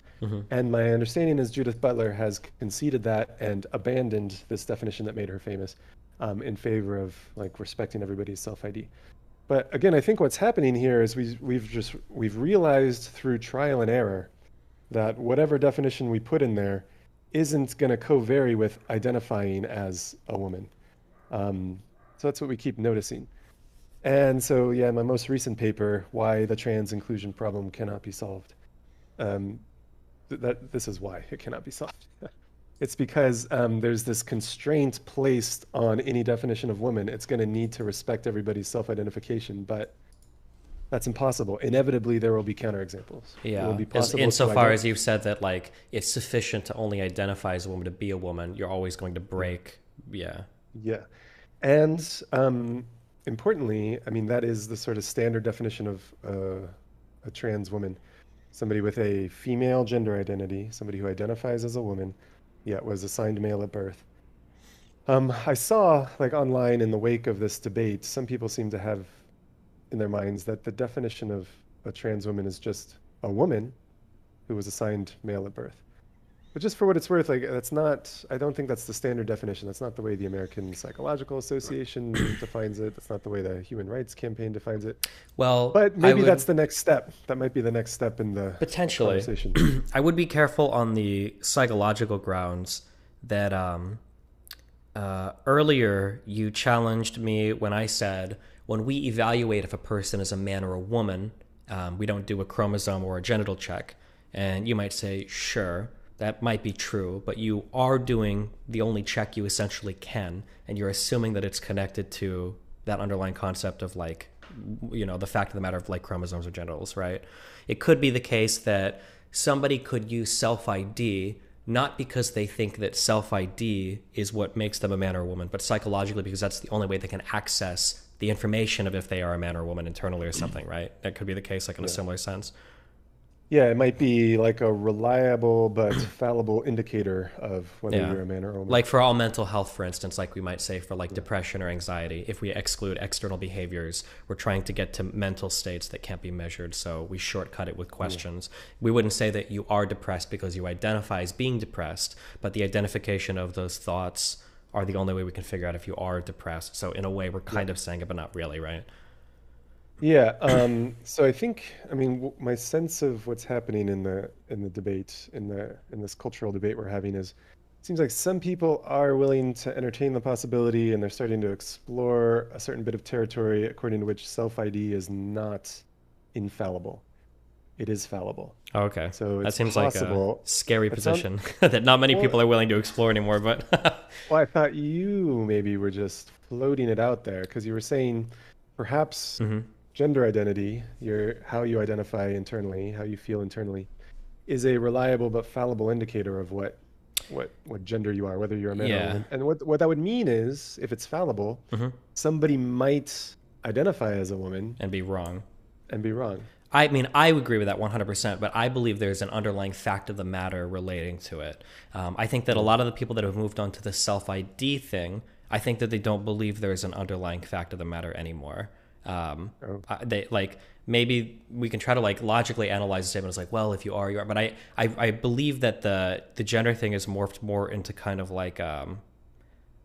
And my understanding is Judith Butler has conceded that and abandoned this definition that made her famous in favor of like respecting everybody's self-ID. But again, I think what's happening here is we've realized through trial and error that whatever definition we put in there isn't going to co-vary with identifying as a woman. So that's what we keep noticing. And so, yeah, my most recent paper, Why the Trans Inclusion Problem Cannot Be Solved. This is why it cannot be solved. It's because there's this constraint placed on any definition of woman. It's going to need to respect everybody's self-identification. But that's impossible. Inevitably, there will be counterexamples. Yeah. It will be possible Insofar as you've said that like it's sufficient to only identify as a woman to be a woman, you're always going to break. Yeah. Yeah. And importantly, I mean, that is the sort of standard definition of a trans woman. Somebody with a female gender identity, somebody who identifies as a woman, yet was assigned male at birth. I saw, like online in the wake of this debate, some people seem to have in their minds that the definition of a trans woman is just a woman who was assigned male at birth. But just for what it's worth, like that's not, I don't think that's the standard definition. That's not the way the American Psychological Association defines it. That's not the way the Human Rights Campaign defines it. Well, but maybe that's the next step. That might be the next step in the conversation. I would be careful on the psychological grounds that earlier you challenged me when I said, when we evaluate if a person is a man or a woman, we don't do a chromosome or a genital check. And you might say, sure, that might be true, but you are doing the only check you essentially can, and you're assuming that it's connected to that underlying concept of like, you know, the fact of the matter of like chromosomes or genitals, right? It could be the case that somebody could use self-ID not because they think that self-ID is what makes them a man or a woman, but psychologically because that's the only way they can access the information of if they are a man or a woman internally or something, right? That could be the case, like in a similar sense. Yeah, it might be like a reliable but fallible indicator of whether you're a man or a woman. Like for all mental health, for instance, like we might say for like depression or anxiety, if we exclude external behaviors, we're trying to get to mental states that can't be measured, so we shortcut it with questions. We wouldn't say that you are depressed because you identify as being depressed, but the identification of those thoughts are the only way we can figure out if you are depressed. So in a way, we're kind of saying it, but not really, right? Yeah. So I think, I mean, my sense of what's happening in the debate, in this cultural debate we're having is, it seems like some people are willing to entertain the possibility, and they're starting to explore a certain bit of territory according to which self-ID is not infallible. It is fallible. Oh, okay. So that seems possible. Like a scary position that not many people are willing to explore anymore. But well, I thought you maybe were just floating it out there because you were saying perhaps gender identity, how you identify internally, how you feel internally, is a reliable but fallible indicator of what gender you are, whether you're a man or a woman. And what that would mean is, if it's fallible, somebody might identify as a woman and be wrong. I mean, I would agree with that 100%, but I believe there's an underlying fact of the matter relating to it. I think that a lot of the people that have moved on to the self-ID thing, I think that they don't believe there's an underlying fact of the matter anymore. They like, maybe we can try to like logically analyze the statement as like, well, if you are, you are. But I believe that the gender thing is morphed more into kind of like an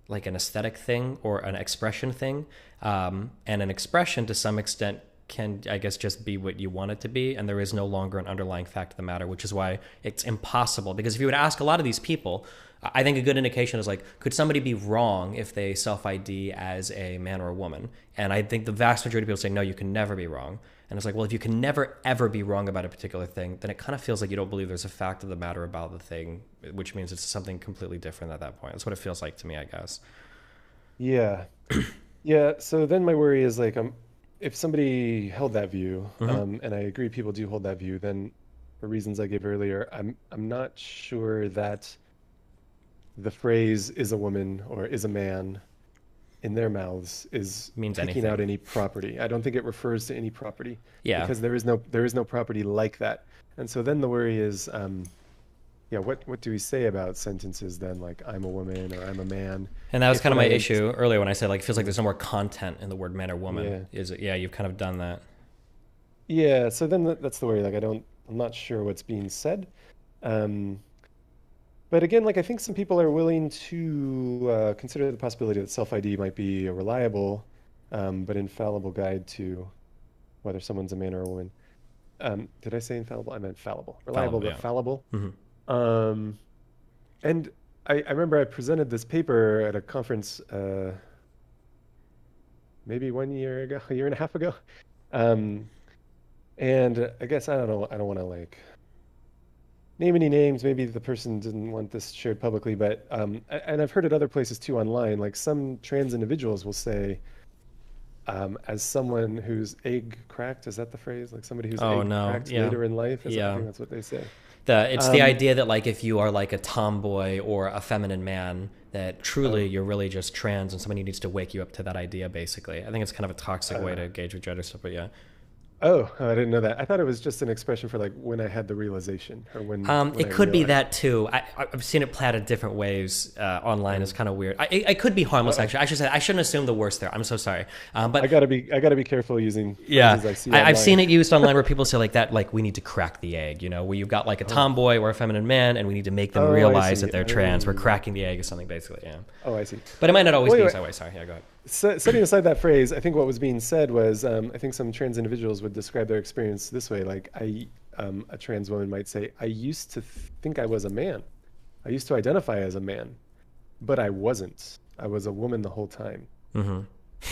aesthetic thing or an expression thing. And an expression to some extent can, I guess, just be what you want it to be, and there is no longer an underlying fact of the matter, which is why it's impossible. Because if you would ask a lot of these people, I think a good indication is like, could somebody be wrong if they self-ID as a man or a woman? And I think the vast majority of people say, no, you can never be wrong. And it's like, well, if you can never, ever be wrong about a particular thing, then it kind of feels like you don't believe there's a fact of the matter about the thing, which means it's something completely different at that point. That's what it feels like to me, I guess. Yeah. Yeah. So then my worry is like, if somebody held that view, and I agree people do hold that view, then for reasons I gave earlier, I'm not sure that the phrase is a woman or is a man in their mouths means picking out any property. I don't think it refers to any property. Yeah. Because there is no property like that. And so then the worry is, what do we say about sentences then, like I'm a woman or I'm a man? And that was kind of my issue earlier when I said like it feels like there's no more content in the word man or woman. Yeah. You've kind of done that. Yeah, so then that's the worry. Like I'm not sure what's being said. But again, like I think some people are willing to consider the possibility that self-ID might be a reliable but infallible guide to whether someone's a man or a woman. Did I say infallible? I meant fallible. Reliable but fallible. And I remember I presented this paper at a conference maybe 1 year ago, a year and a half ago. And I guess, I don't know, I don't want to like name any names. Maybe the person didn't want this shared publicly, but and I've heard it other places too online, like some trans individuals will say, as someone whose egg cracked, is that the phrase? Like somebody who's Oh egg no, cracked yeah, later in life? I yeah. think that's what they say. It's the idea that like if you are like a tomboy or a feminine man, that truly you're really just trans, and somebody needs to wake you up to that idea. Basically, I think it's kind of a toxic way to engage with gender stuff. But yeah. Oh, I didn't know that. I thought it was just an expression for like when I had the realization, or when It I could be realized. that too. I've seen it platted different ways online. It's kind of weird. It could be harmless. Actually, I shouldn't assume the worst there. I'm so sorry. But I gotta be careful using phrases I see I've online. seen it used online where people say like that, like we need to crack the egg. You know, where you've got like a tomboy or a feminine man, and we need to make them realize that they're trans. We're cracking the egg or something, basically. Yeah. Oh, I see. But it might not always be that way. Sorry. Yeah, go ahead. Setting aside that phrase, I think what was being said was, I think some trans individuals would describe their experience this way. Like a trans woman might say, I used to think I was a man. I used to identify as a man, but I wasn't. I was a woman the whole time. Mm-hmm.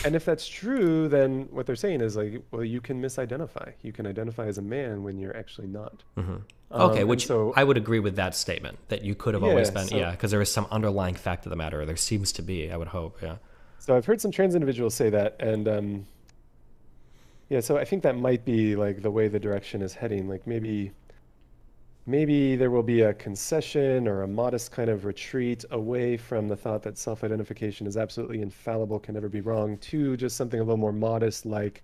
And if that's true, then what they're saying is like, well, you can misidentify. You can identify as a man when you're actually not. Mm-hmm. Okay, which so, I would agree with that statement, that you could have always been, so, because there is some underlying fact of the matter, or there seems to be, I would hope, yeah. So I've heard some trans individuals say that, and yeah, so I think that might be like the way the direction is heading. Like maybe there will be a concession or a modest kind of retreat away from the thought that self-identification is absolutely infallible, can never be wrong, to just something a little more modest, like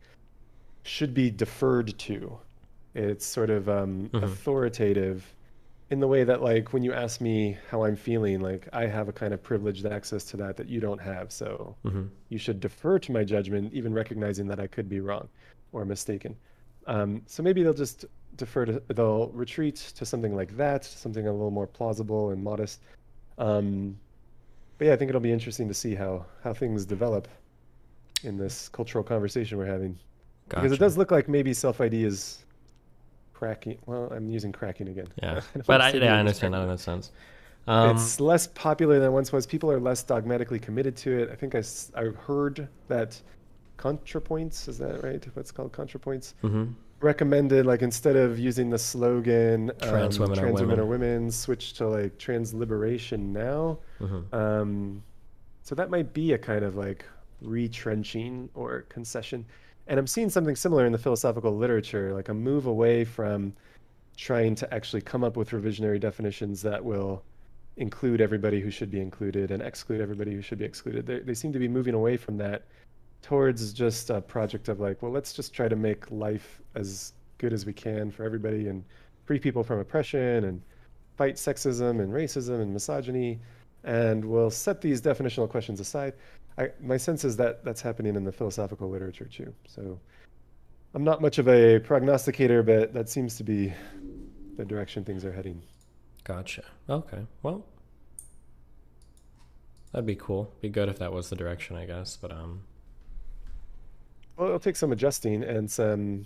should be deferred to. It's sort of authoritative in the way that, like, when you ask me how I'm feeling, like I have a kind of privileged access to that you don't have. So you should defer to my judgment, even recognizing that I could be wrong or mistaken. So maybe they'll retreat to something like that, something a little more plausible and modest. But yeah, I think it'll be interesting to see how things develop in this cultural conversation we're having. Gotcha. Because it does look like maybe self-ID is cracking. Well, I'm using cracking again. Yeah, but I understand that in that sense. It's less popular than it once was. People are less dogmatically committed to it. I think I heard that ContraPoints, is that right? What's called ContraPoints? Recommended, like, instead of using the slogan trans women are women, switch to like trans liberation now. So that might be a kind of like retrenching or concession. And I'm seeing something similar in the philosophical literature, like a move away from trying to actually come up with revisionary definitions that will include everybody who should be included and exclude everybody who should be excluded. They seem to be moving away from that towards just a project of like, well, let's just try to make life as good as we can for everybody and free people from oppression and fight sexism and racism and misogyny. And we'll set these definitional questions aside. My sense is that that's happening in the philosophical literature too. So I'm not much of a prognosticator, but that seems to be the direction things are heading. Gotcha. Okay. Well, that'd be cool. Be good if that was the direction, I guess. But well, it'll take some adjusting and some,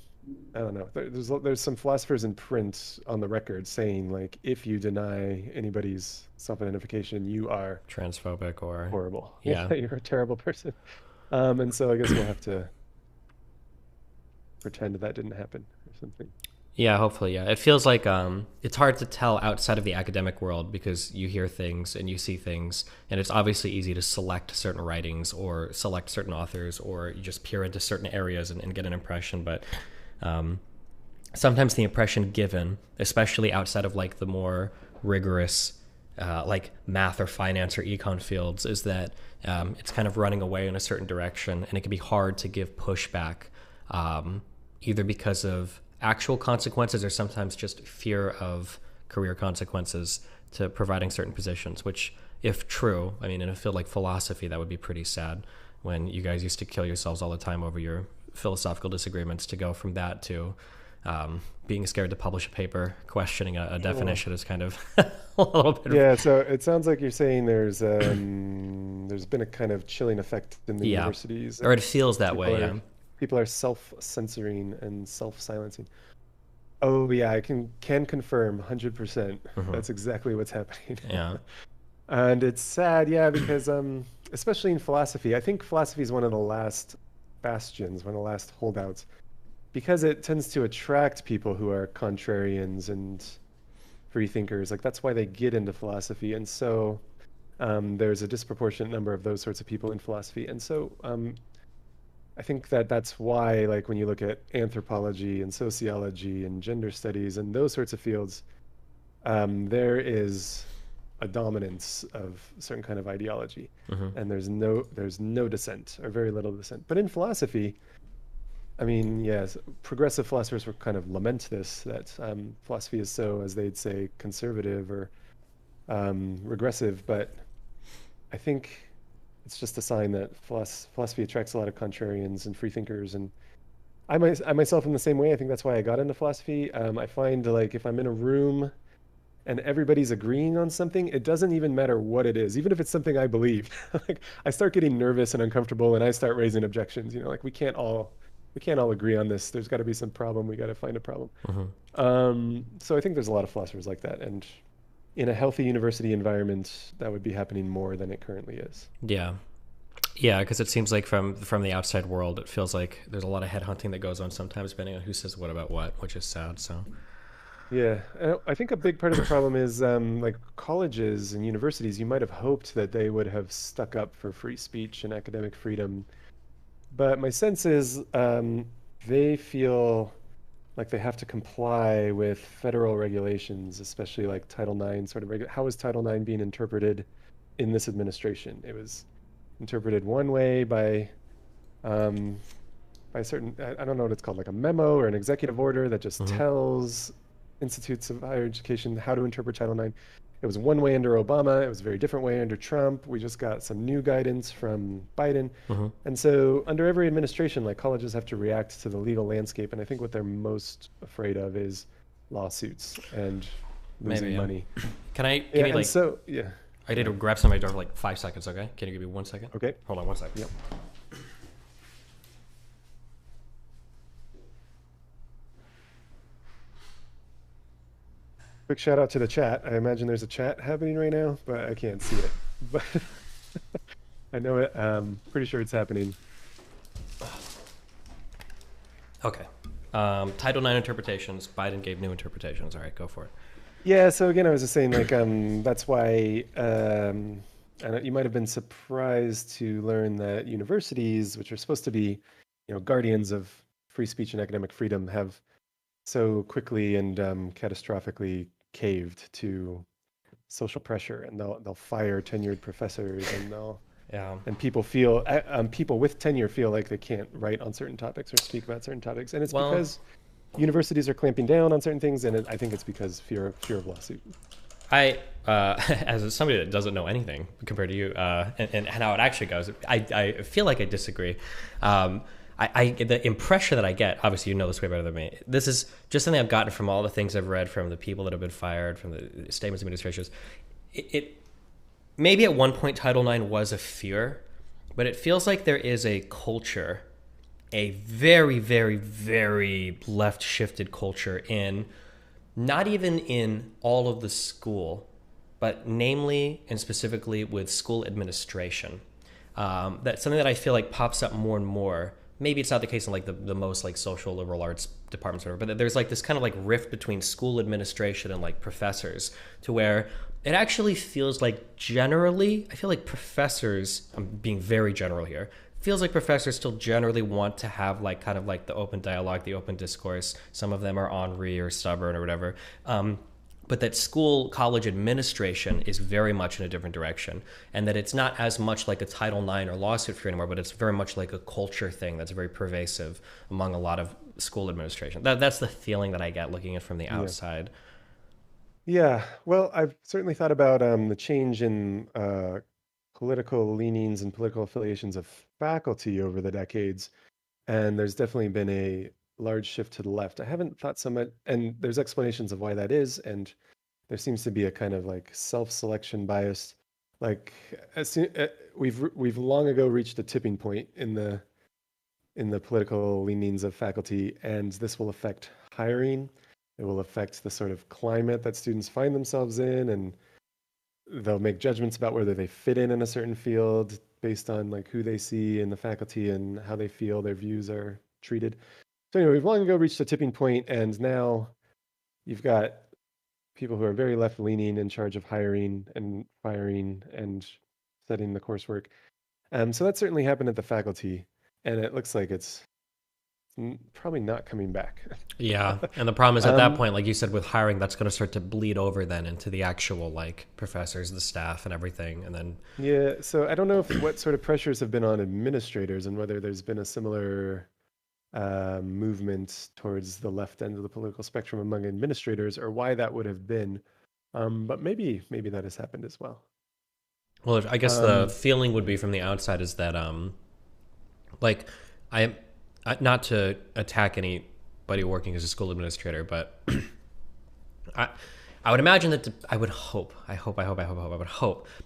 I don't know. There's some philosophers in print on the record saying like, if you deny anybody's self-identification, you are transphobic or horrible. Yeah, you're a terrible person. And so I guess we'll have to pretend that didn't happen or something. Yeah, hopefully, yeah. It feels like it's hard to tell outside of the academic world because you hear things and you see things, and it's obviously easy to select certain writings or select certain authors, or you just peer into certain areas and get an impression. But sometimes the impression given, especially outside of like the more rigorous like math or finance or econ fields, is that it's kind of running away in a certain direction, and it can be hard to give pushback, either because of actual consequences or sometimes just fear of career consequences to providing certain positions, which, if true, I mean, in a field like philosophy, that would be pretty sad when you guys used to kill yourselves all the time over your philosophical disagreements. To go from that to being scared to publish a paper, questioning a definition is kind of a little bit. Yeah, so it sounds like you're saying there's been a kind of chilling effect in the universities. Or it feels that way, yeah. People are self-censoring and self-silencing. Oh yeah, I can confirm 100%. That's exactly what's happening. Yeah. And it's sad, yeah, because especially in philosophy, I think philosophy is one of the last bastions, one of the last holdouts, because it tends to attract people who are contrarians and free thinkers. Like that's why they get into philosophy. And so there's a disproportionate number of those sorts of people in philosophy. And so I think that that's why, like, when you look at anthropology and sociology and gender studies and those sorts of fields, there is a dominance of a certain kind of ideology, and there's no dissent or very little dissent. But in philosophy, I mean, yes, progressive philosophers would kind of lament this, that philosophy is so, as they'd say, conservative or regressive. But I think it's just a sign that philosophy attracts a lot of contrarians and free thinkers. And I myself in the same way. I think that's why I got into philosophy. I find like if I'm in a room and everybody's agreeing on something, it doesn't even matter what it is, even if it's something I believe. Like I start getting nervous and uncomfortable, and I start raising objections. You know, like we can't all agree on this. There's got to be some problem. We got to find a problem. So I think there's a lot of philosophers like that, and in a healthy university environment, that would be happening more than it currently is. Yeah. Yeah, because it seems like from the outside world, it feels like there's a lot of headhunting that goes on sometimes, depending on who says what about what, which is sad. So Yeah, I think a big part of the problem is like colleges and universities, you might have hoped that they would have stuck up for free speech and academic freedom. But my sense is they feel like they have to comply with federal regulations, especially like Title IX sort of how is Title IX being interpreted in this administration? It was interpreted one way by a certain, I don't know what it's called, like a memo or an executive order that just tells institutes of higher education how to interpret Title IX. It was one way under Obama. It was a very different way under Trump. We just got some new guidance from Biden. And so under every administration, like colleges have to react to the legal landscape. And I think what they're most afraid of is lawsuits and losing money. Can I give you like, yeah. I need to grab somebody's door for like 5 seconds, okay? Can you give me 1 second? Okay. Hold on 1 second. Yep. Quick shout out to the chat. I imagine there's a chat happening right now, but I can't see it. But I know it. Pretty sure it's happening. Okay. Title IX interpretations. Biden gave new interpretations. All right, go for it. Yeah. So again, I was just saying, like, that's why you might have been surprised to learn that universities, which are supposed to be, guardians of free speech and academic freedom, have so quickly and catastrophically caved to social pressure, and they'll fire tenured professors, and and people with tenure feel like they can't write on certain topics or speak about certain topics, and it's because universities are clamping down on certain things, and I think it's because fear of lawsuit. I, as somebody that doesn't know anything compared to you, and how it actually goes, I feel like I disagree. The impression that I get, obviously you know this way better than me, this is just something I've gotten from all the things I've read from the people that have been fired, from the statements of administrations. It maybe at one point Title IX was a fear, but it feels like there is a culture, a very, very, very left-shifted culture in, not even in all of the school, but namely and specifically with school administration. That's something that I feel like pops up more and more. Maybe it's not the case in like the most like social liberal arts departments or whatever, but there's like this kind of like rift between school administration and like professors, to where it actually feels like generally, I feel like professors, I'm being very general here, feels like professors still generally want to have like kind of like the open dialogue, the open discourse. Some of them are ornery or stubborn or whatever. But that college administration is very much in a different direction, and that it's not as much like a Title IX or lawsuit fear anymore, but it's very much like a culture thing that's very pervasive among a lot of school administration. That's the feeling that I get looking at it from the outside. Yeah, well, I've certainly thought about the change in political leanings and political affiliations of faculty over the decades, and there's definitely been a large shift to the left. I haven't thought so much, and there's explanations of why that is, and there seems to be a kind of like self-selection bias. Like we've long ago reached a tipping point in the political leanings of faculty, and this will affect hiring. It will affect the sort of climate that students find themselves in, and they'll make judgments about whether they fit in a certain field based on like who they see in the faculty and how they feel their views are treated. So anyway, we've long ago reached a tipping point, and now you've got people who are very left-leaning in charge of hiring and firing and setting the coursework. So that certainly happened at the faculty. and it looks like it's probably not coming back. Yeah, and the problem is at that point, like you said, with hiring, that's going to start to bleed over then into the actual like professors, the staff, and everything, and then Yeah, so I don't know what sort of pressures have been on administrators and whether there's been a similar movement towards the left end of the political spectrum among administrators, or why that would have been. But maybe that has happened as well. Well, I guess the feeling would be from the outside is that, like, not to attack anybody working as a school administrator, but I would imagine that I would hope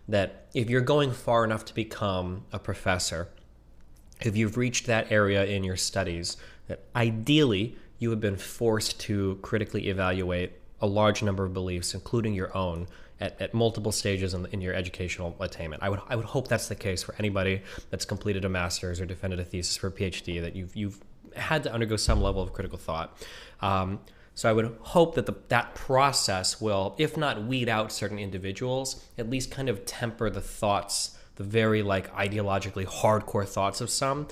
that if you're going far enough to become a professor, if you've reached that area in your studies, that ideally you have been forced to critically evaluate a large number of beliefs, including your own, at multiple stages in your educational attainment. I would hope that's the case for anybody that's completed a master's or defended a thesis for a PhD, that you've had to undergo some level of critical thought. So I would hope that that process will, if not weed out certain individuals, at least kind of temper the thoughts, the very like ideologically hardcore thoughts of some.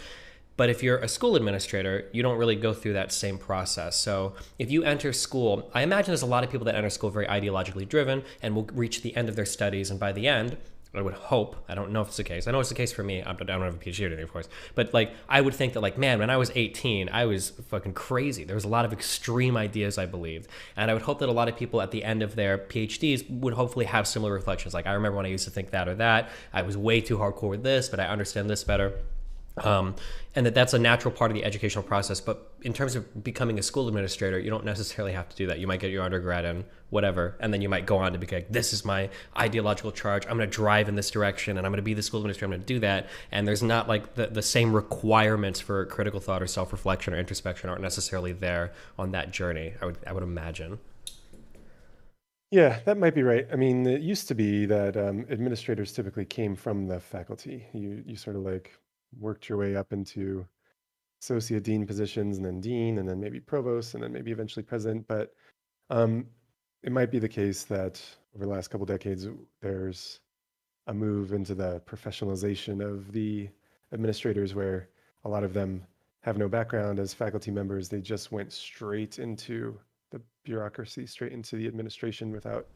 But if you're a school administrator, you don't really go through that same process. So if you enter school, I imagine there's a lot of people that enter school very ideologically driven and will reach the end of their studies. And by the end, I would hope, I don't know if it's the case. I know it's the case for me. I don't have a PhD or anything, of course. But like, I would think that like, man, when I was 18, I was fucking crazy. There was a lot of extreme ideas I believed. And I would hope that a lot of people at the end of their PhDs would hopefully have similar reflections. Like, I remember when I used to think that or that. I was way too hardcore with this, but I understand this better. And that's a natural part of the educational process. But in terms of becoming a school administrator, you don't necessarily have to do that. You might get your undergrad in whatever, and then you might go on to be like, this is my ideological charge. I'm going to drive in this direction, and I'm going to be the school administrator. I'm going to do that. And there's not like the same requirements for critical thought or self-reflection or introspection aren't necessarily there on that journey, I would imagine. Yeah, that might be right. I mean, it used to be that administrators typically came from the faculty. You sort of like worked your way up into associate dean positions, and then dean, and then maybe provost, and then maybe eventually president. But it might be the case that over the last couple decades, there's a move into the professionalization of the administrators, where a lot of them have no background as faculty members. They just went straight into the bureaucracy, straight into the administration without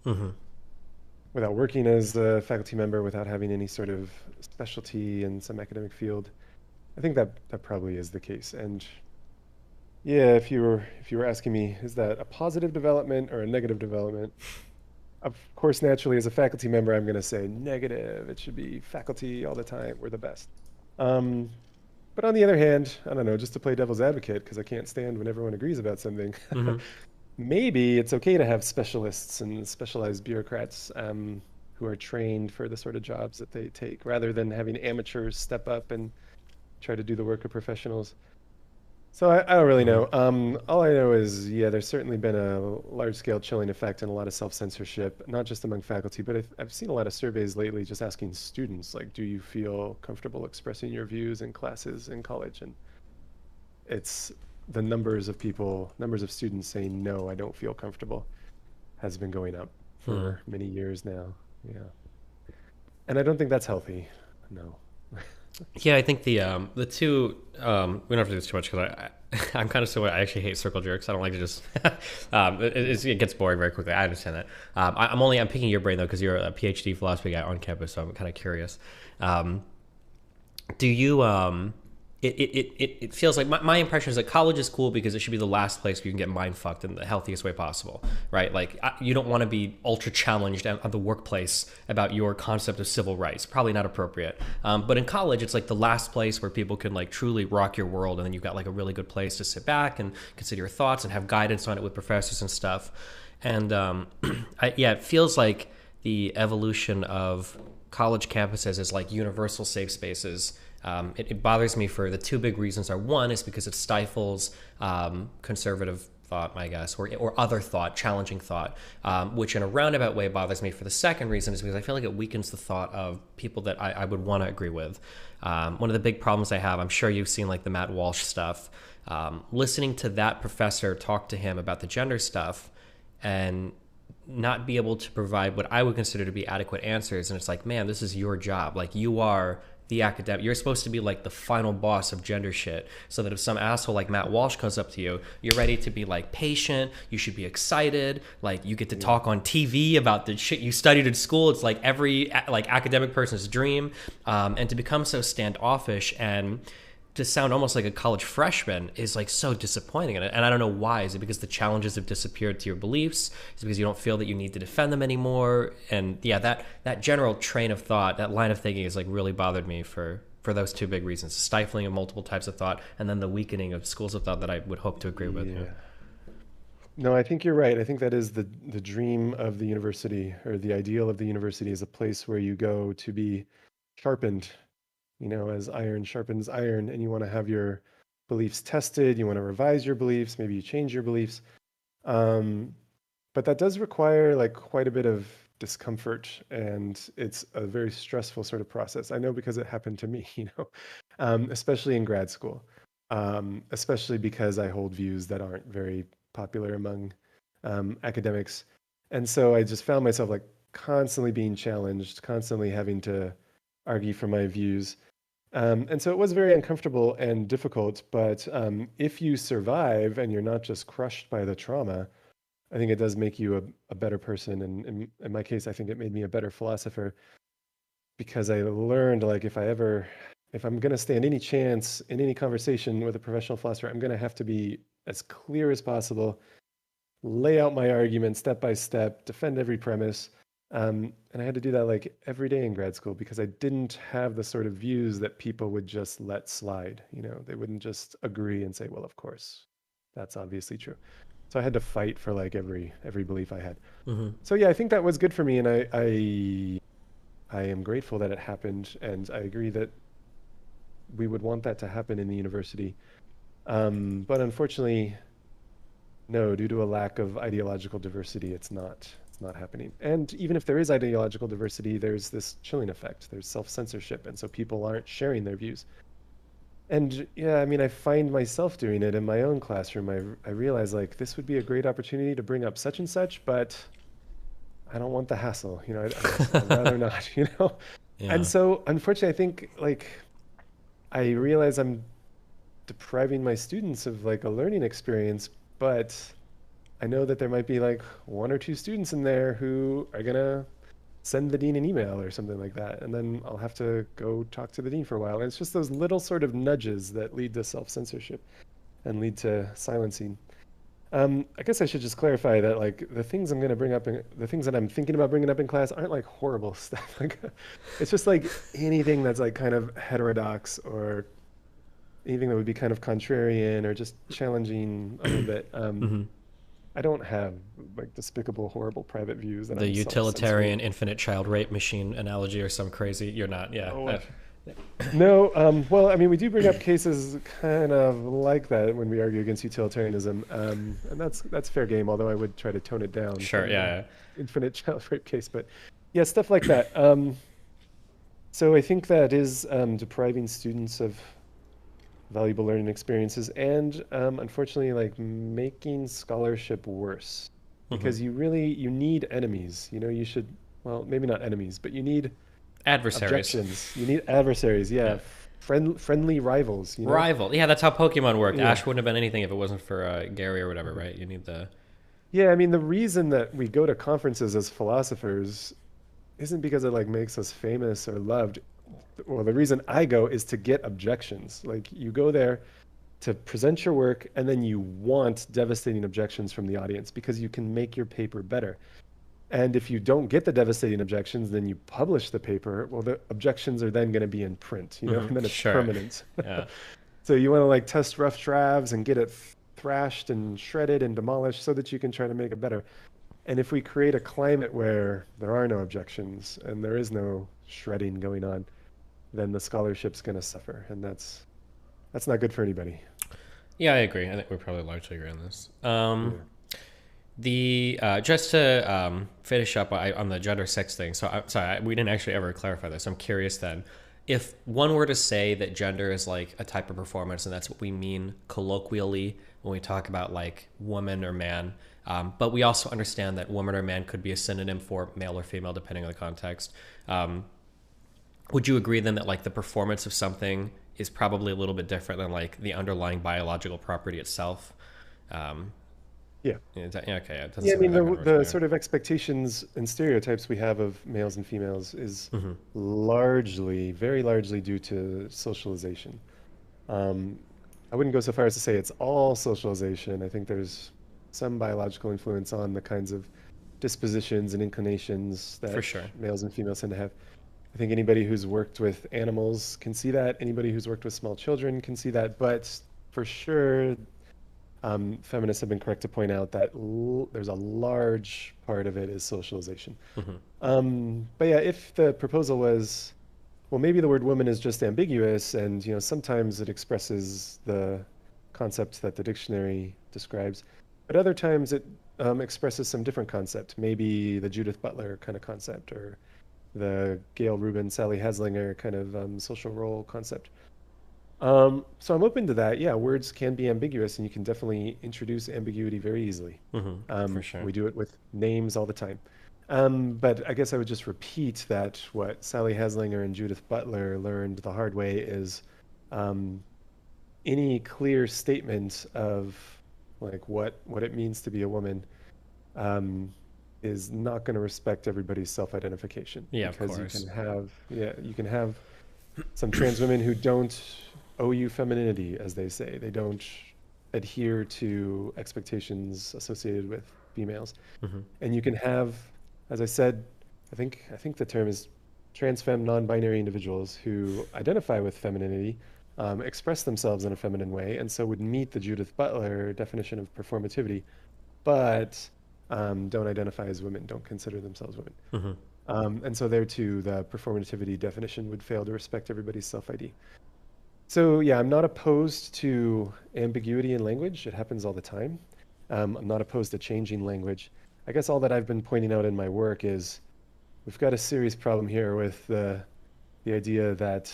working as a faculty member, without having any sort of specialty in some academic field. I think that probably is the case. And yeah, if you were asking me, is that a positive development or a negative development? Of course, naturally, as a faculty member, I'm going to say negative. It should be faculty all the time. We're the best. But on the other hand, I don't know, just to play devil's advocate, because I can't stand when everyone agrees about something. Maybe it's okay to have specialists and specialized bureaucrats who are trained for the sort of jobs that they take, rather than having amateurs step up and try to do the work of professionals. So I don't really know. All I know is, yeah, there's certainly been a large-scale chilling effect and a lot of self-censorship, not just among faculty, but I've seen a lot of surveys lately just asking students, like, do you feel comfortable expressing your views in classes in college? And it's the numbers of students saying, no, I don't feel comfortable, has been going up for many years now. Yeah. And I don't think that's healthy. No. Yeah, I think the two, we don't have to do this too much because I'm kind of so, I actually hate circle jerks. I don't like to just, it gets boring very quickly. I understand that. I'm picking your brain though, because you're a PhD philosophy guy on campus, so I'm kind of curious. Do you, it feels like my impression is that college is cool because it should be the last place where you can get mind fucked in the healthiest way possible, right? Like, you don't want to be ultra challenged at the workplace about your concept of civil rights. Probably not appropriate. But in college, it's like the last place where people can like truly rock your world, and then you've got like a really good place to sit back and consider your thoughts and have guidance on it with professors and stuff. And it feels like the evolution of college campuses is like universal safe spaces. It bothers me for the two big reasons. One is because it stifles conservative thought, I guess, or other thought, challenging thought, which in a roundabout way bothers me. For the second reason is because I feel like it weakens the thought of people that I would want to agree with. One of the big problems I have, I'm sure you've seen like the Matt Walsh stuff, listening to that professor talk to him about the gender stuff and not be able to provide what I would consider to be adequate answers. And it's like, man, this is your job. Like, you are the academic. You're supposed to be like the final boss of gender shit, so that if some asshole like Matt Walsh comes up to you, you're ready to be like patient. You should be excited. Like you get to talk on TV about the shit you studied in school. It's like every like academic person's dream. And to become so standoffish and to sound almost like a college freshman is like so disappointing. And I don't know why. Is it because the challenges have disappeared to your beliefs? Is it because you don't feel that you need to defend them anymore? And yeah, that general train of thought, that line of thinking has like really bothered me for those two big reasons: stifling of multiple types of thought, and then the weakening of schools of thought that I would hope to agree with. Yeah. No, I think you're right. I think that is the dream of the university, or the ideal of the university, is a place where you go to be sharpened, as iron sharpens iron, and you want to have your beliefs tested. You want to revise your beliefs. Maybe you change your beliefs. But that does require like quite a bit of discomfort, and it's a very stressful sort of process. I know because it happened to me, especially in grad school, especially because I hold views that aren't very popular among academics. And so I just found myself like constantly being challenged, constantly having to argue for my views. And so it was very uncomfortable and difficult, but if you survive and you're not just crushed by the trauma, I think it does make you a better person. And in my case, I think it made me a better philosopher, because I learned, like, if I'm going to stand any chance in any conversation with a professional philosopher, I'm going to have to be as clear as possible, lay out my argument step by step, defend every premise. And I had to do that like every day in grad school, because I didn't have the sort of views that people would just let slide. They wouldn't just agree and say, well, of course, that's obviously true. So I had to fight for like every belief I had. Mm-hmm. So yeah, I think that was good for me, and I am grateful that it happened, and I agree that we would want that to happen in the university. But unfortunately, no, due to a lack of ideological diversity, it's not happening. And even if there is ideological diversity, there's this chilling effect. There's self-censorship, and so people aren't sharing their views. And yeah, I mean, I find myself doing it in my own classroom. I realize like this would be a great opportunity to bring up such and such, but I don't want the hassle. I'd rather not. Yeah. And so, unfortunately, I think like I realize I'm depriving my students of like a learning experience, but I know that there might be like one or two students in there who are gonna send the dean an email or something like that, and then I'll have to go talk to the dean for a while. And it's just those little sort of nudges that lead to self-censorship and lead to silencing. I guess I should just clarify that like the things I'm going to bring up, the things that I'm thinking about bringing up in class aren't like horrible stuff. Like it's just like anything that's like kind of heterodox, or anything that would be kind of contrarian or just challenging a little bit. I don't have like despicable, horrible private views. That the utilitarian infinite child rape machine analogy or some crazy. You're not, yeah. Oh, no. Well, I mean, we do bring up cases kind of like that when we argue against utilitarianism, and that's fair game. Although I would try to tone it down. Sure, yeah. Infinite child rape case, but yeah, stuff like that. So I think that is depriving students of valuable learning experiences, and unfortunately like making scholarship worse, because you need enemies. You should, well, maybe not enemies, but you need adversaries. Objections. You need adversaries. Yeah. Friendly rivals. Rival. Yeah, that's how Pokemon worked. Yeah. Ash wouldn't have been anything if it wasn't for Gary or whatever, right? You need the... Yeah, I mean, the reason that we go to conferences as philosophers isn't because it like makes us famous or loved. Well, the reason I go is to get objections. Like you go there to present your work, and then you want devastating objections from the audience because you can make your paper better. And if you don't get the devastating objections, then you publish the paper. Well, the objections are then going to be in print, and then it's permanent. Yeah. So you want to like test rough drafts and get it thrashed and shredded and demolished so that you can try to make it better. And if we create a climate where there are no objections and there is no shredding going on, then the scholarship's going to suffer, and that's not good for anybody. Yeah, I agree. I think we probably largely agree on this. Just to finish up on the gender sex thing. So we didn't actually ever clarify this. I'm curious then, if one were to say that gender is like a type of performance, and that's what we mean colloquially when we talk about like woman or man, but we also understand that woman or man could be a synonym for male or female depending on the context. would you agree then that like the performance of something is probably a little bit different than like the underlying biological property itself? Yeah. Okay. Yeah, I mean, the sort of expectations and stereotypes we have of males and females is largely, very largely due to socialization. I wouldn't go so far as to say it's all socialization. I think there's some biological influence on the kinds of dispositions and inclinations that For sure. males and females tend to have. I think anybody who's worked with animals can see that. Anybody who's worked with small children can see that. But for sure, feminists have been correct to point out that there's a large part of it is socialization. But yeah, if the proposal was, well, maybe the word woman is just ambiguous, and sometimes it expresses the concept that the dictionary describes, but other times it expresses some different concept, maybe the Judith Butler kind of concept, or the Gail Rubin, Sally Haslinger kind of social role concept. So I'm open to that. Yeah, words can be ambiguous, and you can definitely introduce ambiguity very easily. For sure. We do it with names all the time. But I guess I would just repeat that what Sally Haslinger and Judith Butler learned the hard way is any clear statement of like what it means to be a woman is not going to respect everybody's self-identification. Yeah, because of course. you can have some trans women who don't owe you femininity, as they say. They don't adhere to expectations associated with females. And you can have, as I said, I think the term is trans femme non-binary individuals who identify with femininity, express themselves in a feminine way, and so would meet the Judith Butler definition of performativity, but don't identify as women, don't consider themselves women. And so there too, the performativity definition would fail to respect everybody's self-ID. So yeah, I'm not opposed to ambiguity in language. It happens all the time. I'm not opposed to changing language. I guess all that I've been pointing out in my work is we've got a serious problem here with the idea that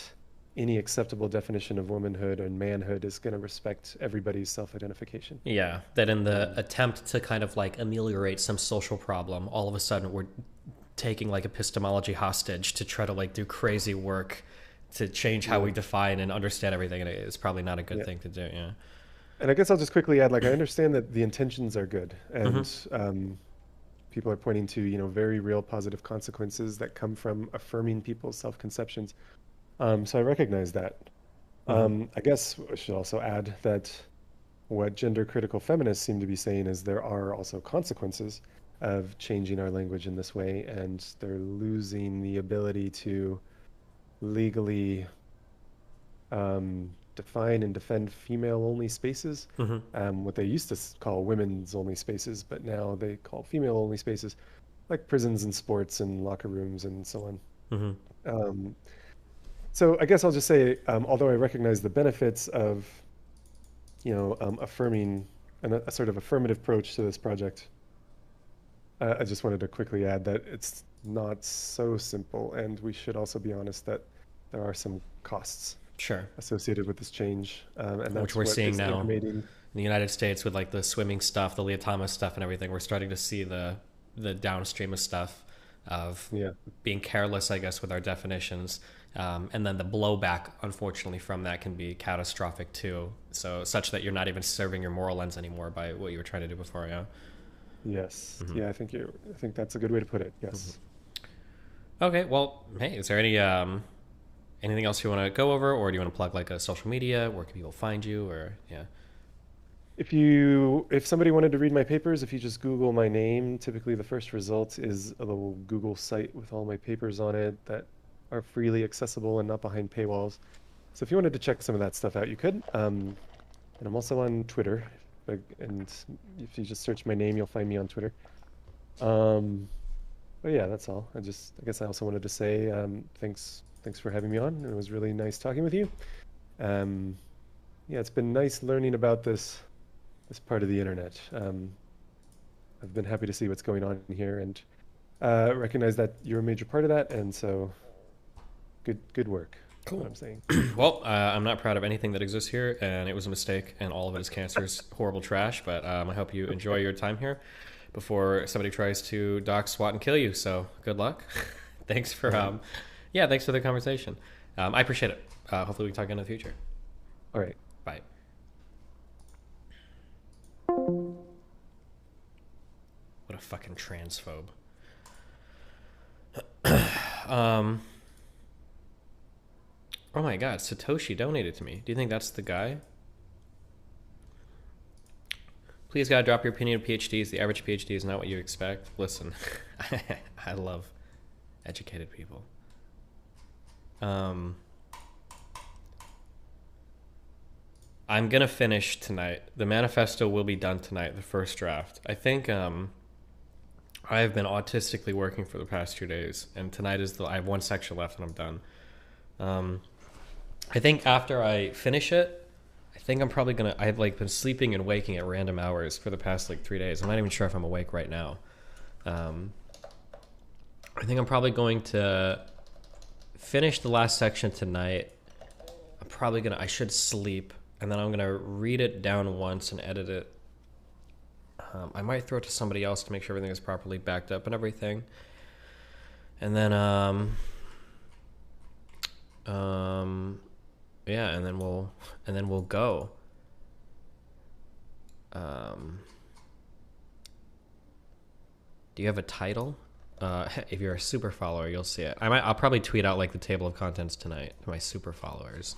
any acceptable definition of womanhood and manhood is going to respect everybody's self-identification. Yeah, that in the attempt to kind of like ameliorate some social problem, all of a sudden we're taking like epistemology hostage to try to like do crazy work to change how we define and understand everything, and it's probably not a good thing to do. Yeah. And I guess I'll just quickly add, like, I understand that the intentions are good, and people are pointing to, very real positive consequences that come from affirming people's self-conceptions. So I recognize that. I guess I should also add that what gender critical feminists seem to be saying is there are also consequences of changing our language in this way, and they're losing the ability to legally define and defend female-only spaces, what they used to call women's-only spaces, but now they call female-only spaces, like prisons and sports and locker rooms and so on. So I guess I'll just say, although I recognize the benefits of, affirming a sort of affirmative approach to this project, I just wanted to quickly add that it's not so simple, and we should also be honest that there are some costs associated with this change, and that's which we're seeing now in the United States with like the swimming stuff, the Leah Thomas stuff, and everything. We're starting to see the downstream of stuff of being careless, I guess, with our definitions, and then the blowback, unfortunately, from that can be catastrophic too. So such that you're not even serving your moral lens anymore by what you were trying to do before. Yes. Yeah, I think that's a good way to put it. Yes. Okay. Well, hey, is there any anything else you want to go over, or do you want to plug like a social media? Where can people find you? Or if somebody wanted to read my papers, if you just Google my name, typically the first result is a little Google site with all my papers on it that are freely accessible and not behind paywalls. So if you wanted to check some of that stuff out, you could. And I'm also on Twitter. And if you just search my name, you'll find me on Twitter. But yeah, that's all. I guess I also wanted to say thanks for having me on. It was really nice talking with you. It's been nice learning about this part of the internet. I've been happy to see what's going on here, and recognize that you're a major part of that, and so good work. Cool. What I'm saying. Well, I'm not proud of anything that exists here, and it was a mistake, and all of it is cancer's horrible trash, but I hope you enjoy your time here before somebody tries to dox, swat, and kill you. So good luck. Thanks for Yeah, thanks for the conversation. I appreciate it. Hopefully we can talk again in the future. All right. Bye. What a fucking transphobe. Oh my god, Satoshi donated to me. Do you think that's the guy? Please God, drop your opinion of PhDs. The average PhD is not what you expect. Listen, I love educated people. I'm gonna finish tonight. The manifesto will be done tonight, the first draft. I think I've been autistically working for the past 2 days, and tonight is I have one section left and I'm done. I think after I finish it, I think I'm probably gonna. I've like been sleeping and waking at random hours for the past like 3 days. I'm not even sure if I'm awake right now. I think I'm probably going to finish the last section tonight. I should sleep, and then I'm gonna read it down once and edit it. I might throw it to somebody else to make sure everything is properly backed up and everything. And then yeah, and then we'll go. Do you have a title? If you're a super follower, you'll see it. I'll probably tweet out like the table of contents tonight to my super followers.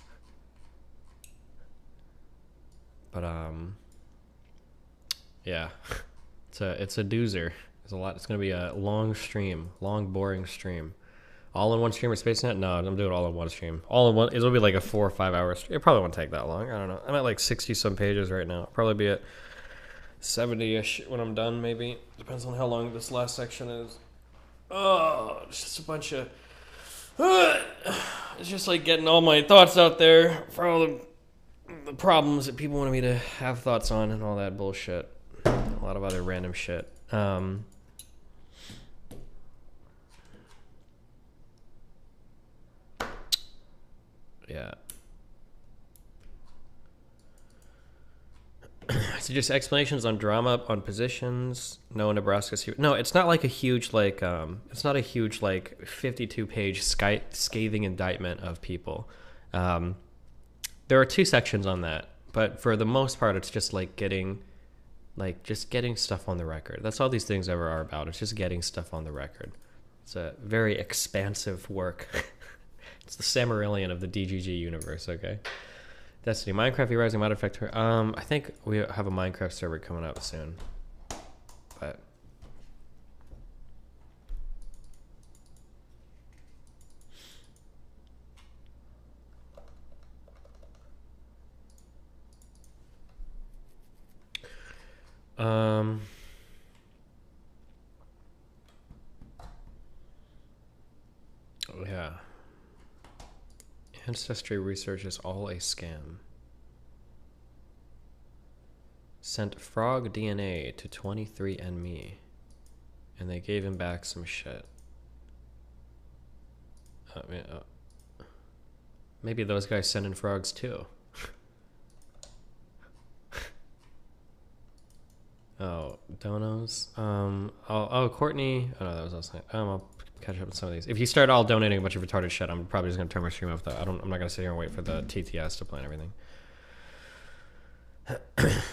But yeah, it's a doozer. There's a lot. It's gonna be a long stream, long boring stream. All in one stream or SpaceNet? No, I'm doing it all in one stream. All in one. It'll be like a 4 or 5 hour stream. It probably won't take that long. I don't know. I'm at like 60 some pages right now. I'll probably be at 70-ish when I'm done, maybe. Depends on how long this last section is. Oh, it's just a bunch of... It's just like getting all my thoughts out there for all the problems that people wanted me to have thoughts on and all that bullshit. A lot of other random shit. Yeah. So just explanations on drama, on positions. No, Nebraska's huge. No, it's not like a huge like it's not a huge like 52-page scathing indictment of people. There are 2 sections on that, but for the most part, it's just like getting stuff on the record. That's all these things ever are about. It's just getting stuff on the record. It's a very expansive work. It's the Samarillion of the DGG universe, okay? Destiny, Minecraft V-Rising might affect her. I think we have a Minecraft server coming up soon. But... yeah. Ancestry research is all a scam. Sent frog DNA to 23andMe, and they gave him back some shit. Maybe those guys send in frogs too. Oh, donos. Oh, Courtney. Oh no, that was last night. I'll catch up with some of these. If you start all donating a bunch of retarded shit, I'm probably just gonna turn my stream off. I'm not gonna sit here and wait for the TTS to plan everything.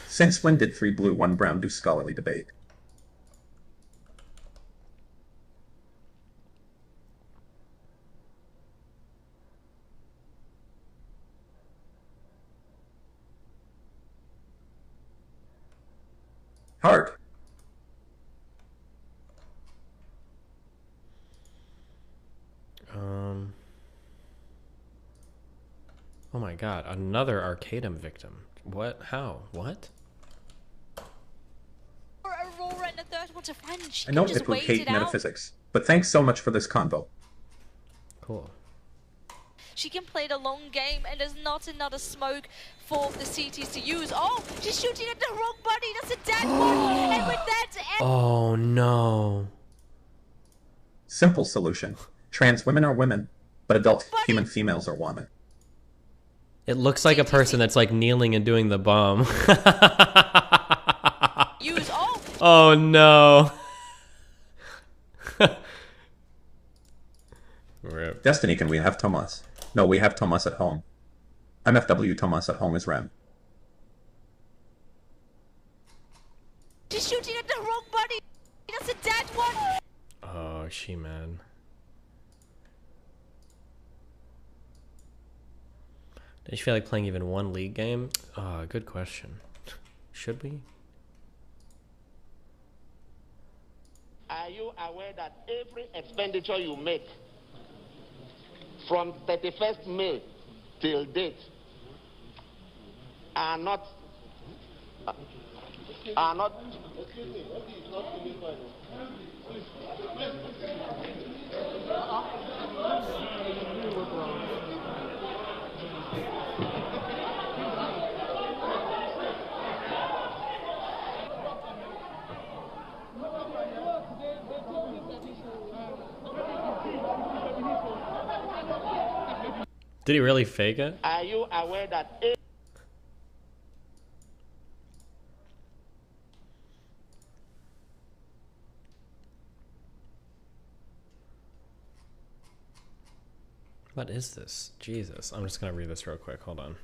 Since when did 3 blue, 1 brown do scholarly debate? Hard. Oh my god, another Arcadum victim. What? How? What? Aurora and the third one to find, and she I know just it would wait hate it out. metaphysics, but thanks so much for this convo. Cool. She can play the long game, and there's not another smoke for the CTs to use. Oh, she's shooting at the wrong buddy. That's a dead one. And with that... Oh no. Simple solution. Trans women are women, but adult human females are women. It looks like a person that's like kneeling and doing the bomb. Use all. Oh no. Rip. Destiny, can we have Tomas? No, we have Tomas at home. MFW Tomas at home is Ram. She's shooting at the wrong body. That's a dead one. Oh, She-Man. Did you feel like playing even one league game? Good question. Should we? Are you aware that every expenditure you make from 31st May till date are not Did he really fake it? Are you aware that What is this? Jesus. I'm just gonna read this real quick. Hold on.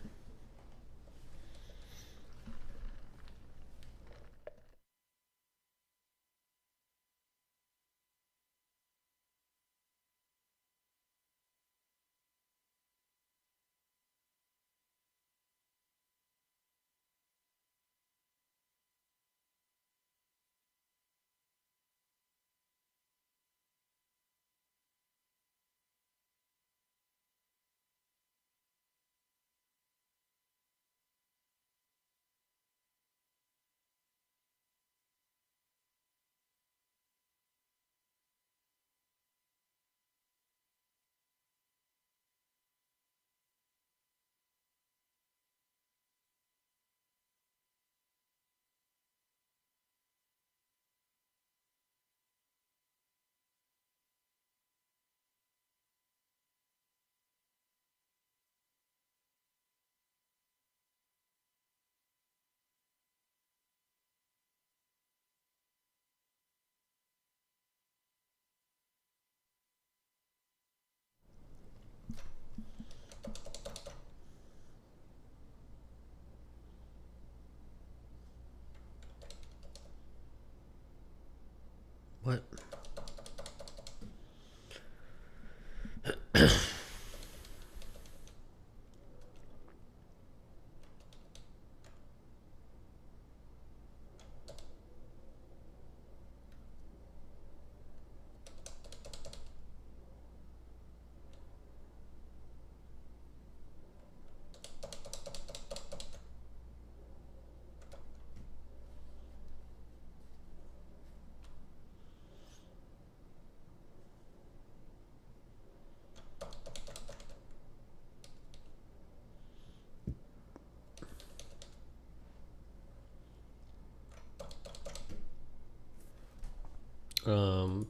What?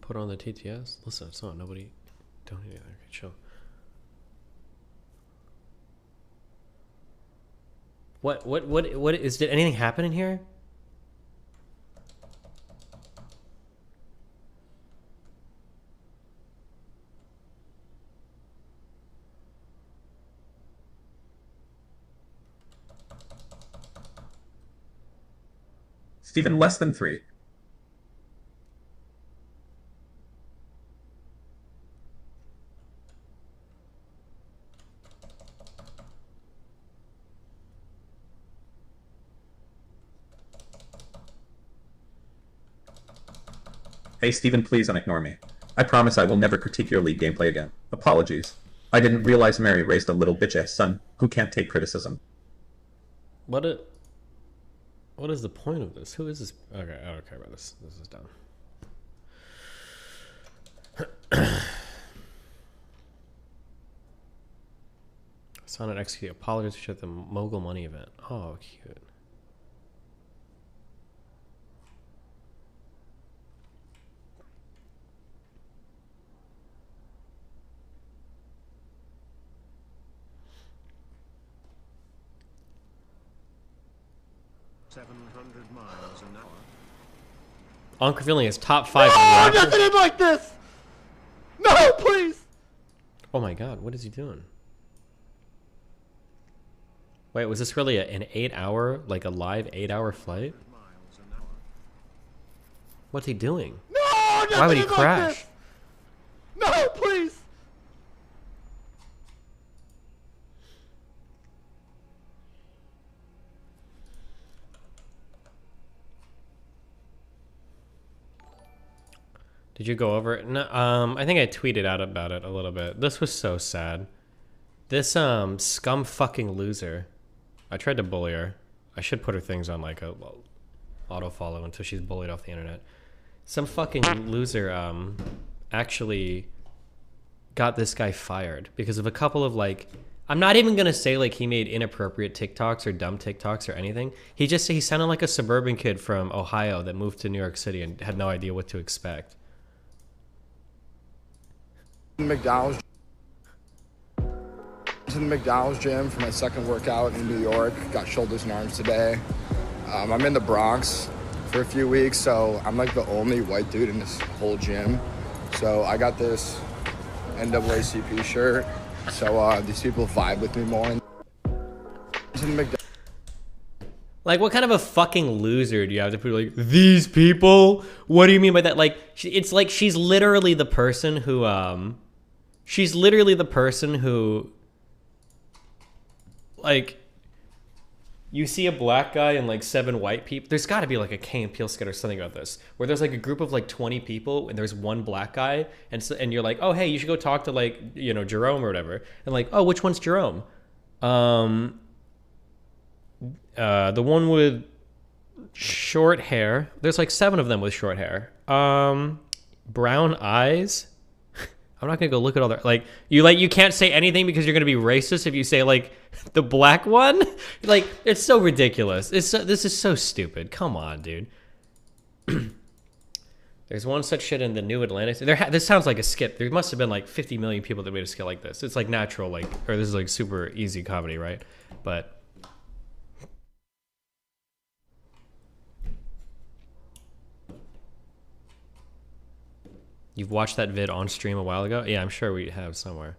Put on the TTS. Listen, it's not nobody. Don't need that. Okay, chill. What is? Did anything happen in here? Steven, less than 3. Hey Steven, please don't ignore me. I promise I will never critique your League gameplay again. Apologies. I didn't realize Mary raised a little bitch-ass son who can't take criticism. What is the point of this? Who is this? Okay, I don't care about this. This is dumb. Sign and execute. Apologies at the Mogul Money event. Oh, cute. miles an hour. Uncle Feeling is top 5. No, nothing like this! No, please! Oh my god, what is he doing? Wait, was this really an 8-hour, like a live 8-hour flight? What's he doing? No! Why would he crash? No, please! Did you go over it? No, I think I tweeted out about it a little bit. This was so sad. This scum fucking loser. I tried to bully her. I should put her things on like a auto follow until she's bullied off the internet. Some fucking loser actually got this guy fired because of a couple of like, I'm not even gonna say like he made inappropriate TikToks or dumb TikToks or anything. He sounded like a suburban kid from Ohio that moved to New York City and had no idea what to expect. McDonald's. To the McDonald's gym for my second workout in New York. Got shoulders and arms today. I'm in the Bronx for a few weeks, so I'm like the only white dude in this whole gym. So I got this NAACP shirt, so these people vibe with me more. Like, what kind of a fucking loser do you have to put like, these people? What do you mean by that? Like, it's like she's literally the person who, like, you see a black guy and like 7 white people. There's got to be like a Key and Peele skit or something about this, where there's like a group of like 20 people and there's one black guy, and you're like, oh hey, you should go talk to like, you know, Jerome or whatever, and like, oh, which one's Jerome? The one with short hair. There's like 7 of them with short hair. Brown eyes. I'm not gonna go look at all that. Like you can't say anything because you're gonna be racist if you say like the black one. Like, it's so ridiculous. This is so stupid. Come on, dude. There's one such shit in the New Atlantis. This sounds like a skit. There must have been like 50 million people that made a skit like this. It's like natural, like, or this is like super easy comedy, right? But you've watched that vid on stream a while ago? Yeah, I'm sure we have somewhere.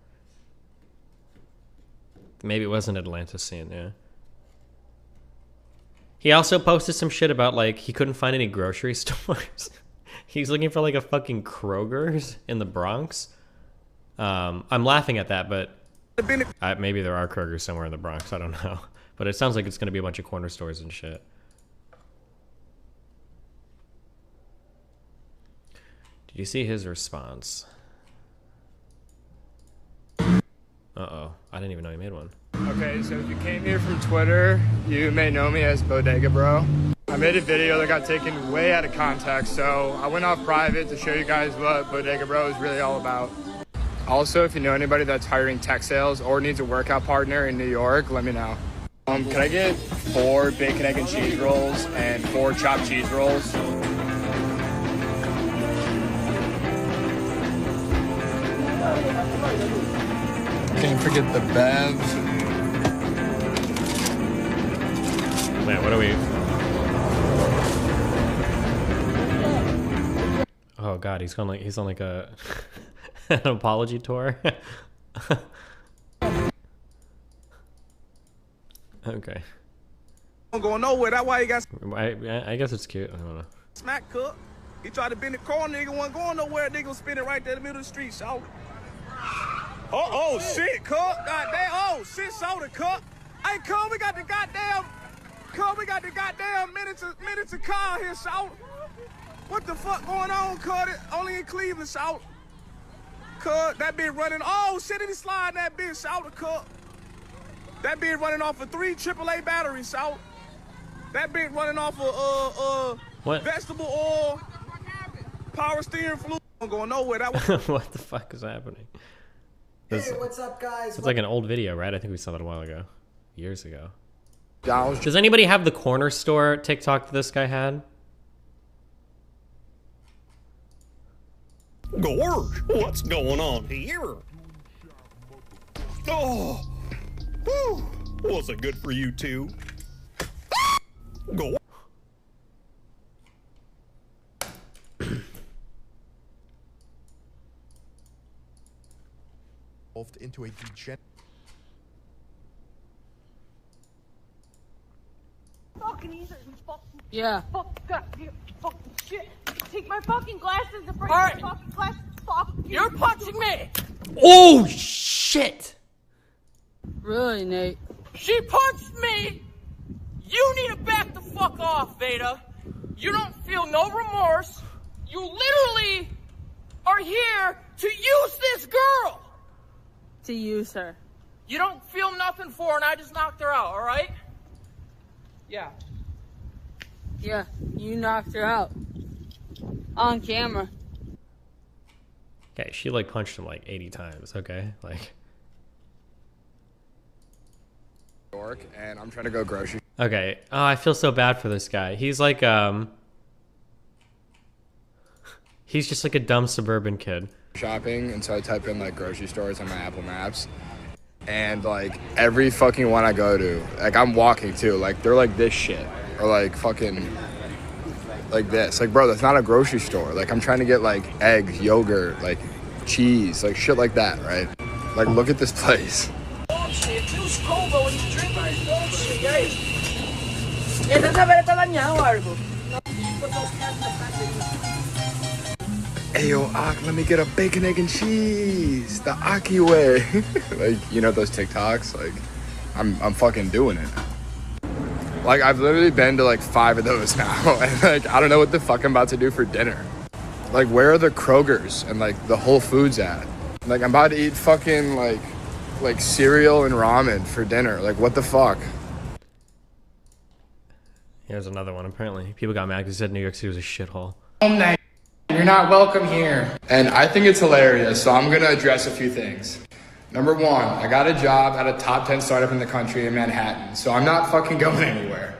Maybe it was an Atlanta scene, yeah. He also posted some shit about, like, he couldn't find any grocery stores. He's looking for, like, a fucking Kroger's in the Bronx. I'm laughing at that, but maybe there are Kroger's somewhere in the Bronx. I don't know. But it sounds like it's going to be a bunch of corner stores and shit. Did you see his response? Uh-oh. I didn't even know he made one. Okay, so if you came here from Twitter, you may know me as Bodega Bro. I made a video that got taken way out of context, so I went off private to show you guys what Bodega Bro is really all about. Also, if you know anybody that's hiring tech sales or needs a workout partner in New York, let me know. Can I get 4 bacon, egg, and cheese rolls and 4 chopped cheese rolls? Can't forget the bevs. Man, what are we? Oh god, he's on like a an apology tour. Okay. Don't go nowhere. That's why you got. I guess it's cute. I don't know. Smack cook. He tried to bend the corner. Nigga wasn't going nowhere. Nigga was spinning right there in the middle of the street. Shout. Oh shit, cook. Goddamn. Oh shit, soda cook. Hey, cook. We got the goddamn. Cook. We got the goddamn miniature car here. Shout. What the fuck going on, cut it? Only in Cleveland, shout. Cut, that bitch running. Oh, shit, he sliding that bitch, shout, cut. That bitch running off of 3 AAA batteries, shout. That bitch running off of vegetable oil, power steering fluid. I'm going nowhere. That was what the fuck is happening? Hey, what's up, guys? It's like an old video, right? I think we saw that a while ago. Years ago. Dollars. Does anybody have the corner store TikTok that this guy had? Gorge, what's going on here? Oh, whew. Was it good for you too? Gorge. into a degenerate. Fucking easy, yeah. Fuck, you fucking shit. Take my fucking glasses and break my fucking glasses. Fuck you. You're punching me. Oh shit! Really, Nate? She punched me. You need to back the fuck off, Veda. You don't feel no remorse. You literally are here to use this girl. To use her. You don't feel nothing for her, and I just knocked her out. All right? Yeah. Yeah, you knocked her out. On camera. Okay, she like punched him like 80 times, okay? Like York, and I'm trying to go grocery. okay. Oh, I feel so bad for this guy. He's like he's just like a dumb suburban kid. Shopping, and so I type in like grocery stores on my Apple Maps. And like every fucking one I go to, like I'm walking too, like they're like this shit. Or like fucking like this. Like bro, that's not a grocery store. Like I'm trying to get like eggs, yogurt, like cheese, like shit like that, right? Like look at this place. Hey yo, Ak, let me get a bacon, egg, and cheese. The Aki way. Like, you know those TikToks? Like, I'm fucking doing it. Like, I've literally been to like 5 of those now. And like, I don't know what the fuck I'm about to do for dinner. Like, where are the Krogers and like the Whole Foods at? Like, I'm about to eat fucking like cereal and ramen for dinner. Like, what the fuck? Here's another one. Apparently, people got mad because he said New York City was a shithole. You're not welcome here. And I think it's hilarious, so I'm gonna address a few things. Number 1, I got a job at a top 10 startup in the country in Manhattan, so I'm not fucking going anywhere.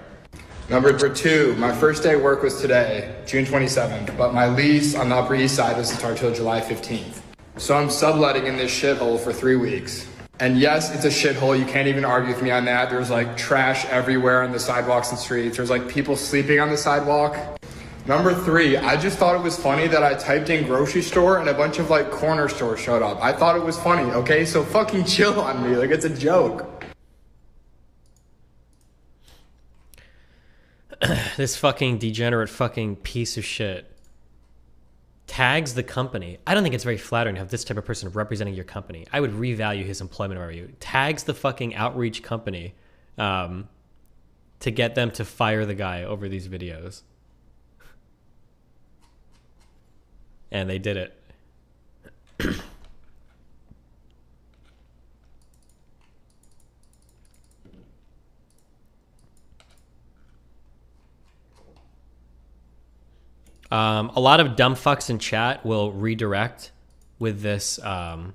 Number 2, my first day at work was today, June 27th, but my lease on the Upper East Side doesn't start till July 15th. So I'm subletting in this shithole for 3 weeks. And yes, it's a shithole, you can't even argue with me on that. There's like trash everywhere on the sidewalks and streets. There's like people sleeping on the sidewalk. Number 3, I just thought it was funny that I typed in grocery store and a bunch of like corner stores showed up. I thought it was funny, okay? So fucking chill on me, like it's a joke. This fucking degenerate fucking piece of shit tags the company. I don't think it's very flattering to have this type of person representing your company. I would revalue his employment over you. Tags the fucking outreach company to get them to fire the guy over these videos. And they did it. A lot of dumb fucks in chat will redirect with this. Well,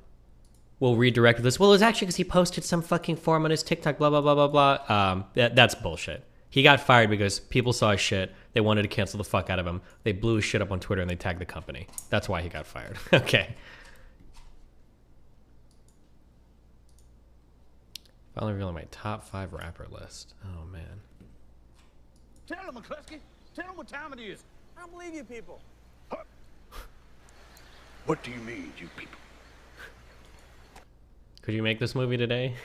it was actually because he posted some fucking form on his TikTok, blah, blah, blah, blah, blah. That's bullshit. He got fired because people saw his shit. They wanted to cancel the fuck out of him. They blew his shit up on Twitter and they tagged the company. That's why he got fired. Okay. Finally revealing my top 5 rapper list. Oh, man. Tell him, McCluskey. Tell him what time it is. I don't believe you people. What do you mean, you people? Could you make this movie today?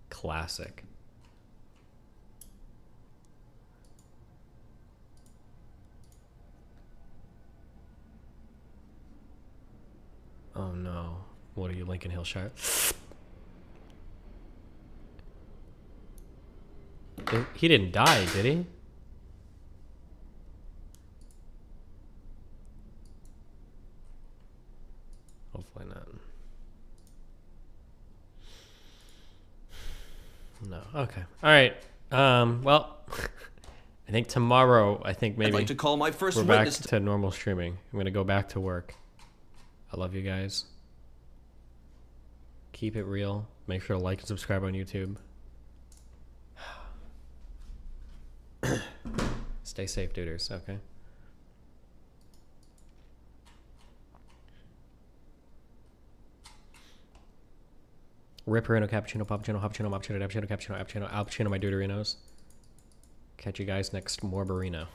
Classic. Oh no. What are you, Lincoln Hill Sharp? He didn't die, did he? Hopefully not. No. Okay. All right. Well, I think tomorrow, maybe I'd like to call my first we're back witness to normal streaming. I'm going to go back to work. I love you guys. Keep it real. Make sure to like and subscribe on YouTube. Stay safe, duders. Okay. Ripperino, cappuccino, poppuccino, hoppuccino, moppuccino, cappuccino, cappuccino, cappuccino, alpuccino, my duderinos. Catch you guys next Morbarino.